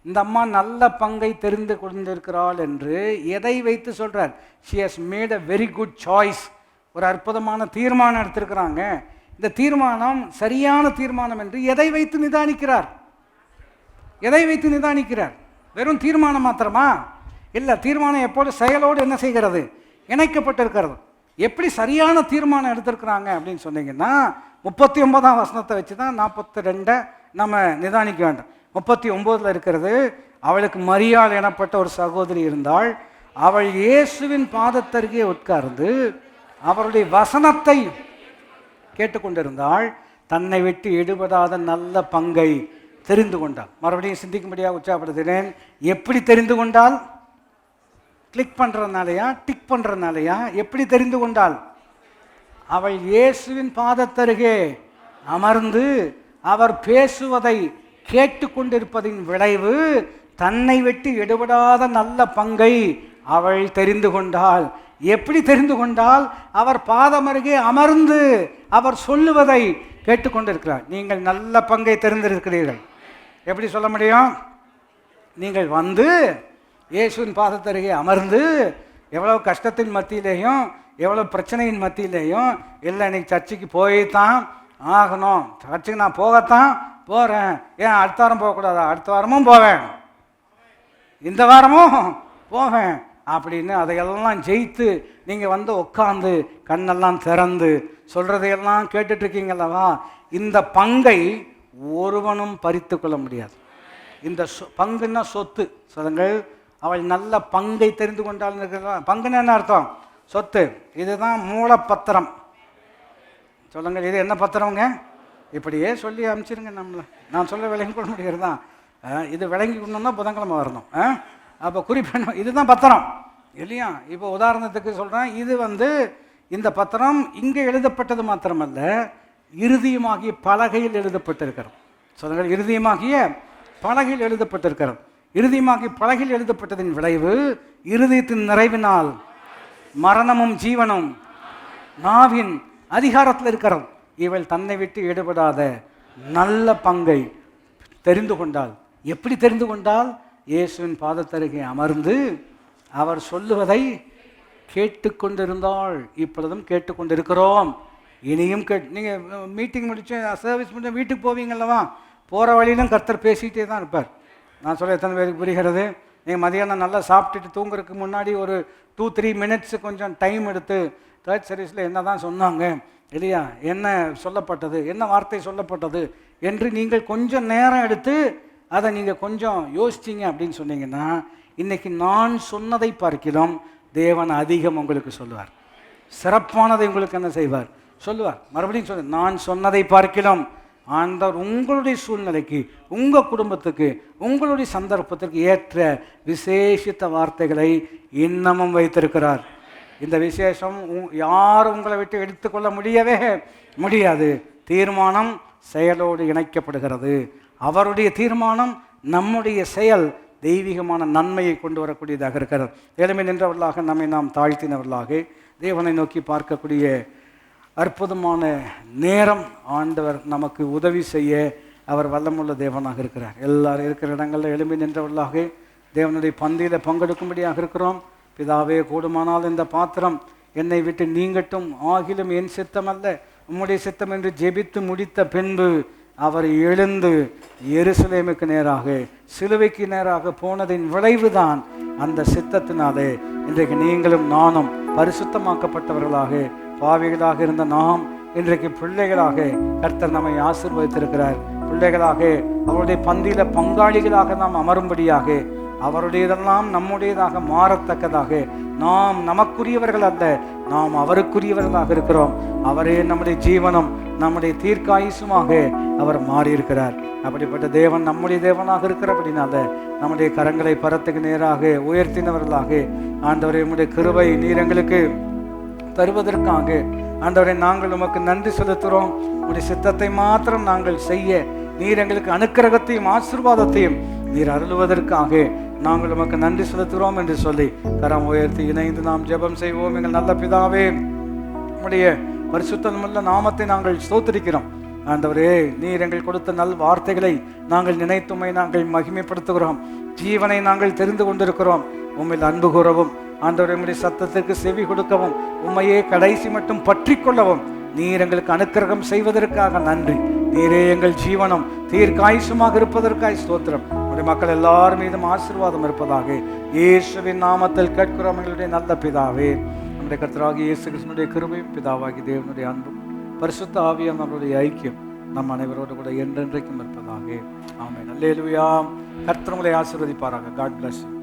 இந்த அம்மா நல்ல பங்கை தெரிந்து கொண்டிருக்கிறாள் என்று எதை வைத்து சொல்கிறார்? She has made a very good choice. ஒரு அற்புதமான தீர்மானம் எடுத்திருக்கிறாங்க. இந்த தீர்மானம் சரியான தீர்மானம் என்று எதை வைத்து நிதானிக்கிறார்? எதை வைத்து நிதானிக்கிறார்? வெறும் தீர்மானம் மாத்திரமா? இல்லை, தீர்மானம் எப்போது செயலோடு என்ன செய்கிறது? இணைக்கப்பட்டிருக்கிறது. எப்படி சரியான தீர்மானம் எடுத்திருக்கிறாங்க அப்படின்னு சொன்னீங்கன்னா, 39ஆம் வசனத்தை வச்சு தான் 42 நம்ம நிதானிக்க வேண்டும். 39 இருக்கிறது, அவளுக்கு மரியாள் எனப்பட்ட ஒரு சகோதரி இருந்தாள். அவள் இயேசுவின் பாதத்தருகே உட்கார்ந்து அவருடைய வசனத்தை கேட்டுக்கொண்டிருந்தாள். தன்னை விட்டு எடுபடாத நல்ல பங்கை தெரிந்து கொண்டாள். மறுபடியும் சிந்திக்கும்படியாக உற்சாகப்படுத்தினேன். எப்படி தெரிந்து கொண்டால்? கிளிக் பண்ணுறதுனாலையா, டிக் பண்ணுறதுனாலையா? எப்படி தெரிந்து கொண்டாள்? அவள் இயேசுவின் பாதத்தருகே அமர்ந்து அவர் பேசுவதை கேட்டுக்கொண்டிருப்பதின் விளைவு, தன்னை விட்டு எடுபடாத நல்ல பங்கை அவள் தெரிந்து கொண்டாள். எப்படி தெரிந்து கொண்டால்? அவர் பாதம் அருகே அமர்ந்து அவர் சொல்லுவதை கேட்டுக்கொண்டிருக்கிறார். நீங்கள் நல்ல பங்கை தெரிந்திருக்கிறீர்கள். எப்படி சொல்ல முடியும்? நீங்கள் வந்து இயேசுவின் பாதத்தருகே அமர்ந்து எவ்வளோ கஷ்டத்தின் மத்தியிலேயும் எவ்வளோ பிரச்சனையின் மத்தியிலேயும், இல்லை இன்னைக்கு சர்ச்சுக்கு போய்தான் ஆகணும், சர்ச்சுக்கு நான் போகத்தான் போகிறேன், ஏன் அடுத்த வாரம் போகக்கூடாதா? அடுத்த வாரமும் போவேன், இந்த வாரமும் போவேன் அப்படின்னு அதையெல்லாம் ஜெயித்து நீங்கள் வந்து உட்காந்து கண்ணெல்லாம் திறந்து சொல்கிறதையெல்லாம் கேட்டுட்ருக்கீங்களவா? இந்த பங்கை ஒருவனும் பறித்து கொள்ள முடியாது. இந்த பங்குன்னா சொத்து. சொல்லுங்கள், அவள் நல்ல பங்கை தெரிந்து கொண்டாள். பங்குன்னு என்ன அர்த்தம்? சொத்து. இதுதான் மூலப்பத்திரம். சொல்லுங்கள், இது என்ன பத்திரங்க? இப்படியே சொல்லி அனுப்பிச்சிருங்க நம்மளை. நான் சொல்ல விளங்கி கொள்ள முடியாது தான். இது விளங்கி கொள்ளணும்னா புதன்கிழமை வரணும். அப்போ குறிப்பிடணும், இதுதான் பத்திரம் இல்லையா? இப்போ உதாரணத்துக்கு சொல்கிறேன், இது வந்து இந்த பத்திரம் இங்கே எழுதப்பட்டது மாத்திரமல்ல, இறுதியுமாகிய பலகையில் எழுதப்பட்டிருக்கிறது. சொல்லுங்கள், இறுதியுமாகிய பலகையில் எழுதப்பட்டிருக்கிறது. இறுதியுமாகிய பலகையில் எழுதப்பட்டதின் விளைவு, இருதயத்தின் நிறைவினால் மரணமும் ஜீவனும் நாவின் அதிகாரத்தில் இருக்கிறது. இவள் தன்னை விட்டு ஈடுபடாத நல்ல பங்கை தெரிந்து கொண்டாள். எப்படி தெரிந்து கொண்டால்? இயேசுவின் பாதத்தருகே அமர்ந்து அவர் சொல்லுவதை கேட்டுக்கொண்டிருந்தாள். இப்பொழுதும் கேட்டுக்கொண்டிருக்கிறோம். இனியும் நீங்கள் மீட்டிங் முடிச்சு சர்வீஸ் முடிச்சு வீட்டுக்கு போவீங்கல்லவா, போகிற வழியிலும் கர்த்தர் பேசிகிட்டே தான் இருப்பார். நான் சொல்ல எத்தனை பேருக்கு புரிகிறது? நீங்கள் மதியானம் நல்லா சாப்பிட்டுட்டு தூங்குறதுக்கு முன்னாடி ஒரு 2-3 மினிட்ஸு கொஞ்சம் டைம் எடுத்து தேர்ட் சர்வீஸில் என்ன தான் சொன்னாங்க இல்லையா, என்ன சொல்லப்பட்டது, என்ன வார்த்தை சொல்லப்பட்டது என்று நீங்கள் கொஞ்சம் நேரம் எடுத்து அதை நீங்கள் கொஞ்சம் யோசிச்சிங்க அப்படின்னு சொன்னீங்கன்னா, இன்றைக்கி நான் சொன்னதை பார்க்கிறோம் தேவன் அதிகம் உங்களுக்கு சொல்லுவார். சிறப்பானதை உங்களுக்கு என்ன செய்வார்? சொல்லுவார். மறுபடியும் சொல்ல, நான் சொன்னதை பார்க்கிறோம் ஆண்டவர் உங்களுடைய சூழ்நிலைக்கு, உங்கள் குடும்பத்துக்கு, உங்களுடைய சந்தர்ப்பத்திற்கு ஏற்ற விசேஷித்த வார்த்தைகளை இன்னமும் வைத்திருக்கிறார். இந்த விசேஷம் யாரும் உங்களை விட்டு எடுத்துக்கொள்ள முடியவே முடியாது. தீர்மானம் செயலோடு இணைக்கப்படுகிறது. அவருடைய தீர்மானம், நம்முடைய செயல் தெய்வீகமான நன்மையை கொண்டு வரக்கூடியதாக இருக்கிறது. எளிமை நின்றவர்களாக நம்மை நாம் தாழ்த்தினவர்களாக தேவனை நோக்கி பார்க்கக்கூடிய அற்புதமான நேரம். ஆண்டவர் நமக்கு உதவி செய்ய அவர் வல்லமுள்ள தேவனாக இருக்கிறார். எல்லாரும் இருக்கிற இடங்களில் எளிமை நின்றவர்களாக தேவனுடைய பந்தியில் பங்கெடுக்கும்படியாக இருக்கிறோம். பிதாவே, கூடுமானால் இந்த பாத்திரம் என்னை விட்டு நீங்கட்டும், ஆகிலும் என் சித்தம் அல்ல உம்முடைய சித்தம் என்று ஜெபித்து முடித்த பின்பு அவர் எழுந்து எருசலேமுக்கு நேராக, சிலுவைக்கு நேராக போனதின் விளைவுதான் அந்த சித்தத்தினாலே இன்றைக்கு நீங்களும் நானும் பரிசுத்தமாக்கப்பட்டவர்களாக, பாவிகளாக இருந்த நாம் இன்றைக்கு பிள்ளைகளாக கர்த்தர் நம்மை ஆசீர்வதித்திருக்கிறார். பிள்ளைகளாக அவருடைய பந்தியில பங்காளிகளாக நாம் அமரும்படியாக, அவருடையதெல்லாம் நம்முடையதாக மாறத்தக்கதாக, நாம் நமக்குரியவர்கள் அல்ல, நாம் அவருக்குரியவர்களாக இருக்கிறோம். அவரே நம்முடைய ஜீவனம், நம்முடைய தீர்க்காயுசுமாக அவர் மாறியிருக்கிறார். அப்படிப்பட்ட தேவன் நம்முடைய தேவனாக இருக்கிறபடினால நம்முடைய கரங்களை பரத்துக்கு நேராக உயர்த்தினவர்களாக, ஆண்டவரே உம்முடைய கிருபை நீர் எங்களுக்கு தருவதற்காக ஆண்டவரே நாங்கள் உமக்கு நன்றி செலுத்துகிறோம். உம்முடைய சித்தத்தை மாத்திரம் நாங்கள் செய்ய நீர் எங்களுக்கு அனுக்கிரகத்தையும் ஆசீர்வாதத்தையும் நீர் அருளுவதற்காக நாங்கள் உமக்கு நன்றி செலுத்துகிறோம் என்று சொல்லி கரம் உயர்த்தி இணைந்து நாம் ஜெபம் செய்வோம். எங்கள் நல்ல பிதாவே, உம்முடைய பரிசுத்தமுள்ள நாமத்தை நாங்கள் ஸ்தோத்திரிக்கிறோம். ஆண்டவரே, நீர் எங்கள் கொடுத்த நல் வார்த்தைகளை நாங்கள் நினைத்துமை நாங்கள் மகிமைப்படுத்துகிறோம். ஜீவனை நாங்கள் தெரிந்து கொண்டிருக்கிறோம். உம்மில் அன்பு கூறவும், ஆண்டவரே உம்முடைய சத்தத்திற்கு செவி கொடுக்கவும், உம்மையே கடைசி மட்டும் பற்றி கொள்ளவும் நீர் எங்களுக்கு அனுக்கிரகம் செய்வதற்காக நன்றி. நீரே எங்கள் ஜீவனம், தீர்க்காயுசுமாக இருப்பதற்காக ஸ்தோத்திரம். உடைய மக்கள் எல்லாரும் மீதும் ஆசீர்வாதம் இருப்பதாக இயேசுவின் நாமத்தில் கேட்கிறோம் எங்களுடைய நல்ல பிதாவே. நம்முடைய கர்த்தராகிய இயேசு கிறிஸ்துவினுடைய கிருபையும், பிதாவாகிய தேவனுடைய அன்பும், பரிசுத்த ஆவியானவருடைய ஐக்கியம் நம் அனைவரோடு கூட என்றென்றைக்கும் இருப்பதாக. ஆமென். அல்லேலூயா. கர்த்தர் உங்களை ஆசீர்வதிப்பாராக. God bless you.